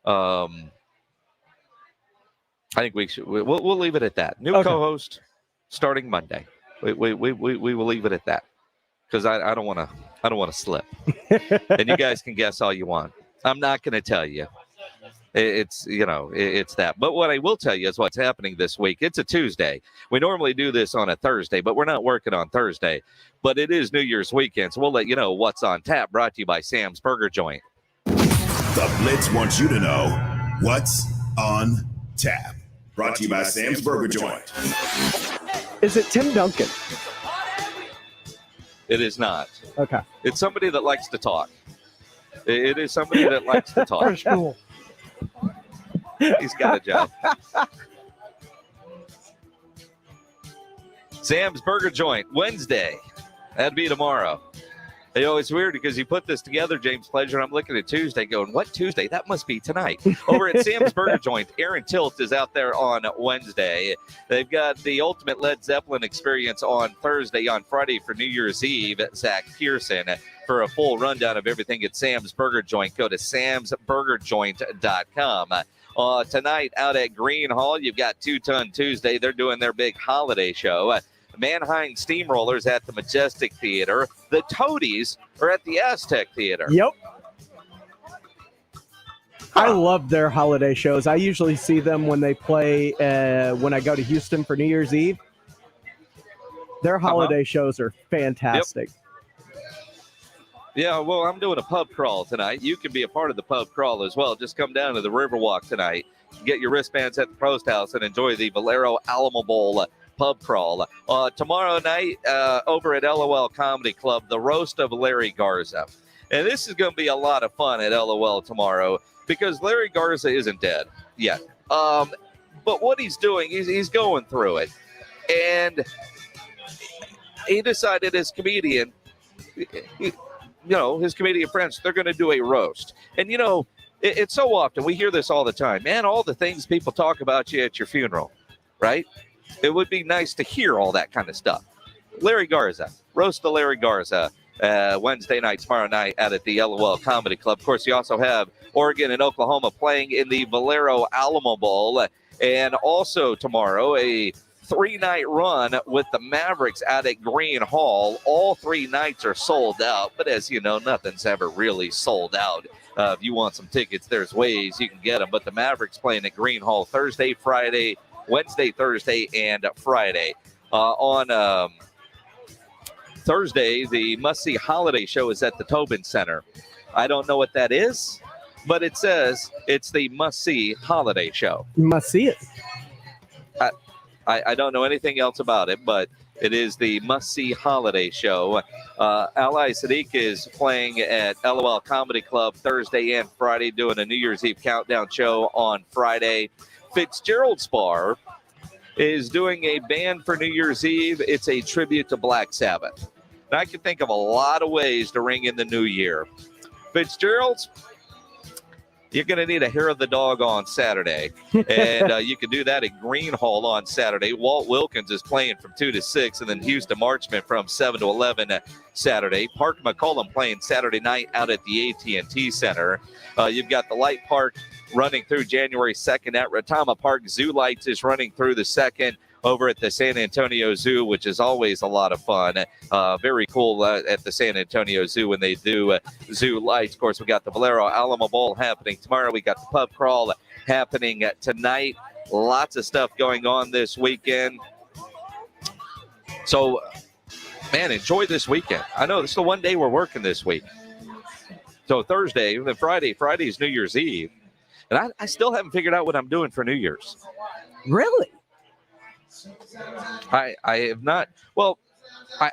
I think we'll leave it at that. New co-host starting Monday. We will leave it at that because I don't want to slip. And you guys can guess all you want. I'm not going to tell you. It's that. But what I will tell you is what's happening this week. It's a Tuesday. We normally do this on a Thursday, but we're not working on Thursday. But it is New Year's weekend, so we'll let you know what's on tap. Brought to you by Sam's Burger Joint. The Blitz wants you to know what's on tap. Brought to you by Sam's Burger Joint. Is it Tim Duncan? It is not. Okay. It's somebody that likes to talk. It is somebody that likes to talk. Cool. He's got a job. Sam's Burger Joint, Wednesday. That'd be tomorrow. You know, it's weird because you put this together, James Pledger, and I'm looking at Tuesday going, what Tuesday? That must be tonight. Over at Sam's Burger Joint, Aaron Tilt is out there on Wednesday. They've got the ultimate Led Zeppelin experience on Thursday. On Friday for New Year's Eve, Zach Pearson. For a full rundown of everything at Sam's Burger Joint, go to samsburgerjoint.com. Tonight out at Green Hall, you've got Two Ton Tuesday. They're doing their big holiday show. Manheim Steamrollers at the Majestic Theater. The Toadies are at the Aztec Theater. Yep. I love their holiday shows. I usually see them when they play when I go to Houston for New Year's Eve. Their holiday shows are fantastic. Yep. Yeah, well, I'm doing a pub crawl tonight. You can be a part of the pub crawl as well. Just come down to the Riverwalk tonight, get your wristbands at the Post House, and enjoy the Valero Alamo Bowl pub crawl. Tomorrow night, over at LOL Comedy Club, the roast of Larry Garza. And this is going to be a lot of fun at LOL tomorrow because Larry Garza isn't dead yet. But what he's doing, he's going through it. And he decided his comedian, his comedian friends, they're going to do a roast. And, it's so often, we hear this all the time, man, all the things people talk about you at your funeral, right? It would be nice to hear all that kind of stuff. Larry Garza, roast of Larry Garza, Wednesday night, tomorrow night out at the LOL Comedy Club. Of course, you also have Oregon and Oklahoma playing in the Valero Alamo Bowl. And also tomorrow, a 3-night run with the Mavericks out at Green Hall. All 3 nights are sold out, but as you know, nothing's ever really sold out. If you want some tickets, there's ways you can get them. But the Mavericks playing at Green Hall Thursday, Friday, Wednesday, Thursday, and Friday. On Thursday, the must-see holiday show is at the Tobin Center. I don't know what that is, but it says it's the must-see holiday show. You must see it. I don't know anything else about it, but it is the must-see holiday show. Ali Sadiq is playing at LOL Comedy Club Thursday and Friday, doing a New Year's Eve countdown show on Friday. Fitzgerald's Bar is doing a band for New Year's Eve. It's a tribute to Black Sabbath. And I can think of a lot of ways to ring in the new year. Fitzgerald's, you're going to need a hair of the dog on Saturday. And you can do that at Green Hall on Saturday. Walt Wilkins is playing from 2 to 6, and then Houston Marchman from 7 to 11 Saturday. Park McCollum playing Saturday night out at the AT&T Center. You've got the Light Park running through January 2nd at Retama Park. Zoo Lights is running through the 2nd over at the San Antonio Zoo, which is always a lot of fun. Very cool at the San Antonio Zoo when they do Zoo Lights. Of course, we got the Valero Alamo Bowl happening tomorrow. We got the pub crawl happening tonight. Lots of stuff going on this weekend. So, man, enjoy this weekend. I know this is the one day we're working this week. So Thursday, then Friday is New Year's Eve. And I still haven't figured out what I'm doing for New Year's. Really? I have not. Well,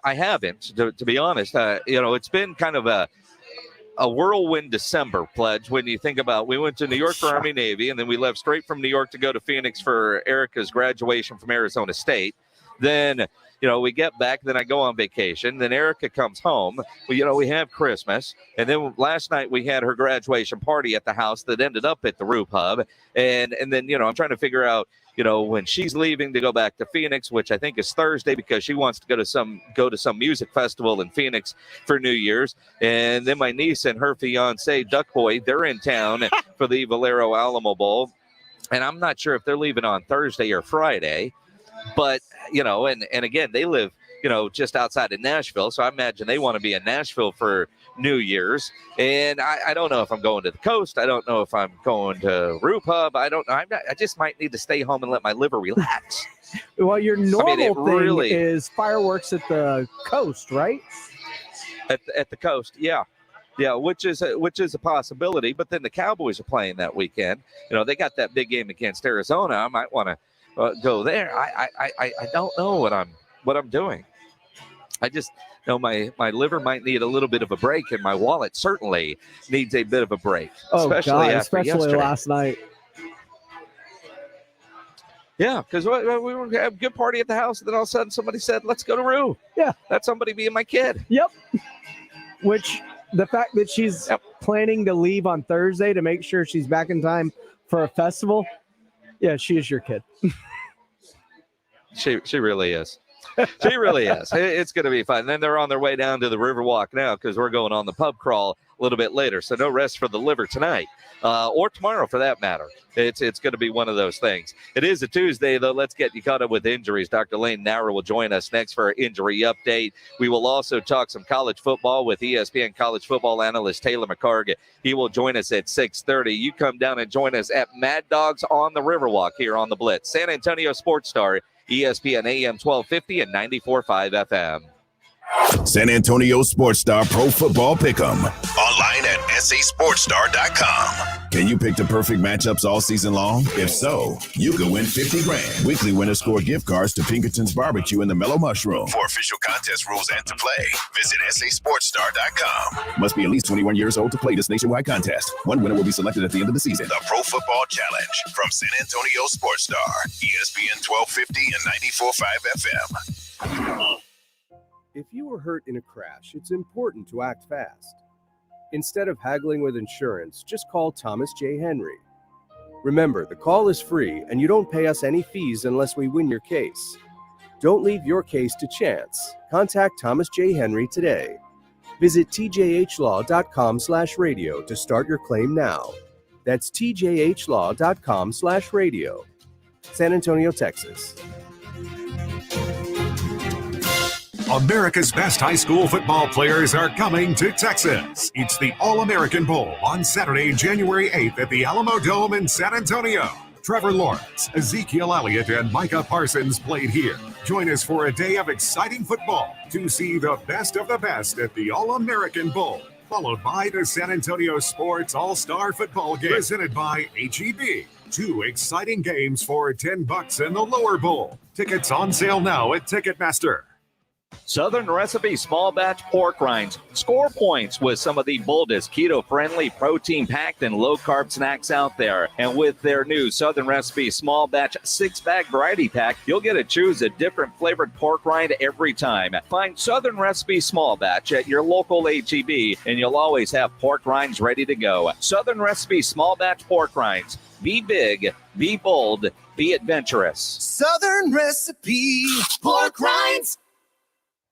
I haven't, to be honest. It's been kind of a whirlwind December pledge when you think about, we went to New York for Army Navy, and then we left straight from New York to go to Phoenix for Erica's graduation from Arizona State. Then, we get back, then I go on vacation. Then Erica comes home. We have Christmas. And then last night we had her graduation party at the house that ended up at the Roo Pub. And then, I'm trying to figure out, when she's leaving to go back to Phoenix, which I think is Thursday because she wants to go to some music festival in Phoenix for New Year's. And then my niece and her fiance, Duck Boy, they're in town for the Valero Alamo Bowl. And I'm not sure if they're leaving on Thursday or Friday. But, and again, they live, just outside of Nashville. So I imagine they want to be in Nashville for New Year's. And I don't know if I'm going to the coast. I don't know if I'm going to Roo Pub. I don't know. I just might need to stay home and let my liver relax. Well, your normal thing is fireworks at the coast, right? At the coast, yeah. Yeah, which is a possibility. But then the Cowboys are playing that weekend. They got that big game against Arizona. I might want to go there. I don't know what I'm doing. I just know my liver might need a little bit of a break, and my wallet certainly needs a bit of a break. Especially last night. Yeah, because we were having a good party at the house, and then all of a sudden somebody said, "Let's go to Roo." Yeah, that's somebody being my kid. Yep. Which the fact that she's planning to leave on Thursday to make sure she's back in time for a festival. Yeah, she is your kid. She really is. She really is. It's going to be fun. And then they're on their way down to the Riverwalk now because we're going on the pub crawl a little bit later. So no rest for the liver tonight or tomorrow for that matter. It's going to be one of those things. It is a Tuesday, though. Let's get you caught up with injuries. Dr. Lane Nauer will join us next for our injury update. We will also talk some college football with ESPN college football analyst Taylor McCarg. He will join us at 6:30. You come down and join us at Mad Dogs on the Riverwalk here on the Blitz. San Antonio Sports Star, ESPN AM 1250 and 94.5 FM. San Antonio Sports Star Pro Football Pick'em. Online at sasportstar.com. Can you pick the perfect matchups all season long? If so, you could win $50,000. Weekly winners score gift cards to Pinkerton's Barbecue and the Mellow Mushroom. For official contest rules and to play, visit sasportstar.com. Must be at least 21 years old to play this nationwide contest. One winner will be selected at the end of the season. The Pro Football Challenge from San Antonio Sports Star, ESPN 1250 and 94.5 FM. If you were hurt in a crash, it's important to act fast. Instead of haggling with insurance, just call Thomas J. Henry. Remember, the call is free and you don't pay us any fees unless we win your case. Don't leave your case to chance. Contact Thomas J. Henry today. Visit tjhlaw.com/radio to start your claim now. That's tjhlaw.com/radio. San Antonio, Texas. America's best high school football players are coming to Texas. It's the All-American Bowl on Saturday, January 8th at the Alamo Dome in San Antonio. Trevor Lawrence, Ezekiel Elliott, and Micah Parsons played here. Join us for a day of exciting football to see the best of the best at the All-American Bowl, followed by the San Antonio Sports All-Star Football Game presented by H-E-B. 2 exciting games for $10 in the lower bowl. Tickets on sale now at Ticketmaster. Southern Recipe small batch pork rinds. Score points with some of the boldest keto-friendly, protein-packed, and low-carb snacks out there. And with their new Southern Recipe small batch 6-bag variety pack, you'll get to choose a different flavored pork rind every time. Find Southern Recipe small batch at your local H-E-B, and you'll always have pork rinds ready to go. Southern Recipe small batch pork rinds. Be big, be bold, be adventurous. Southern Recipe pork rinds.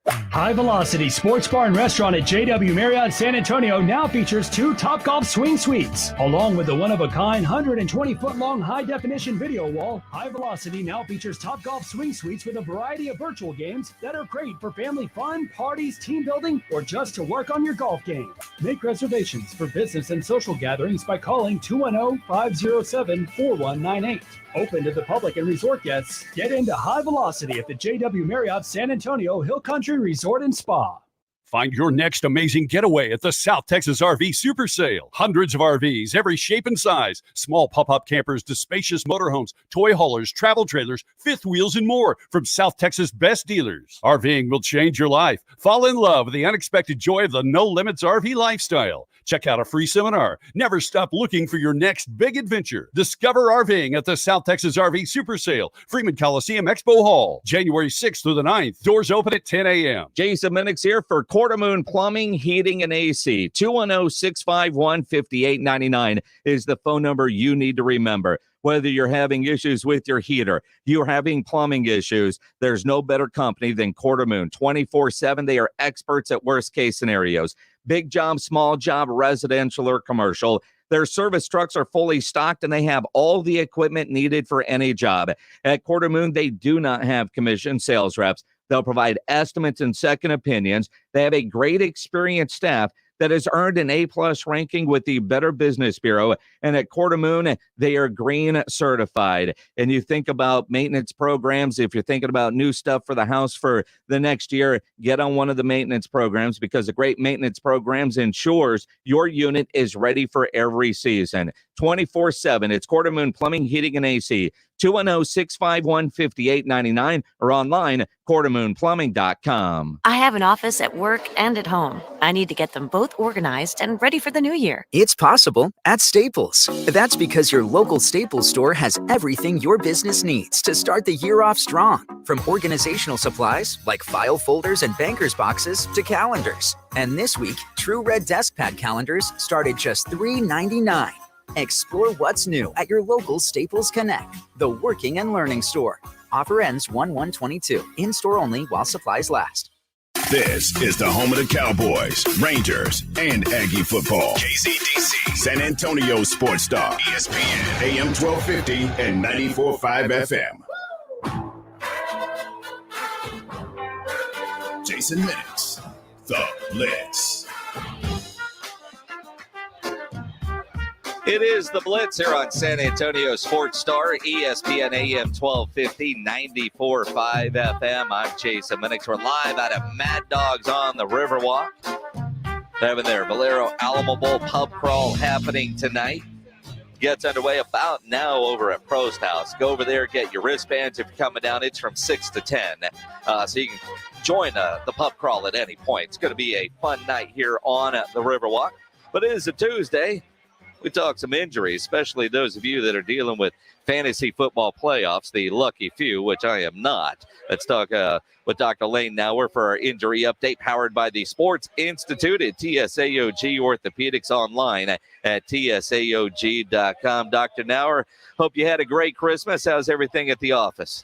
High Velocity Sports Bar and Restaurant at JW Marriott San Antonio now features 2 Topgolf swing suites. Along with the one-of-a-kind 120-foot-long high-definition video wall, High Velocity now features Topgolf swing suites with a variety of virtual games that are great for family fun, parties, team building, or just to work on your golf game. Make reservations for business and social gatherings by calling 210-507-4198. Open to the public and resort guests. Get into High Velocity at the JW Marriott San Antonio Hill Country Resort and Spa. Find your next amazing getaway at the South Texas RV Super Sale. Hundreds of RVs, every shape and size. Small pop-up campers to spacious motorhomes, toy haulers, travel trailers, fifth wheels, and more from South Texas' best dealers. RVing will change your life. Fall in love with the unexpected joy of the No Limits RV lifestyle. Check out a free seminar. Never stop looking for your next big adventure. Discover RVing at the South Texas RV Super Sale, Freeman Coliseum Expo Hall, January 6th through the 9th. Doors open at 10 a.m. Jason Minix here for Quartermoon Plumbing, Heating, and AC. 210-651-5899 is the phone number you need to remember. Whether you're having issues with your heater, you're having plumbing issues, there's no better company than Quartermoon. 24/7, they are experts at worst-case scenarios. Big job, small job, residential or commercial. Their service trucks are fully stocked, and they have all the equipment needed for any job. At Quartermoon, they do not have commissioned sales reps. They'll provide estimates and second opinions. They have a great experienced staff that has earned an A-plus ranking with the Better Business Bureau. And at Quartermoon, they are green certified. And you think about maintenance programs, if you're thinking about new stuff for the house for the next year, get on one of the maintenance programs, because the great maintenance programs ensures your unit is ready for every season. 24/7, it's Quartermoon Plumbing, Heating, and AC. 210-651-5899 or online, quartermoonplumbing.com. I have an office at work and at home. I need to get them both organized and ready for the new year. It's possible at Staples. That's because your local Staples store has everything your business needs to start the year off strong. From organizational supplies like file folders and banker's boxes to calendars. And this week, True Red Desk Pad calendars start at just $3.99. Explore what's new at your local Staples Connect, the working and learning store. Offer ends 1/1/22. In-store only while supplies last. This is the home of the Cowboys, Rangers, and Aggie football. KCDC, San Antonio Sports Star, ESPN, AM 1250 and 94.5 FM. Jason Minix, the Blitz. It is the Blitz here on San Antonio Sports Star, ESPN AM 1250, 94.5 FM. I'm Jason Minix. We're live out of Mad Dogs on the Riverwalk. Having their Valero Alamo Bowl pub crawl happening tonight. Gets underway about now over at Prost House. Go over there, get your wristbands if you're coming down. It's from 6 to 10. So you can join the pub crawl at any point. It's going to be a fun night here on the Riverwalk. But it is a Tuesday. We talk some injuries, especially those of you that are dealing with fantasy football playoffs, the lucky few, which I am not. Let's talk with Dr. Lane Nauer for our injury update, powered by the Sports Institute at TSAOG Orthopedics, online at TSAOG.com. Dr. Nauer, hope you had a great Christmas. How's everything at the office?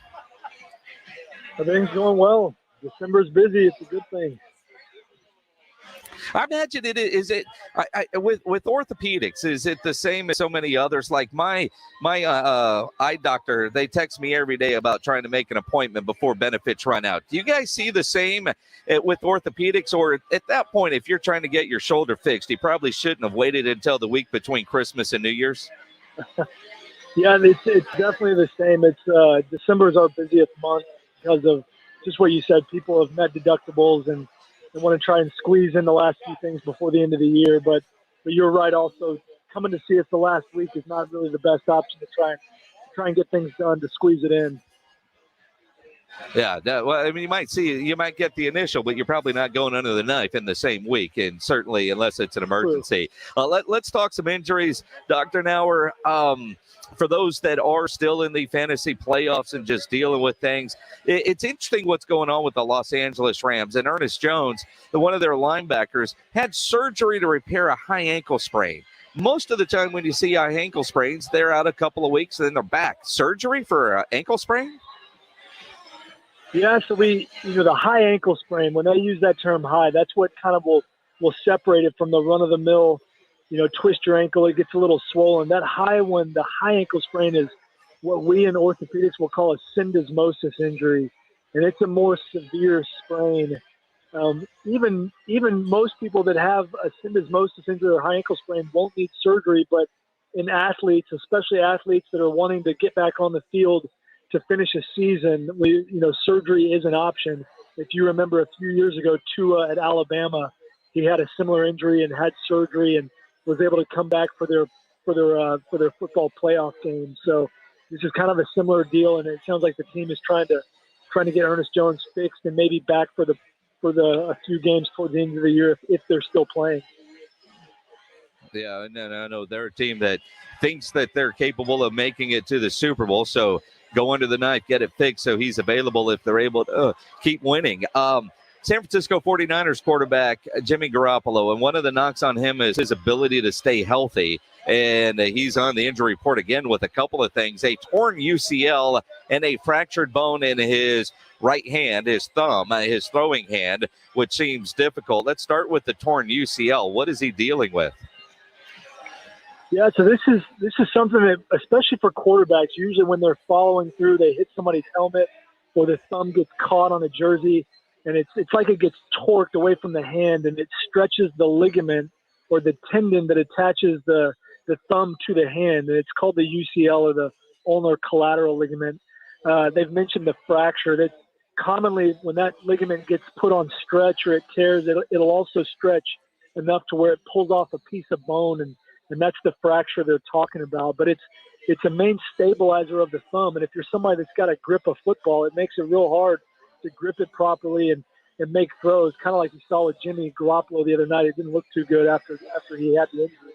Everything's going well. December's busy. It's a good thing. I imagine it is. With orthopedics, is it the same as so many others? Like my eye doctor, they text me every day about trying to make an appointment before benefits run out. Do you guys see the same with orthopedics, or at that point, if you're trying to get your shoulder fixed, you probably shouldn't have waited until the week between Christmas and New Year's? Yeah, it's definitely the same. It's December is our busiest month because of just what you said. People have met deductibles and they want to try and squeeze in the last few things before the end of the year. But you're right. Also, coming to see us the last week is not really the best option to try and get things done to squeeze it in. Yeah, well, I mean, you might get the initial, but you're probably not going under the knife in the same week, and certainly unless it's an emergency. Let's talk some injuries, Dr. Nauer. For those that are still in the fantasy playoffs and just dealing with things, it's interesting what's going on with the Los Angeles Rams. And Ernest Jones, one of their linebackers, had surgery to repair a high ankle sprain. Most of the time when you see high ankle sprains, they're out a couple of weeks and then they're back. Surgery for an ankle sprain? Yeah, so the high ankle sprain, when they use that term high, that's what kind of will separate it from the run-of-the-mill, twist your ankle, it gets a little swollen. That high one, the high ankle sprain, is what we in orthopedics will call a syndesmosis injury, and it's a more severe sprain. Even most people that have a syndesmosis injury or high ankle sprain won't need surgery, but in athletes, especially athletes that are wanting to get back on the field to finish a season, surgery is an option. If you remember a few years ago, Tua at Alabama, he had a similar injury and had surgery and was able to come back for their football playoff game. So this is kind of a similar deal, and it sounds like the team is trying to get Ernest Jones fixed and maybe back for a few games towards the end of the year if they're still playing. Yeah, no, they're a team that thinks that they're capable of making it to the Super Bowl. So go under the knife, get it fixed so he's available if they're able to keep winning. San Francisco 49ers quarterback Jimmy Garoppolo, and one of the knocks on him is his ability to stay healthy. And he's on the injury report again with a couple of things: a torn UCL and a fractured bone in his right hand, his thumb, his throwing hand, which seems difficult. Let's start with the torn UCL. What is he dealing with? Yeah, so this is something that, especially for quarterbacks, usually when they're following through, they hit somebody's helmet or the thumb gets caught on a jersey, and it's like it gets torqued away from the hand, and it stretches the ligament or the tendon that attaches the thumb to the hand, and it's called the UCL, or the ulnar collateral ligament. They've mentioned the fracture. That commonly, when that ligament gets put on stretch or it tears, it'll also stretch enough to where it pulls off a piece of bone, and that's the fracture they're talking about. But it's a main stabilizer of the thumb, and if you're somebody that's got a grip of football, it makes it real hard to grip it properly and make throws, kind of like you saw with Jimmy Garoppolo the other night. It didn't look too good after he had the injury.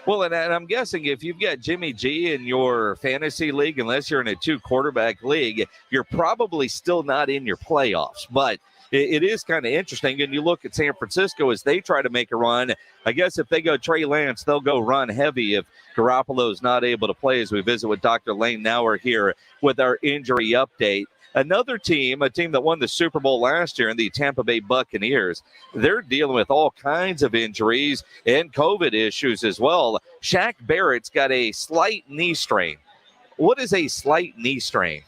Well, and I'm guessing if you've got Jimmy G in your fantasy league, unless you're in a 2-quarterback league, you're probably still not in your playoffs. But it is kind of interesting. And you look at San Francisco as they try to make a run. I guess if they go Trey Lance, they'll go run heavy if Garoppolo's not able to play, as we visit with Dr. Lane Nauer here with our injury update. Another team, a team that won the Super Bowl last year, in the Tampa Bay Buccaneers, they're dealing with all kinds of injuries and COVID issues as well. Shaq Barrett's got a slight knee strain. What is a slight knee strain?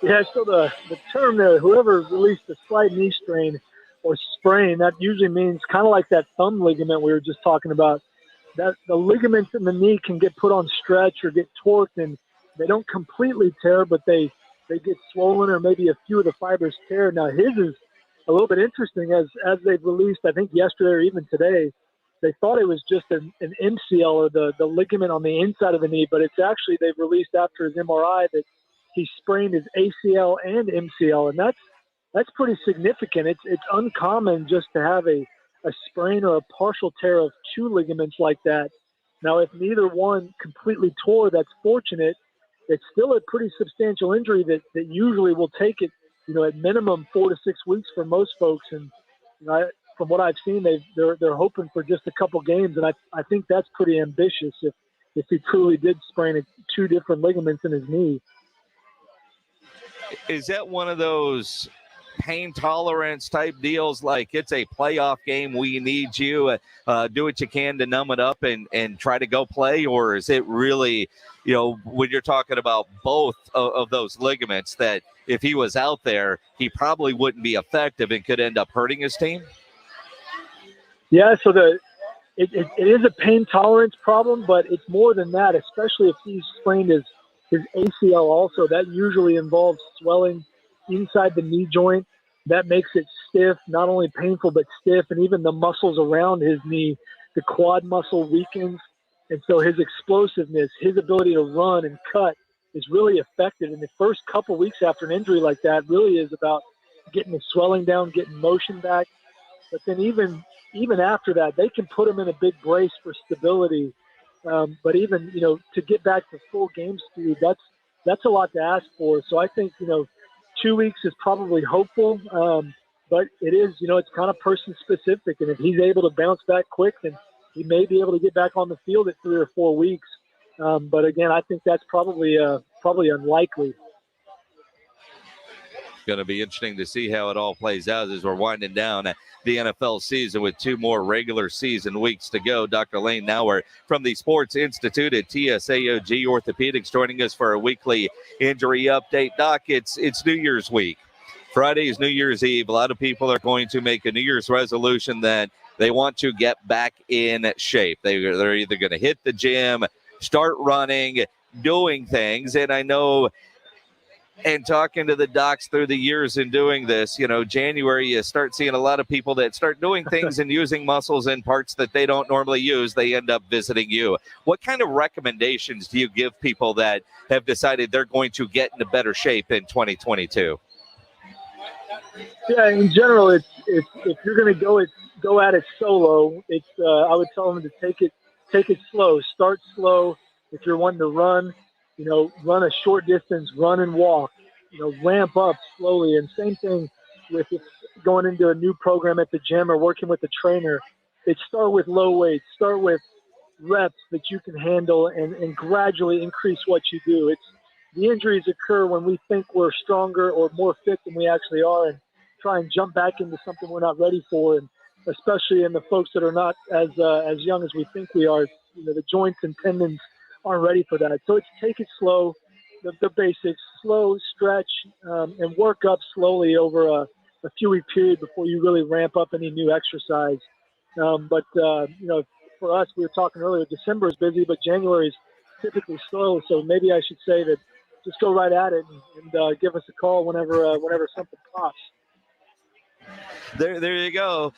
Yeah, so the term there, whoever released the slight knee strain or sprain, that usually means kind of like that thumb ligament we were just talking about, that the ligaments in the knee can get put on stretch or get torqued, and they don't completely tear, but they get swollen, or maybe a few of the fibers tear. Now, his is a little bit interesting, as they've released, I think yesterday or even today, they thought it was just an MCL, or the ligament on the inside of the knee, but it's actually, they've released after his MRI that he sprained his ACL and MCL, and that's pretty significant. It's uncommon just to have a a sprain or a partial tear of 2 ligaments like that. Now, if neither one completely tore, that's fortunate. It's still a pretty substantial injury that usually will take it, at minimum 4 to 6 weeks for most folks. And from what I've seen, they're hoping for just a couple games, and I think that's pretty ambitious if he truly did sprain 2 different ligaments in his knee. Is that one of those pain tolerance type deals, like it's a playoff game, we need you, do what you can to numb it up and try to go play? Or is it really, when you're talking about both of those ligaments, that if he was out there, he probably wouldn't be effective and could end up hurting his team? Yeah, so it is a pain tolerance problem, but it's more than that, especially if he's sprained his ACL also. That usually involves swelling inside the knee joint. That makes it stiff, not only painful, but stiff, and even the muscles around his knee, the quad muscle weakens. And so his explosiveness, his ability to run and cut is really affected. And the first couple weeks after an injury like that really is about getting the swelling down, getting motion back. But then even after that, they can put him in a big brace for stability. But even, to get back to full game speed, that's a lot to ask for. So I think, 2 weeks is probably hopeful, but it is, it's kind of person specific. And if he's able to bounce back quick, then he may be able to get back on the field at 3 or 4 weeks. But again, I think that's probably unlikely. Going to be interesting to see how it all plays out as we're winding down the NFL season with 2 more regular season weeks to go. Dr. Lane Nauer from the Sports Institute at TSAOG Orthopedics joining us for a weekly injury update. Doc, it's New Year's week. Friday is New Year's Eve. A lot of people are going to make a New Year's resolution that they want to get back in shape. They're either going to hit the gym, start running, doing things. And I know, and talking to the docs through the years and doing this, January, you start seeing a lot of people that start doing things and using muscles in parts that they don't normally use. They end up visiting you. What kind of recommendations do you give people that have decided they're going to get into better shape in 2022? Yeah, in general, if you're going to go at it solo, I would tell them to take it slow. Start slow. If you're wanting to run, run a short distance, run and walk, ramp up slowly. And same thing with going into a new program at the gym or working with a trainer. Start with low weights, start with reps that you can handle and gradually increase what you do. The injuries occur when we think we're stronger or more fit than we actually are and try and jump back into something we're not ready for. And especially in the folks that are not as young as we think we are, the joints and tendons aren't ready for that. So it's take it slow, the basics, slow, stretch, and work up slowly over a few-week period before you really ramp up any new exercise. But for us, we were talking earlier, December is busy, but January is typically slow. So maybe I should say that just go right at it and give us a call whenever something pops. There you go.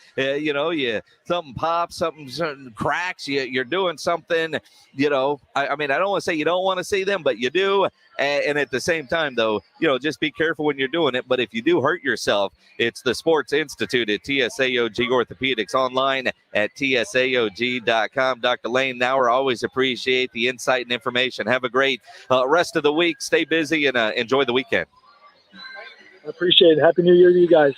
Something pops, something cracks. You're doing something. I don't want to say you don't want to see them, but you do. And at the same time, though, just be careful when you're doing it. But if you do hurt yourself, it's the Sports Institute at TSAOG Orthopedics, online at TSAOG.com. Dr. Lane Nauer, always appreciate the insight and information. Have a great rest of the week. Stay busy and enjoy the weekend. I appreciate it. Happy New Year to you guys.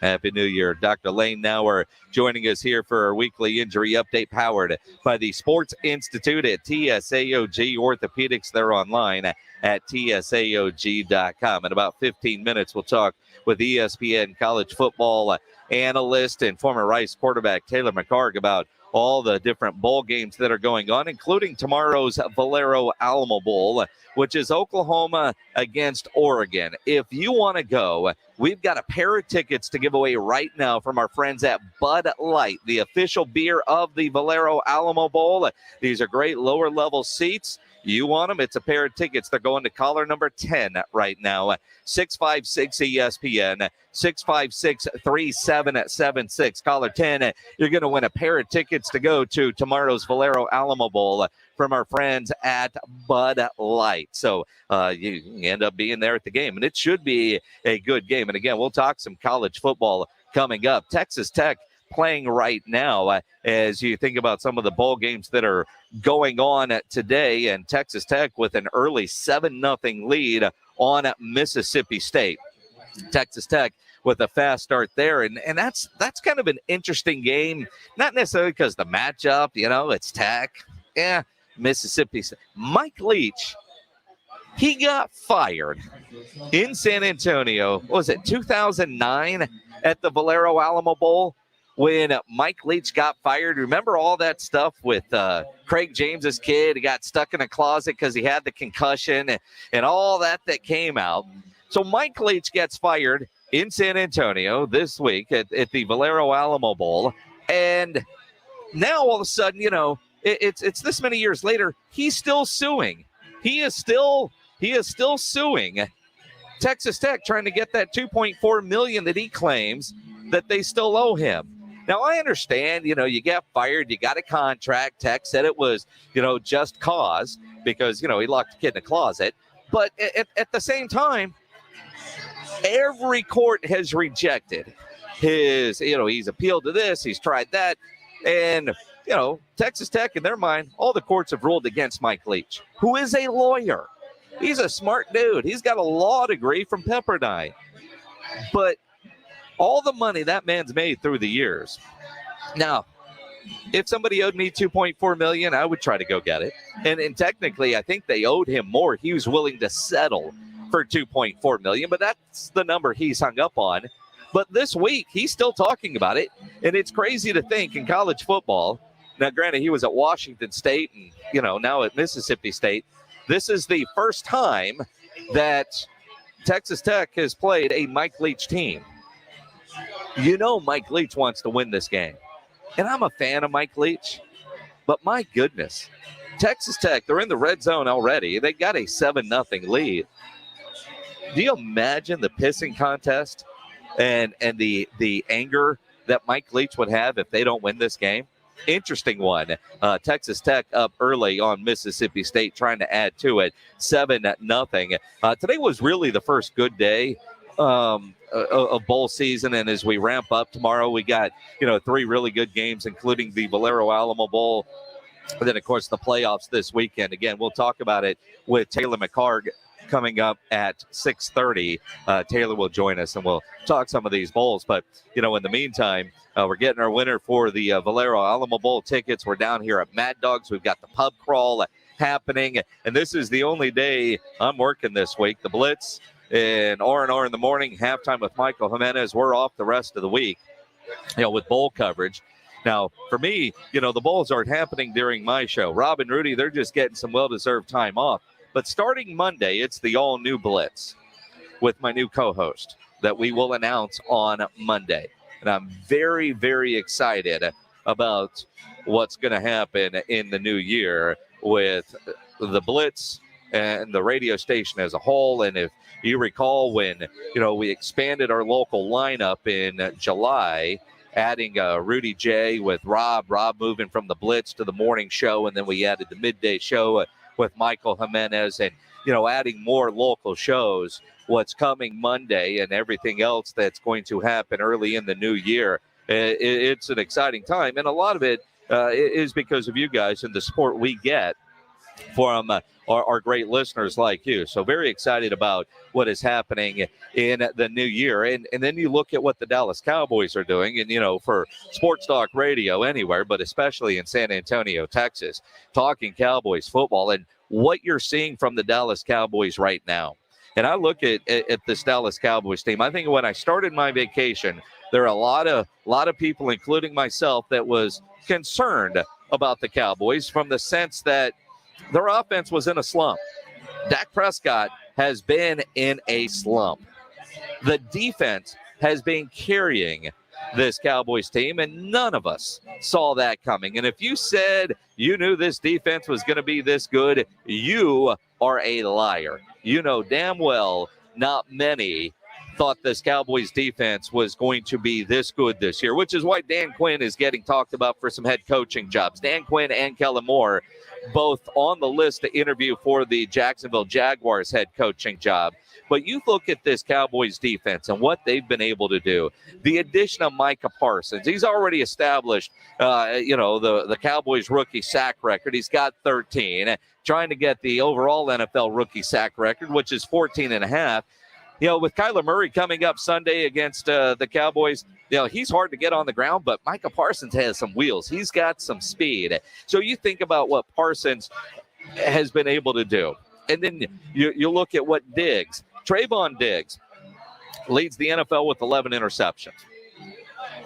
Happy New Year. Dr. Lane Nauer joining us here for our weekly injury update, powered by the Sports Institute at TSAOG Orthopedics. They're online at TSAOG.com. In about 15 minutes, we'll talk with ESPN college football analyst and former Rice quarterback Taylor McHargue about all the different bowl games that are going on, including tomorrow's Valero Alamo Bowl, which is Oklahoma against Oregon. If you want to go, we've got a pair of tickets to give away right now from our friends at Bud Light, the official beer of the Valero Alamo Bowl. These are great lower level seats. You want them? It's a pair of tickets. They're going to caller number 10 right now. 656-ESPN, 656-3776. Caller 10, you're going to win a pair of tickets to go to tomorrow's Valero Alamo Bowl from our friends at Bud Light. So you end up being there at the game, and it should be a good game. And again, we'll talk some college football coming up. Texas Tech playing right now as you think about some of the bowl games that are going on today, and Texas Tech with an early 7-0 lead on Mississippi State. Texas Tech with a fast start there, and that's kind of an interesting game, not necessarily because the matchup, it's Tech. Yeah, Mississippi State. Mike Leach, he got fired in San Antonio, what was it, 2009 at the Valero Alamo Bowl when Mike Leach got fired. Remember all that stuff with Craig James's kid? He got stuck in a closet because he had the concussion and all that came out. So Mike Leach gets fired in San Antonio this week at the Valero Alamo Bowl. And now all of a sudden, it's this many years later, he's still suing. He is still suing Texas Tech, trying to get that $2.4 million that he claims that they still owe him. Now, I understand, you get fired, you got a contract. Tech said it was, just cause because, he locked the kid in a closet. But at the same time, every court has rejected his, he's appealed to this, he's tried that. And, Texas Tech, in their mind, all the courts have ruled against Mike Leach, who is a lawyer. He's a smart dude. He's got a law degree from Pepperdine. But all the money that man's made through the years. Now, if somebody owed me $2.4 million, I would try to go get it. And technically, I think they owed him more. He was willing to settle for $2.4 million, but that's the number he's hung up on. But this week, he's still talking about it. And it's crazy to think in college football. Now, granted, he was at Washington State and, now at Mississippi State. This is the first time that Texas Tech has played a Mike Leach team. Mike Leach wants to win this game. And I'm a fan of Mike Leach. But my goodness, Texas Tech, they're in the red zone already. They got a 7-0 lead. Do you imagine the pissing contest and the anger that Mike Leach would have if they don't win this game? Interesting one. Texas Tech up early on Mississippi State, trying to add to it, 7-0. Today was really the first good day of bowl season, and as we ramp up tomorrow, we got 3 really good games, including the Valero Alamo Bowl, and then of course the playoffs this weekend. Again, we'll talk about it with Taylor McHarg coming up at 6:30. Taylor will join us and we'll talk some of these bowls. But, in the meantime, we're getting our winner for the Valero Alamo Bowl tickets. We're down here at Mad Dogs. We've got the pub crawl happening. And this is the only day I'm working this week. The Blitz and R&R in the morning, halftime with Michael Jimenez. We're off the rest of the week, with bowl coverage. Now, for me, the bowls aren't happening during my show. Rob and Rudy, they're just getting some well-deserved time off. But starting Monday, it's the all-new Blitz with my new co-host that we will announce on Monday. And I'm very, very excited about what's going to happen in the new year with the Blitz and the radio station as a whole. And if you recall when, we expanded our local lineup in July, adding Rudy J with Rob moving from the Blitz to the morning show, and then we added the midday show with Michael Jimenez, and adding more local shows. What's coming Monday and everything else that's going to happen early in the new year, it's an exciting time, and a lot of it is because of you guys and the support we get from our great listeners like you. So very excited about what is happening in the new year. And then you look at what the Dallas Cowboys are doing, and, for Sports Talk Radio anywhere, but especially in San Antonio, Texas, talking Cowboys football and what you're seeing from the Dallas Cowboys right now. And I look at this Dallas Cowboys team. I think when I started my vacation, there are a lot of people, including myself, that was concerned about the Cowboys from the sense that their offense was in a slump. Dak Prescott has been in a slump. The defense has been carrying this Cowboys team, and none of us saw that coming. And if you said you knew this defense was going to be this good, you are a liar. You know damn well not many thought this Cowboys defense was going to be this good this year, which is why Dan Quinn is getting talked about for some head coaching jobs. Dan Quinn and Kellen Moore both on the list to interview for the Jacksonville Jaguars head coaching job. But you look at this Cowboys defense and what they've been able to do. The addition of Micah Parsons, he's already established, the Cowboys rookie sack record. He's got 13, trying to get the overall NFL rookie sack record, which is 14 and a half. With Kyler Murray coming up Sunday against the Cowboys, he's hard to get on the ground, but Micah Parsons has some wheels. He's got some speed. So you think about what Parsons has been able to do. And then you look at what Trayvon Diggs leads the NFL with 11 interceptions.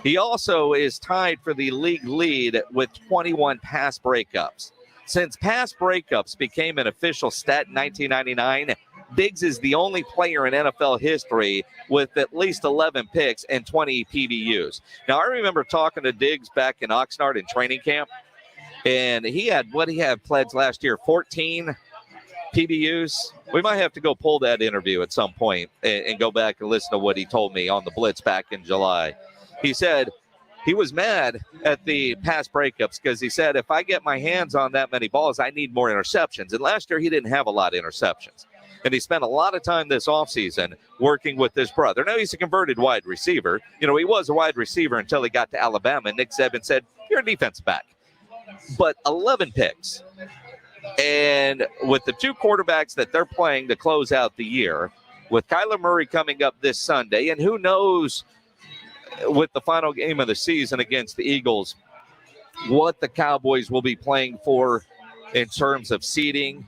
He also is tied for the league lead with 21 pass breakups. Since pass breakups became an official stat in 1999, Diggs is the only player in NFL history with at least 11 picks and 20 PBUs. Now, I remember talking to Diggs back in Oxnard in training camp, and he had pledged last year, 14 PBUs. We might have to go pull that interview at some point and go back and listen to what he told me on the Blitz back in July. He said he was mad at the pass breakups because he said, if I get my hands on that many balls, I need more interceptions. And last year, he didn't have a lot of interceptions. And he spent a lot of time this offseason working with his brother. Now, he's a converted wide receiver. He was a wide receiver until he got to Alabama. And Nick Saban said, you're a defensive back. But 11 picks. And with the two quarterbacks that they're playing to close out the year, with Kyler Murray coming up this Sunday, and who knows with the final game of the season against the Eagles, what the Cowboys will be playing for in terms of seeding,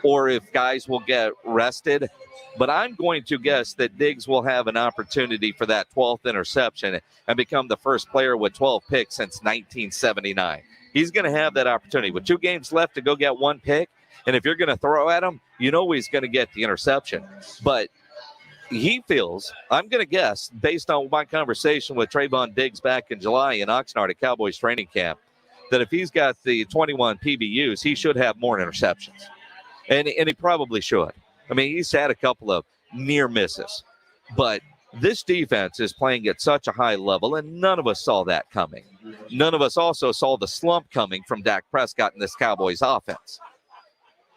or if guys will get rested. But I'm going to guess that Diggs will have an opportunity for that 12th interception and become the first player with 12 picks since 1979. He's going to have that opportunity with 2 games left to go get 1 pick. And if you're going to throw at him, he's going to get the interception. But he feels, I'm going to guess, based on my conversation with Trayvon Diggs back in July in Oxnard at Cowboys training camp, that if he's got the 21 PBUs, he should have more interceptions. And he probably should. I mean, he's had a couple of near misses. But this defense is playing at such a high level, and none of us saw that coming. None of us also saw the slump coming from Dak Prescott in this Cowboys offense.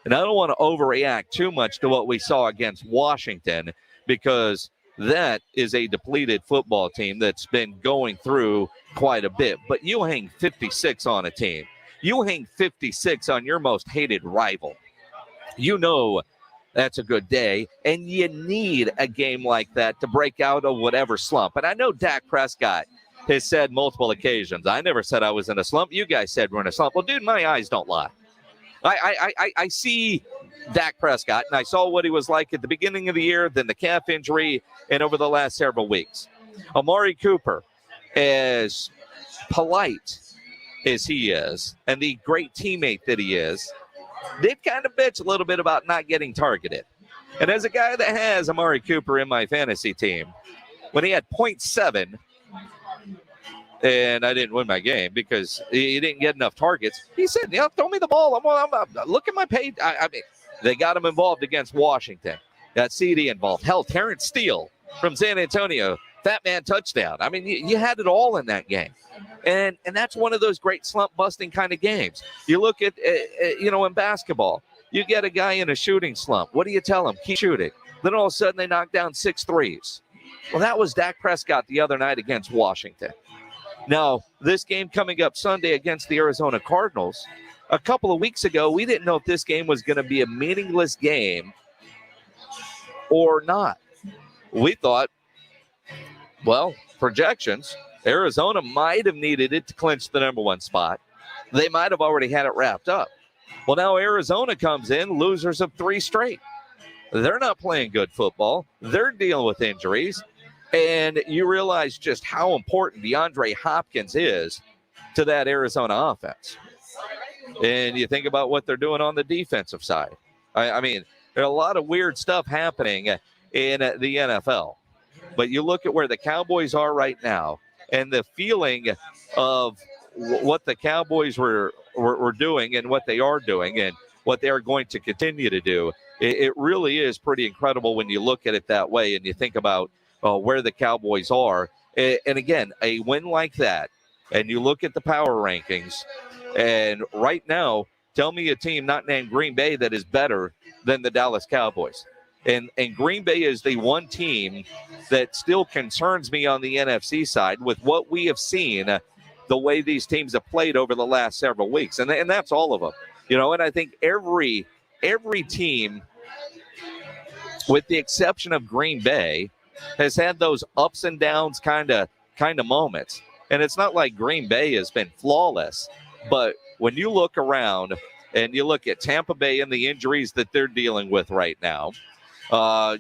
And I don't want to overreact too much to what we saw against Washington, because that is a depleted football team that's been going through quite a bit. But you hang 56 on a team. You hang 56 on your most hated rival. That's a good day, and you need a game like that to break out of whatever slump. And I know Dak Prescott has said multiple occasions, I never said I was in a slump. You guys said we're in a slump. Well, dude, my eyes don't lie. I see Dak Prescott, and I saw what he was like at the beginning of the year, then the calf injury, and over the last several weeks. Amari Cooper, as polite as he is, and the great teammate that he is, did kind of bitch a little bit about not getting targeted. And as a guy that has Amari Cooper in my fantasy team, when he had 0.7, and I didn't win my game because he didn't get enough targets, he said, throw me the ball. I'm look at my page. I mean, they got him involved against Washington. Got CD involved. Hell, Terrence Steele from San Antonio, fat man touchdown. I mean, you had it all in that game. And that's one of those great slump busting kind of games. You look at, in basketball, you get a guy in a shooting slump. What do you tell him? Keep shooting. Then all of a sudden they knock down 6 threes. Well, that was Dak Prescott the other night against Washington. Now, this game coming up Sunday against the Arizona Cardinals, a couple of weeks ago, we didn't know if this game was going to be a meaningless game or not. We thought, well, projections, Arizona might have needed it to clinch the number 1 spot. They might have already had it wrapped up. Well, now Arizona comes in, losers of 3 straight. They're not playing good football. They're dealing with injuries. And you realize just how important DeAndre Hopkins is to that Arizona offense. And you think about what they're doing on the defensive side. I mean, there's a lot of weird stuff happening in the NFL. But you look at where the Cowboys are right now, and the feeling of what the Cowboys were doing and what they are doing and what they are going to continue to do, it really is pretty incredible when you look at it that way and you think about where the Cowboys are. And again, a win like that, and you look at the power rankings, and right now, tell me a team not named Green Bay that is better than the Dallas Cowboys. And Green Bay is the one team that still concerns me on the NFC side with what we have seen, the way these teams have played over the last several weeks. And that's all of them. And I think every team, with the exception of Green Bay, has had those ups and downs kind of moments. And it's not like Green Bay has been flawless, but when you look around and you look at Tampa Bay and the injuries that they're dealing with right now,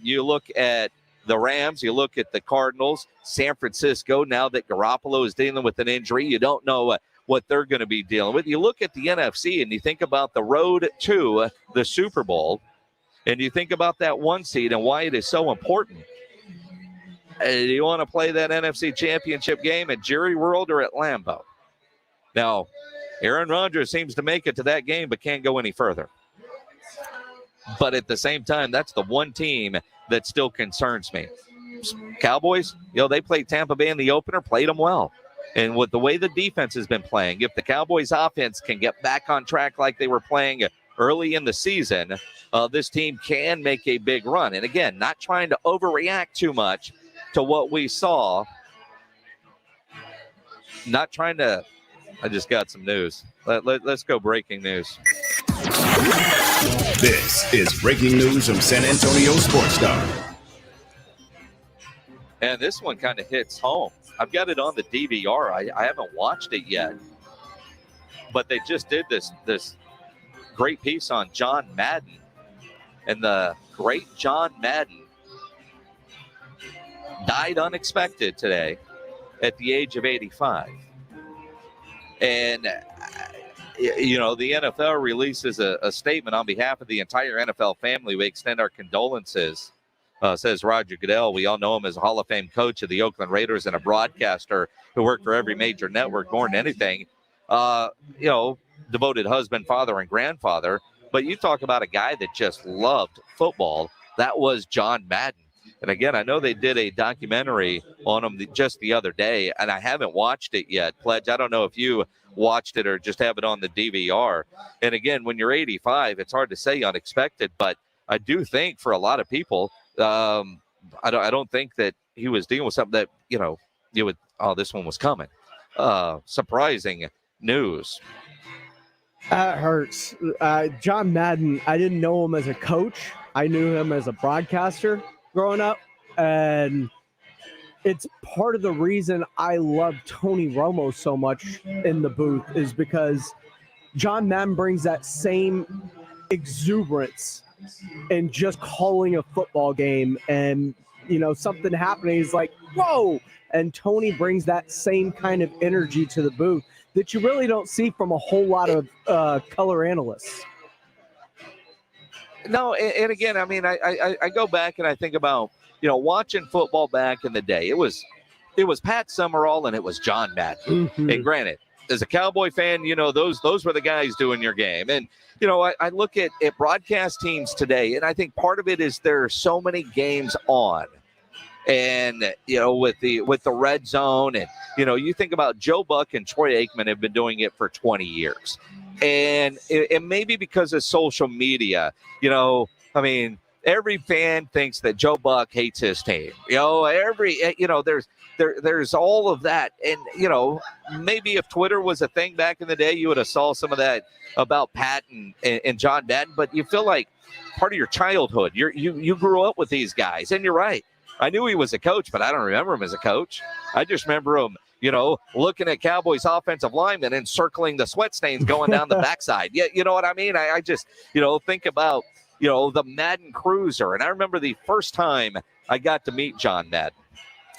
you look at the Rams, you look at the Cardinals, San Francisco, now that Garoppolo is dealing with an injury, you don't know what they're going to be dealing with. You look at the NFC and you think about the road to the Super Bowl, and you think about that 1 seed and why it is so important. Do you want to play that NFC Championship game at Jerry World or at Lambeau? Now, Aaron Rodgers seems to make it to that game but can't go any further. But at the same time, that's the one team that still concerns me. Cowboys, they played Tampa Bay in the opener, played them well. And with the way the defense has been playing, if the Cowboys offense can get back on track like they were playing early in the season, this team can make a big run. And again, not trying to overreact too much to what we saw. Not trying to, I just got some news. Let's go breaking news. This is breaking news from San Antonio Sports Star. And this one kind of hits home. I've got it on the DVR. I haven't watched it yet. But they just did this great piece on John Madden. And the great John Madden died unexpected today at the age of 85. And, the NFL releases a statement on behalf of the entire NFL family. We extend our condolences, says Roger Goodell. We all know him as a Hall of Fame coach of the Oakland Raiders and a broadcaster who worked for every major network more than anything. Devoted husband, father, and grandfather. But you talk about a guy that just loved football. That was John Madden. And again, I know they did a documentary on him just the other day, and I haven't watched it yet. Pledge, I don't know if you watched it or just have it on the DVR. And again, when you're 85, it's hard to say unexpected, but I do think for a lot of people, I don't think that he was dealing with something that, you would, this one was coming. Surprising news. That hurts. John Madden, I didn't know him as a coach. I knew him as a broadcaster growing up, and it's part of the reason I love Tony Romo so much in the booth is because John Madden brings that same exuberance and just calling a football game, and something happening, he's like, whoa, and Tony brings that same kind of energy to the booth that you really don't see from a whole lot of color analysts. No, and again, I mean, I go back and I think about, watching football back in the day. It was Pat Summerall and it was John Madden. Mm-hmm. And granted, as a Cowboy fan, those were the guys doing your game. And, I look at broadcast teams today, and I think part of it is there are so many games on. And, with the red zone, and, you think about Joe Buck and Troy Aikman have been doing it for 20 years. And it may be because of social media, every fan thinks that Joe Buck hates his team. There's all of that. And, maybe if Twitter was a thing back in the day, you would have saw some of that about Pat and John Madden. But you feel like part of your childhood, you grew up with these guys. And you're right. I knew he was a coach, but I don't remember him as a coach. I just remember him, looking at Cowboys offensive linemen and circling the sweat stains going down the backside. Yeah, you know what I mean? I just, think about, the Madden Cruiser. And I remember the first time I got to meet John Madden.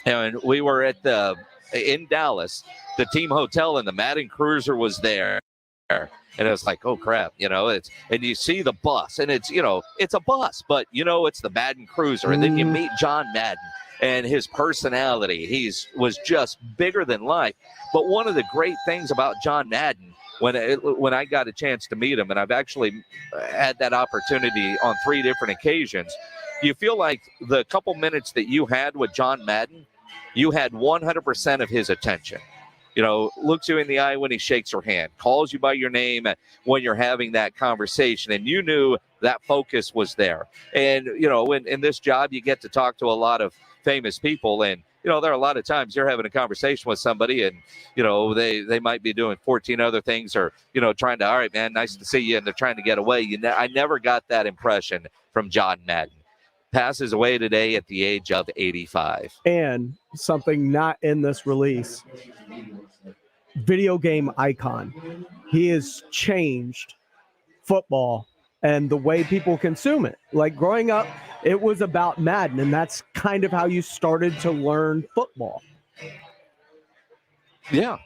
And we were in Dallas, the team hotel, and the Madden Cruiser was there. And it was like, oh crap, and you see the bus, and it's a bus, but it's the Madden Cruiser. And then you meet John Madden and his personality. Was just bigger than life. But one of the great things about John Madden, when I got a chance to meet him, and I've actually had that opportunity on 3 different occasions, you feel like the couple minutes that you had with John Madden, you had 100% of his attention. Looks you in the eye when he shakes your hand, calls you by your name when you're having that conversation, and you knew that focus was there. And, in this job, you get to talk to a lot of famous people, and, there are a lot of times you're having a conversation with somebody and, they might be doing 14 other things or, trying to, all right, man, nice to see you, and they're trying to get away. I never got that impression from John Madden. Passes away today at the age of 85. And something not in this release, video game icon. He has changed football and the way people consume it. Like growing up, it was about Madden, and that's kind of how you started to learn football. Yeah,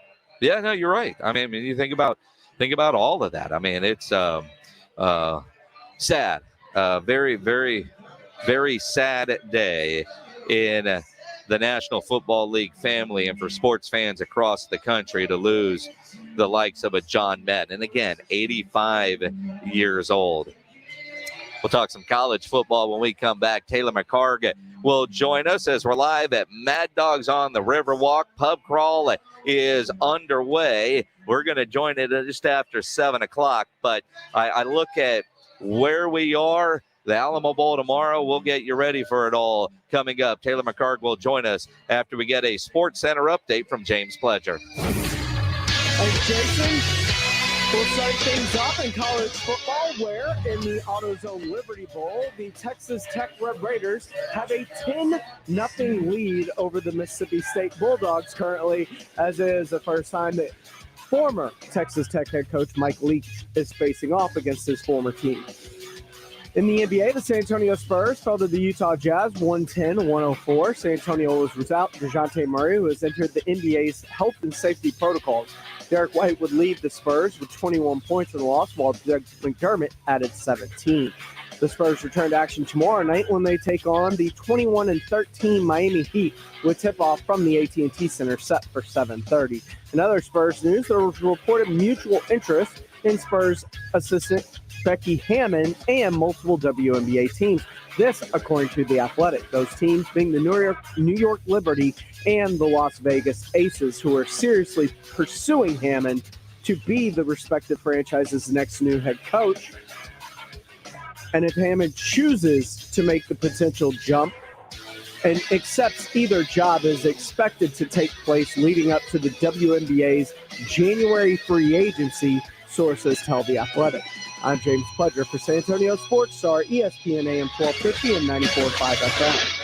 no, you're right. I mean, you think about all of that. I mean, it's sad, very, very, very sad day in the National Football League family and for sports fans across the country to lose the likes of a John Madden. And again, 85 years old. We'll talk some college football when we come back. Taylor McCarg will join us as we're live at Mad Dogs on the Riverwalk. Pub crawl is underway. We're going to join it just after 7 o'clock. But I look at where we are. The Alamo Bowl tomorrow. We'll get you ready for it all coming up. Taylor McCarg will join us after we get a Sports Center update from James Pledger. Thanks, Jason. We'll start things off in college football, where in the AutoZone Liberty Bowl, the Texas Tech Red Raiders have a 10-0 lead over the Mississippi State Bulldogs currently, as it is the first time that former Texas Tech head coach Mike Leach is facing off against his former team. In the NBA, the San Antonio Spurs fell to the Utah Jazz 110-104. San Antonio was without DeJounte Murray, who has entered the NBA's health and safety protocols. Derek White would lead the Spurs with 21 points in the loss, while Doug McDermott added 17. The Spurs return to action tomorrow night when they take on the 21-13 Miami Heat, with tip-off from the AT&T Center set for 7:30. In other Spurs news, there was reported mutual interest in Spurs assistant Becky Hammond and multiple WNBA teams. This, according to The Athletic, those teams being the New York Liberty and the Las Vegas Aces, who are seriously pursuing Hammond to be the respective franchise's next new head coach. And if Hammond chooses to make the potential jump and accepts either job, is expected to take place leading up to the WNBA's January free agency, sources tell The Athletic. I'm James Pledger for San Antonio Sports Star, ESPN AM 1250 and 94.5 FM.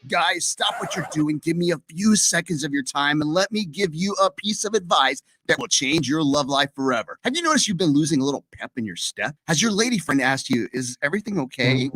Guys, stop what you're doing. Give me a few seconds of your time and let me give you a piece of advice that will change your love life forever. Have you noticed you've been losing a little pep in your step? Has your lady friend asked you, is everything okay?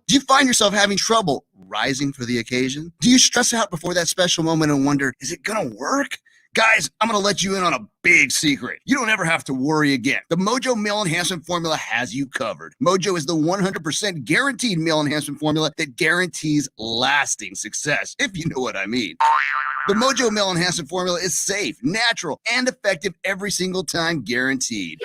Do you find yourself having trouble rising for the occasion? Do you stress out before that special moment and wonder, is it gonna work? Guys, I'm going to let you in on a big secret. You don't ever have to worry again. The Mojo Male Enhancement Formula has you covered. Mojo is the 100% guaranteed male enhancement formula that guarantees lasting success, if you know what I mean. The Mojo Male Enhancement Formula is safe, natural, and effective every single time, guaranteed.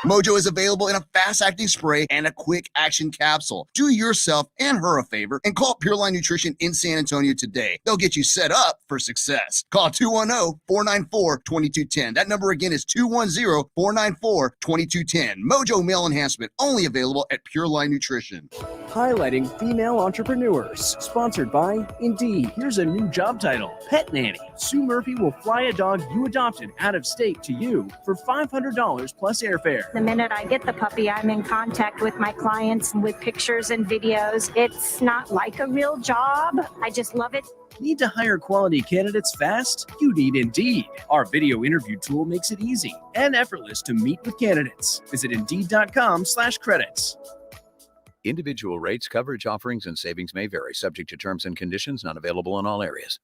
Mojo is available in a fast-acting spray and a quick-action capsule. Do yourself and her a favor and call Pure Line Nutrition in San Antonio today. They'll get you set up for success. Call 210-494-2210. That number again is 210-494-2210. Mojo Male Enhancement, only available at Pure Line Nutrition. Highlighting female entrepreneurs. Sponsored by Indeed. Here's a new job title, Pet Nanny. Sue Murphy will fly a dog you adopted out of state to you for $500 plus airfare. The minute I get the puppy, I'm in contact with my clients with pictures and videos. It's not like a real job. I just love it. Need to hire quality candidates fast? You need Indeed. Our video interview tool makes it easy and effortless to meet with candidates. Visit Indeed.com/credits. Individual rates, coverage offerings, and savings may vary, subject to terms and conditions, not available in all areas.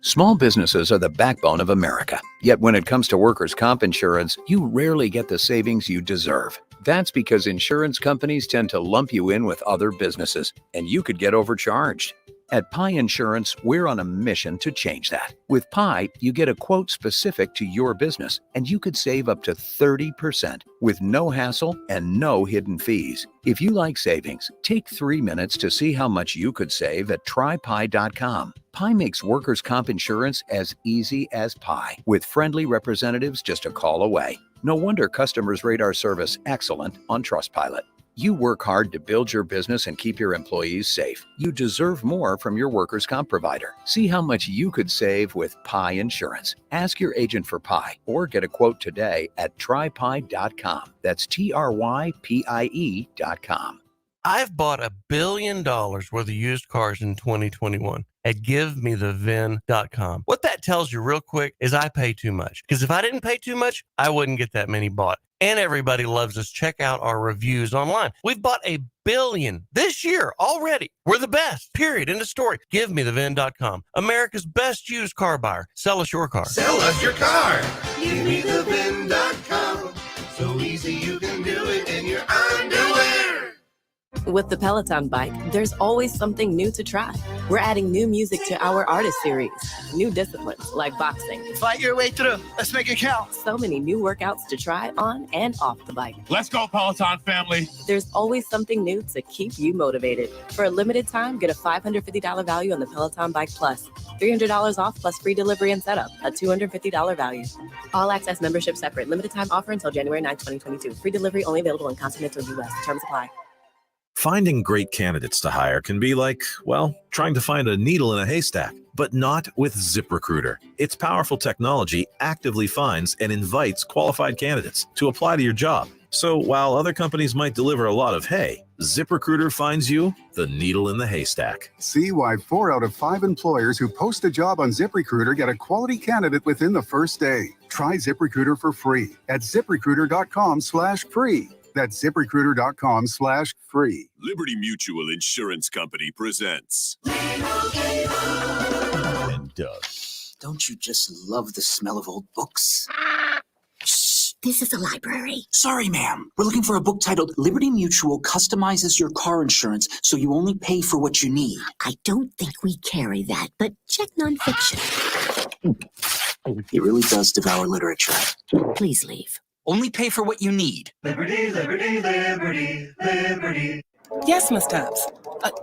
Small businesses are the backbone of America. Yet when it comes to workers' comp insurance, you rarely get the savings you deserve. That's because insurance companies tend to lump you in with other businesses, and you could get overcharged. At Pi Insurance, we're on a mission to change that. With Pi, you get a quote specific to your business, and you could save up to 30% with no hassle and no hidden fees. If you like savings, take 3 minutes to see how much you could save at trypi.com. Pi makes workers' comp insurance as easy as pie, with friendly representatives just a call away. No wonder customers rate our service excellent on Trustpilot. You work hard to build your business and keep your employees safe. You deserve more from your workers' comp provider. See how much you could save with Pi Insurance. Ask your agent for Pi or get a quote today at trypi.com. That's TRYPIE.com. I've bought $1 billion worth of used cars in 2021 at GiveMeTheVin.com. What that tells you real quick is I pay too much. Because if I didn't pay too much, I wouldn't get that many bought. And everybody loves us. Check out our reviews online. We've bought $1 billion this year already. We're the best, period. End of story. GiveMeTheVin.com. America's best used car buyer. Sell us your car. Sell us your car. GiveMeTheVin.com. So easy you can do it in your underwear. With the Peloton bike, there's always something new to try. We're adding new music to our artist series, new disciplines like boxing. Fight your way through. Let's make it count. So many new workouts to try on and off the bike. Let's go, Peloton family. There's always something new to keep you motivated. For a limited time, get a $550 value on the Peloton Bike Plus. $300 off plus free delivery and setup, a $250 value. All access membership separate. Limited time offer until January 9, 2022. Free delivery only available in continental U.S. Terms apply. Finding great candidates to hire can be like, well, trying to find a needle in a haystack, but not with ZipRecruiter. Its powerful technology actively finds and invites qualified candidates to apply to your job. So while other companies might deliver a lot of hay, ZipRecruiter finds you the needle in the haystack. See why 4 out of 5 employers who post a job on ZipRecruiter get a quality candidate within the first day. Try ZipRecruiter for free at ZipRecruiter.com/free. That's ZipRecruiter.com/free. Liberty Mutual Insurance Company presents. And don't you just love the smell of old books? Shh, this is a library. Sorry, ma'am. We're looking for a book titled Liberty Mutual Customizes Your Car Insurance so you only pay for what you need. I don't think we carry that, but check nonfiction. He really does devour literature. Please leave. Only pay for what you need. Liberty, liberty, liberty, liberty. Yes, Miss Tubbs.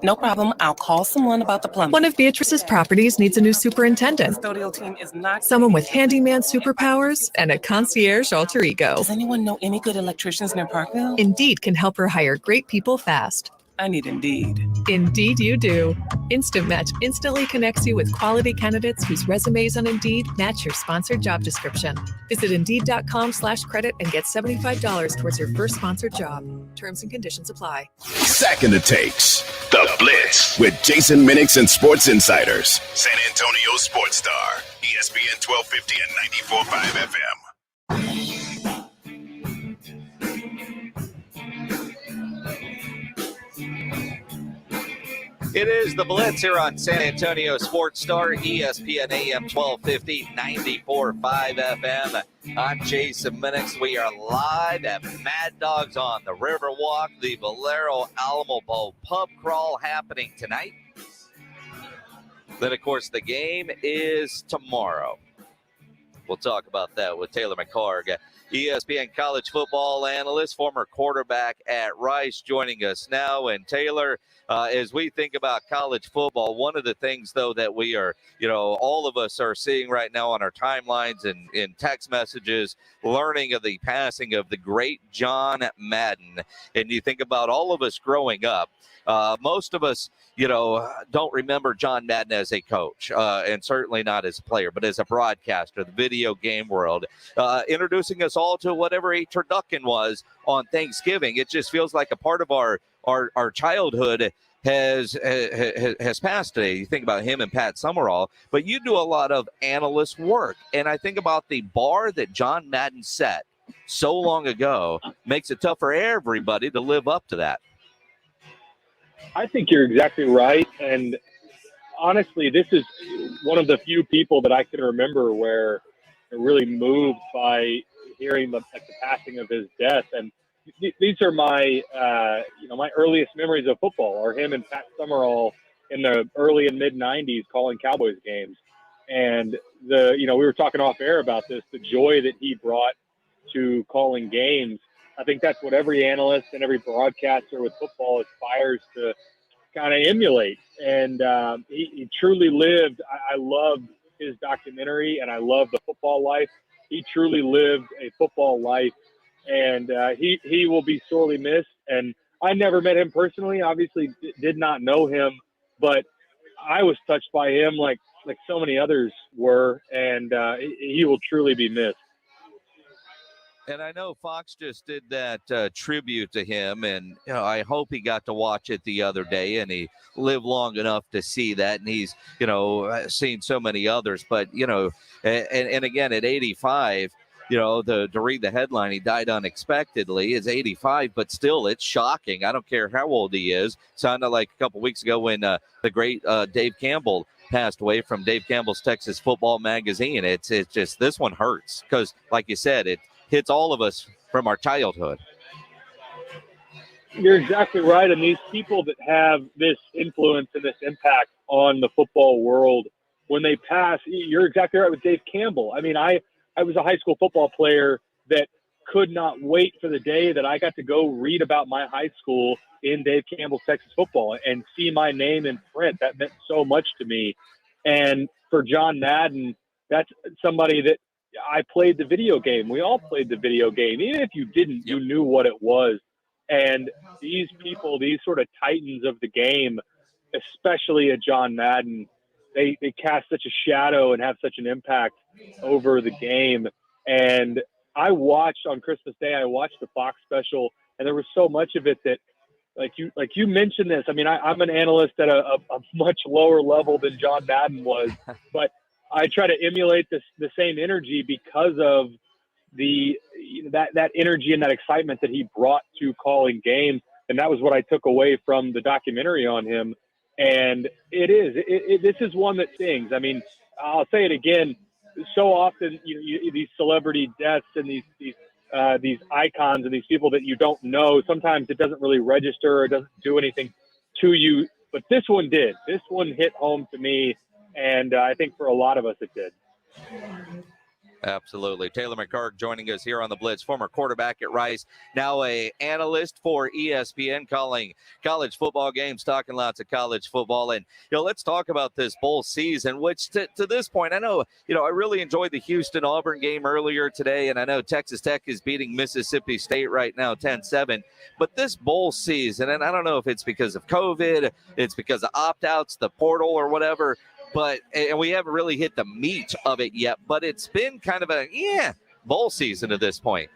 No problem. I'll call someone about the plumbing. One of Beatrice's properties needs a new superintendent. Custodial team is not... Someone with handyman superpowers and a concierge alter ego. Does anyone know any good electricians near Parkville? Indeed can help her hire great people fast. I need Indeed. Indeed you do. Instant Match instantly connects you with quality candidates whose resumes on Indeed match your sponsored job description. Visit Indeed.com/credit and get $75 towards your first sponsored job. Terms and conditions apply. Second it takes the Blitz with Jason Minix and Sports Insiders. San Antonio Sports Star, ESPN 1250 and 94.5 FM. It is the Blitz here on San Antonio Sports Star, ESPN AM 1250, 94.5 FM. I'm Jason Minix. We are live at Mad Dogs on the Riverwalk, the Valero Alamo Bowl pub crawl happening tonight. Then, of course, the game is tomorrow. We'll talk about that with Taylor McCarg, ESPN college football analyst, former quarterback at Rice, joining us now. And Taylor, as we think about college football, one of the things, though, that we are, all of us are seeing right now on our timelines and in text messages, learning of the passing of the great John Madden. And you think about all of us growing up, most of us, don't remember John Madden as a coach, and certainly not as a player, but as a broadcaster, the video game world, introducing us all to whatever a turducken was on Thanksgiving. It just feels like a part of our childhood has passed today. You think about him and Pat Summerall, but you do a lot of analyst work. And I think about the bar that John Madden set so long ago makes it tough for everybody to live up to that. I think you're exactly right. And honestly, this is one of the few people that I can remember where I'm really moved by hearing the passing of his death. And these are my, my earliest memories of football are him and Pat Summerall in the early and mid 90s calling Cowboys games. And we were talking off air about this, the joy that he brought to calling games. I think that's what every analyst and every broadcaster with football aspires to kind of emulate. And he truly lived. I loved his documentary, and I love the football life. He truly lived a football life, and he will be sorely missed. And I never met him personally, obviously did not know him, but I was touched by him like so many others were, and he will truly be missed. And I know Fox just did that tribute to him, and I hope he got to watch it the other day, and he lived long enough to see that, and he's seen so many others. But and again at 85, to read the headline, he died unexpectedly. Is 85, but still, it's shocking. I don't care how old he is. Sounded like a couple weeks ago when the great Dave Campbell passed away from Dave Campbell's Texas Football Magazine. It's just, this one hurts because, like you said, it hits all of us from our childhood. You're exactly right. And these people that have this influence and this impact on the football world, when they pass, you're exactly right with Dave Campbell. I mean, I was a high school football player that could not wait for the day that I got to go read about my high school in Dave Campbell's Texas Football and see my name in print. That meant so much to me. And for John Madden, that's somebody that I played the video game. We all played the video game. Even if you didn't, you knew what it was. And these people, these sort of titans of the game, especially a John Madden, they cast such a shadow and have such an impact over the game. And I watched on Christmas Day, I watched the Fox special, and there was so much of it that, like you mentioned this. I mean, I'm an analyst at a much lower level than John Madden was, but I try to emulate the same energy because of that energy and that excitement that he brought to calling games. And that was what I took away from the documentary on him. And this is one that stings. I mean, I'll say it again. So often, these celebrity deaths and these icons and these people that you don't know, sometimes it doesn't really register or doesn't do anything to you. But this one did. This one hit home to me. And I think for a lot of us, it did. Absolutely. Taylor McCarg joining us here on the Blitz, former quarterback at Rice, now a analyst for ESPN, calling college football games, talking lots of college football. And, let's talk about this bowl season, which to this point, I know, I really enjoyed the Houston-Auburn game earlier today, and I know Texas Tech is beating Mississippi State right now 10-7. But this bowl season, and I don't know if it's because of COVID, it's because of opt-outs, the portal or whatever, and we haven't really hit the meat of it yet, but it's been kind of a bowl season at this point.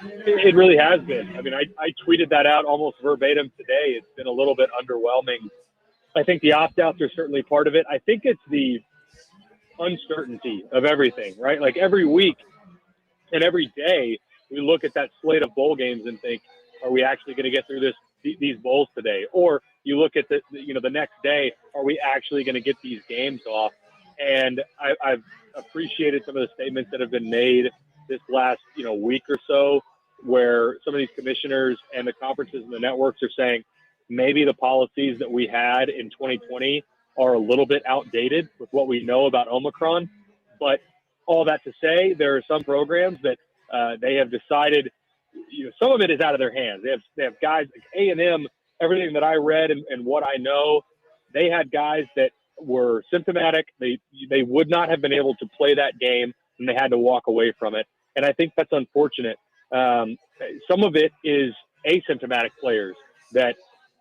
It really has been. I mean, I tweeted that out almost verbatim today. It's been a little bit underwhelming. I think the opt-outs are certainly part of it. I think it's the uncertainty of everything, right? Like every week and every day we look at that slate of bowl games and think, are we actually going to get through these bowls today? Or you look at the next day, are we actually going to get these games off? And I've appreciated some of the statements that have been made this last, week or so, where some of these commissioners and the conferences and the networks are saying maybe the policies that we had in 2020 are a little bit outdated with what we know about Omicron. But all that to say, there are some programs that they have decided, some of it is out of their hands. They have guys like A&M. Everything that I read and what I know, they had guys that were symptomatic. They would not have been able to play that game, and they had to walk away from it. And I think that's unfortunate. Some of it is asymptomatic players that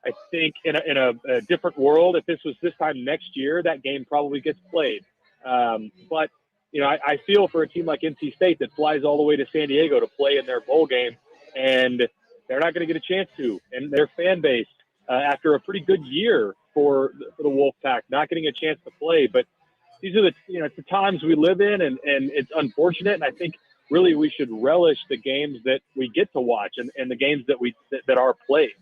I think in a different world, if this was this time next year, that game probably gets played. But I feel for a team like NC State that flies all the way to San Diego to play in their bowl game, and they're not going to get a chance to. And their fan base, after a pretty good year for the Wolfpack, not getting a chance to play. But these are it's the times we live in, and it's unfortunate. And I think really we should relish the games that we get to watch and the games that are played.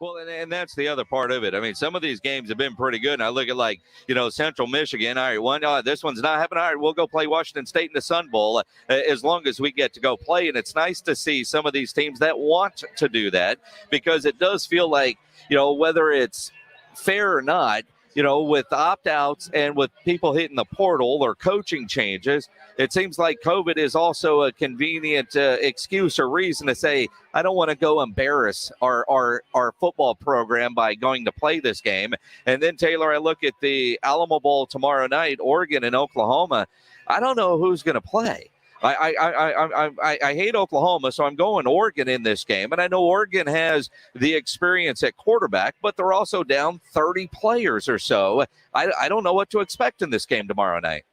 Well, and that's the other part of it. I mean, some of these games have been pretty good. And I look at Central Michigan. All right, this one's not happening. All right, we'll go play Washington State in the Sun Bowl as long as we get to go play. And it's nice to see some of these teams that want to do that, because it does feel like, whether it's fair or not, with opt-outs and with people hitting the portal or coaching changes, it seems like COVID is also a convenient excuse or reason to say, I don't want to go embarrass our football program by going to play this game. And then, Taylor, I look at the Alamo Bowl tomorrow night, Oregon and Oklahoma. I don't know who's going to play. I hate Oklahoma, so I'm going Oregon in this game. And I know Oregon has the experience at quarterback, but they're also down 30 players or so. I don't know what to expect in this game tomorrow night.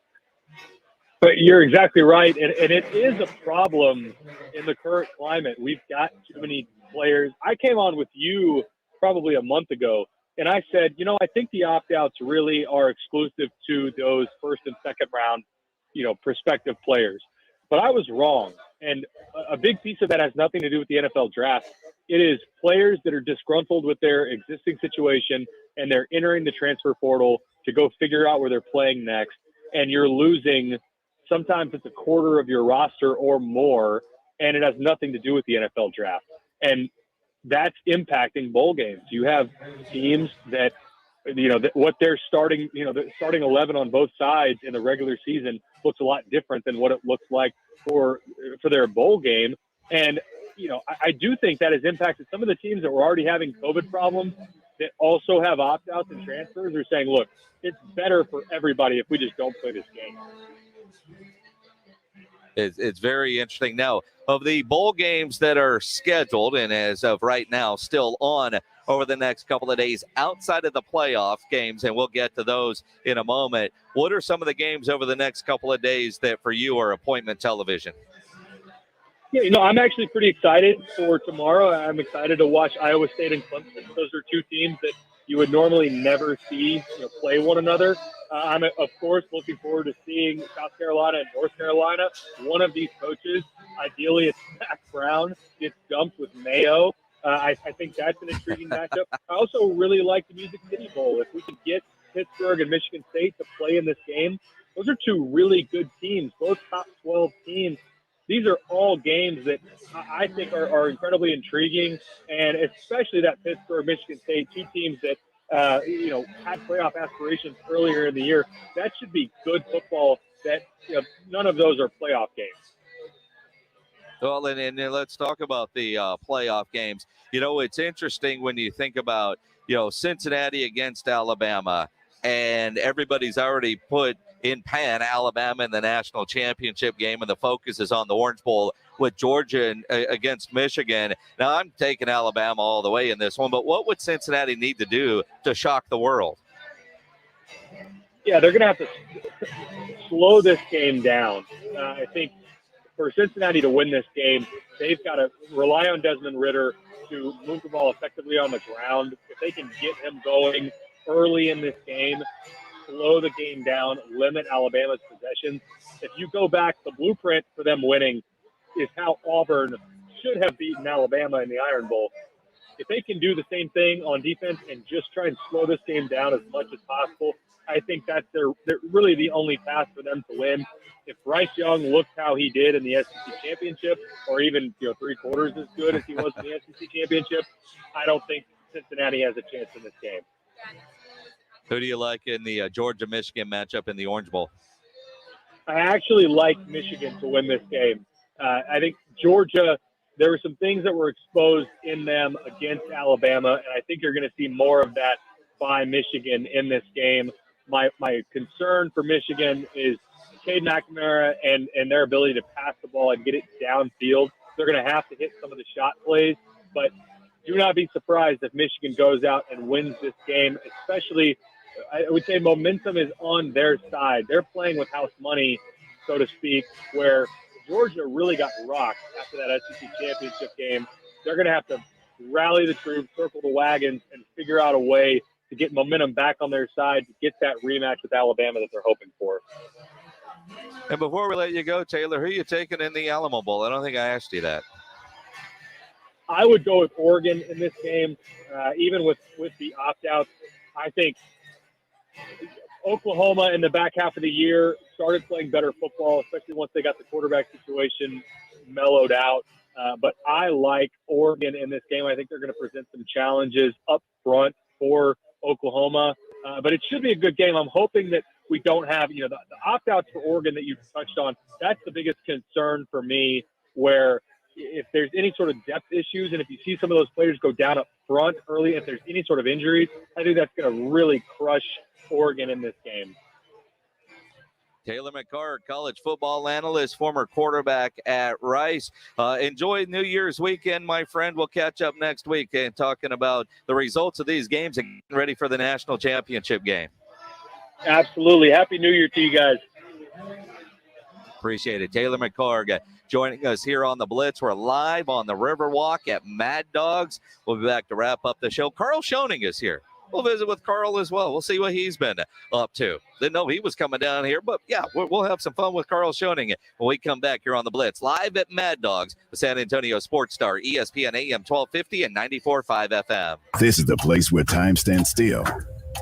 But you're exactly right. And it is a problem in the current climate. We've got too many players. I came on with you probably a month ago, and I said, I think the opt-outs really are exclusive to those first and second round, prospective players. But I was wrong. And a big piece of that has nothing to do with the NFL draft. It is players that are disgruntled with their existing situation, and they're entering the transfer portal to go figure out where they're playing next. And you're losing, sometimes it's a quarter of your roster or more, and it has nothing to do with the NFL draft. And that's impacting bowl games. You have teams that, what they're starting, the starting 11 on both sides in the regular season looks a lot different than what it looks like for their bowl game. And, I do think that has impacted some of the teams that were already having COVID problems that also have opt-outs and transfers are saying, look, it's better for everybody if we just don't play this game. It's very interesting. Now, of the bowl games that are scheduled and as of right now still on over the next couple of days outside of the playoff games, and we'll get to those in a moment, what are some of the games over the next couple of days that for you are appointment television? Yeah, I'm actually pretty excited for tomorrow. I'm excited to watch Iowa State and Clemson. Those are two teams that you would normally never see play one another. I'm, of course, looking forward to seeing South Carolina and North Carolina. One of these coaches, ideally it's Mac Brown, gets dumped with Mayo. I think that's an intriguing matchup. I also really like the Music City Bowl. If we can get Pittsburgh and Michigan State to play in this game, those are two really good teams, both top 12 teams. These are all games that I think are incredibly intriguing, and especially that Pittsburgh-Michigan State, two teams that had playoff aspirations earlier in the year. That should be good football. That none of those are playoff games. Well, and let's talk about the playoff games. It's interesting when you think about Cincinnati against Alabama, and everybody's already put in pan Alabama in the national championship game, and the focus is on the Orange Bowl with Georgia against Michigan. Now, I'm taking Alabama all the way in this one, but what would Cincinnati need to do to shock the world? Yeah, they're going to have to slow this game down. I think for Cincinnati to win this game, they've got to rely on Desmond Ridder to move the ball effectively on the ground. If they can get him going early in this game, slow the game down, limit Alabama's possessions. If you go back, the blueprint for them winning is how Auburn should have beaten Alabama in the Iron Bowl. If they can do the same thing on defense and just try and slow this game down as much as possible, I think that's they're really the only path for them to win. If Bryce Young looked how he did in the SEC championship, or even three-quarters as good as he was in the SEC championship, I don't think Cincinnati has a chance in this game. Who do you like in the Georgia-Michigan matchup in the Orange Bowl? I actually like Michigan to win this game. I think Georgia, there were some things that were exposed in them against Alabama, and I think you're going to see more of that by Michigan in this game. My concern for Michigan is Cade McNamara and their ability to pass the ball and get it downfield. They're going to have to hit some of the shot plays, but do not be surprised if Michigan goes out and wins this game, especially I would say momentum is on their side. They're playing with house money, so to speak, where Georgia really got rocked after that SEC championship game. They're going to have to rally the troops, circle the wagons, and figure out a way to get momentum back on their side to get that rematch with Alabama that they're hoping for. And before we let you go, Taylor, who are you taking in the Alamo Bowl? I don't think I asked you that. I would go with Oregon in this game, even with the opt-outs. I think Oklahoma in the back half of the year started playing better football, especially once they got the quarterback situation mellowed out. But I like Oregon in this game. I think they're going to present some challenges up front for Oklahoma. But it should be a good game. I'm hoping that we don't have, the opt-outs for Oregon that you've touched on. That's the biggest concern for me, where if there's any sort of depth issues and if you see some of those players go down up front early, if there's any sort of injuries, I think that's going to really crush Oregon in this game. Taylor McCart, college football analyst, former quarterback at Rice. Enjoy New Year's weekend, my friend. We'll catch up next week and talking about the results of these games and getting ready for the national championship game. Absolutely. Happy New Year to you guys. Appreciate it. Taylor McCart joining us here on the Blitz. We're live on the Riverwalk at Mad Dogs. We'll be back to wrap up the show. Carl Schoening is here. We'll visit with Carl as well. We'll see what he's been up to. Didn't know he was coming down here, but yeah, we'll have some fun with Carl Schoening when we come back here on the Blitz. Live at Mad Dogs, the San Antonio Sports Star, ESPN AM 1250 and 94.5 FM. This is the place where time stands still.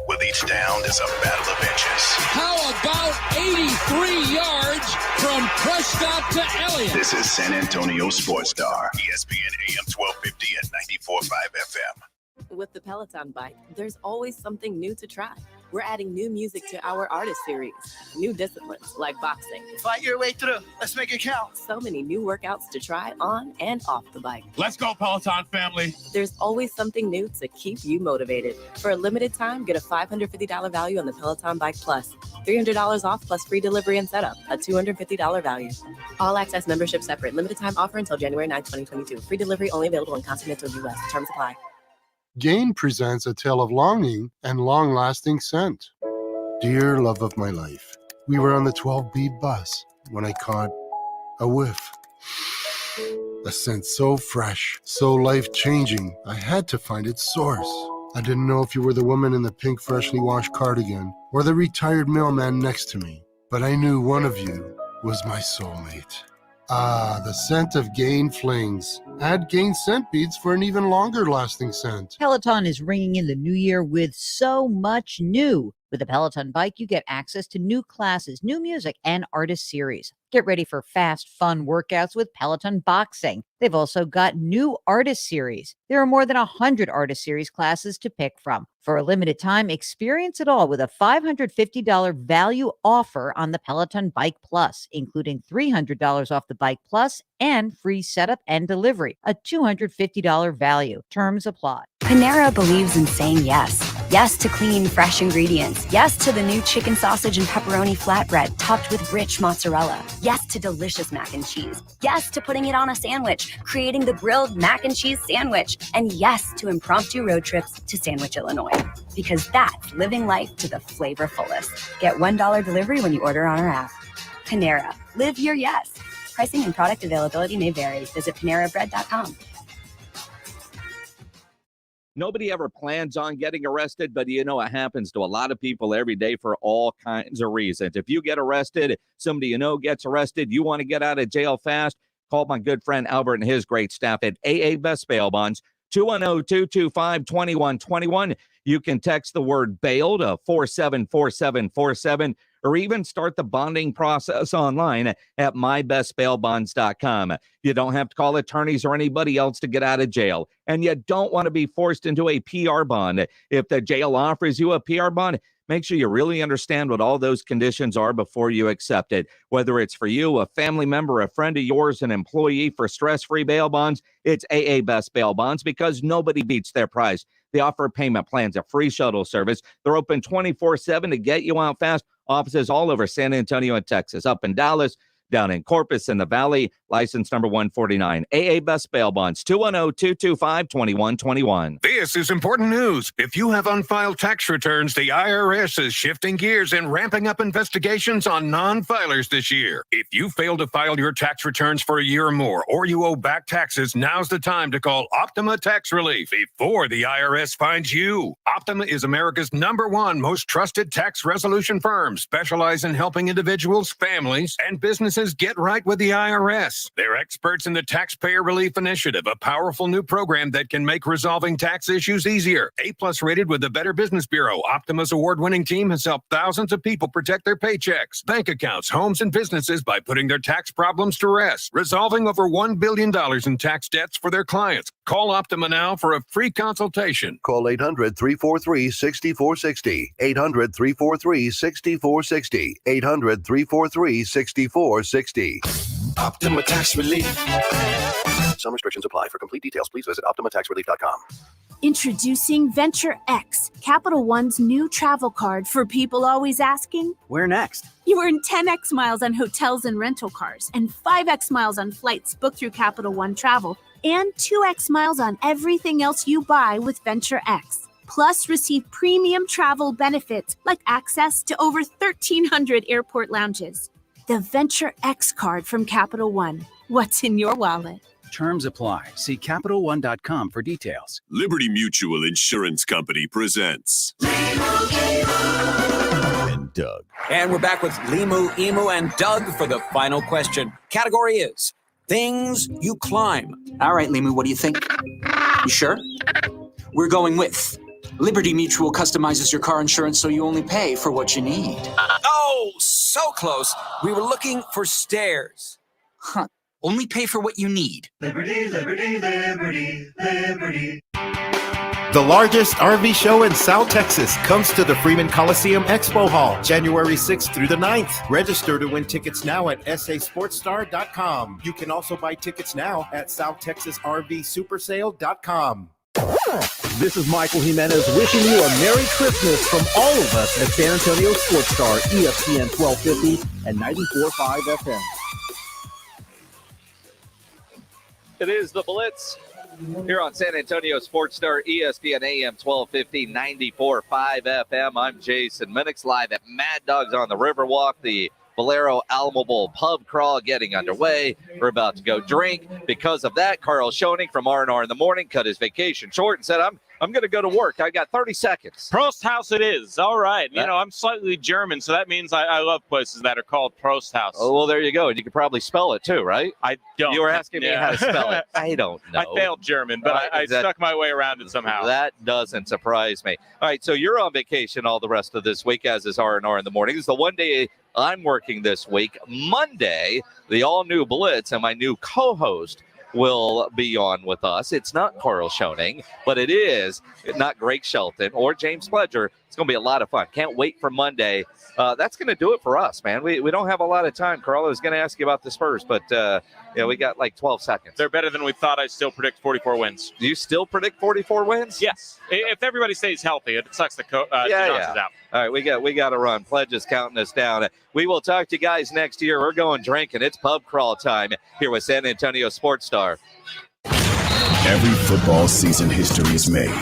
With each down is a battle of inches. How about 83 yards from Prescott to Elliott? This is San Antonio Sports Star, ESPN AM 1250 and 94.5 FM. With the Peloton bike, there's always something new to try. We're adding new music to our artist series, new disciplines like boxing. Fight your way through. Let's make it count. So many new workouts to try on and off the bike. Let's go, Peloton family. There's always something new to keep you motivated. For a limited time, get a $550 value on the Peloton Bike Plus. $300 off plus free delivery and setup, a $250 value. All access membership separate. Limited time offer until January 9, 2022. Free delivery only available in continental U.S. Terms apply. Gain presents a tale of longing and long-lasting scent. Dear love of my life, we were on the 12B bus when I caught a whiff. A scent so fresh, so life-changing, I had to find its source. I didn't know if you were the woman in the pink freshly washed cardigan or the retired mailman next to me, but I knew one of you was my soulmate. Ah, the scent of Gain Flings. Add Gain scent beads for an even longer lasting scent. Peloton is ringing in the new year with so much new. With a Peloton bike, you get access to new classes, new music, and artist series. Get ready for fast, fun workouts with Peloton Boxing. They've also got new artist series. There are more than 100 artist series classes to pick from. For a limited time, experience it all with a $550 value offer on the Peloton Bike Plus, including $300 off the Bike Plus and free setup and delivery, a $250 value. Terms apply. Panera believes in saying yes. Yes to clean, fresh ingredients. Yes to the new chicken sausage and pepperoni flatbread topped with rich mozzarella. Yes to delicious mac and cheese. Yes to putting it on a sandwich, creating the grilled mac and cheese sandwich. And yes to impromptu road trips to Sandwich, Illinois. Because that's living life to the flavor fullest. Get $1 delivery when you order on our app. Panera. Live your yes. Pricing and product availability may vary. Visit PaneraBread.com. Nobody ever plans on getting arrested, but it happens to a lot of people every day for all kinds of reasons. If you get arrested, somebody gets arrested, you want to get out of jail fast, call my good friend Albert and his great staff at AA Best Bail Bonds, 210-225-2121. You can text the word bail to 474747 or even start the bonding process online at mybestbailbonds.com. You don't have to call attorneys or anybody else to get out of jail, and you don't want to be forced into a PR bond. If the jail offers you a PR bond, make sure you really understand what all those conditions are before you accept it. Whether it's for you, a family member, a friend of yours, an employee, for stress-free bail bonds, it's AA Best Bail Bonds because nobody beats their price. They offer payment plans, a free shuttle service. They're open 24/7 to get you out fast. Offices all over San Antonio and Texas, up in Dallas, down in Corpus in the Valley, license number 149. AA Best Bail Bonds, 210-225-2121. This is important news. If you have unfiled tax returns, the IRS is shifting gears and ramping up investigations on non-filers this year. If you fail to file your tax returns for a year or more, or you owe back taxes, now's the time to call Optima Tax Relief before the IRS finds you. Optima is America's #1 most trusted tax resolution firm, specialized in helping individuals, families, and businesses get right with the IRS. Tax. They're experts in the Taxpayer Relief Initiative, a powerful new program that can make resolving tax issues easier. A+ rated with the Better Business Bureau, Optima's award-winning team has helped thousands of people protect their paychecks, bank accounts, homes, and businesses by putting their tax problems to rest, resolving over $1 billion in tax debts for their clients. Call Optima now for a free consultation. Call 800-343-6460. 800-343-6460. 800-343-6460. Optima Tax Relief. Some restrictions apply. For complete details, please visit OptimaTaxRelief.com. Introducing Venture X, Capital One's new travel card for people always asking, where next? You earn 10x miles on hotels and rental cars, and 5x miles on flights booked through Capital One Travel, and 2x miles on everything else you buy with Venture X. Plus, receive premium travel benefits like access to over 1,300 airport lounges. The Venture X card from Capital One. What's in your wallet? Terms apply. See CapitalOne.com for details. Liberty Mutual Insurance Company presents and Doug. And we're back with Limu, Emu, and Doug for the final question. Category is things you climb. All right, Limu, what do you think? You sure? We're going with Liberty Mutual customizes your car insurance so you only pay for what you need. Oh, so close. We were looking for stairs. Huh. Only pay for what you need. Liberty, liberty, liberty, liberty. The largest RV show in South Texas comes to the Freeman Coliseum Expo Hall, January 6th through the 9th. Register to win tickets now at sasportstar.com. You can also buy tickets now at SouthTexasRVSupersale.com. This is Michael Jimenez wishing you a Merry Christmas from all of us at San Antonio Sports Star, ESPN 1250 and 94.5 FM. It is the Blitz here on San Antonio Sports Star, ESPN AM 1250, 94.5 FM. I'm Jason Minix, live at Mad Dogs on the Riverwalk. The Valero Alamo Bowl pub crawl getting underway. We're about to go drink. Because of that, Carl Schoening from R&R in the Morning cut his vacation short and said, I'm going to go to work. I got 30 seconds. Prost House it is. All right. You know, I'm slightly German, so that means I love places that are called Prost House. Oh, well, there you go. And you can probably spell it too, right? I don't. You were asking me how to spell it. I don't know. I failed German, but I stuck my way around it somehow. That doesn't surprise me. All right, so you're on vacation all the rest of this week, as is R&R in the Morning. This is the one day I'm working this week. Monday, the all-new Blitz and my new co-host will be on with us. It's not Carl Schoening, but it is not Greg Shelton or James Pledger. It's going to be a lot of fun. Can't wait for Monday. That's going to do it for us, man. We don't have a lot of time, Carl. I was going to ask you about the Spurs, but we got like 12 seconds. They're better than we thought. I still predict 44 wins. Do you still predict 44 wins? Yes. If everybody stays healthy, it sucks the Johnson's out. All right, we got to run. Pledge is counting us down. We will talk to you guys next year. We're going drinking. It's pub crawl time here with San Antonio Sports Star. Every football season history is made.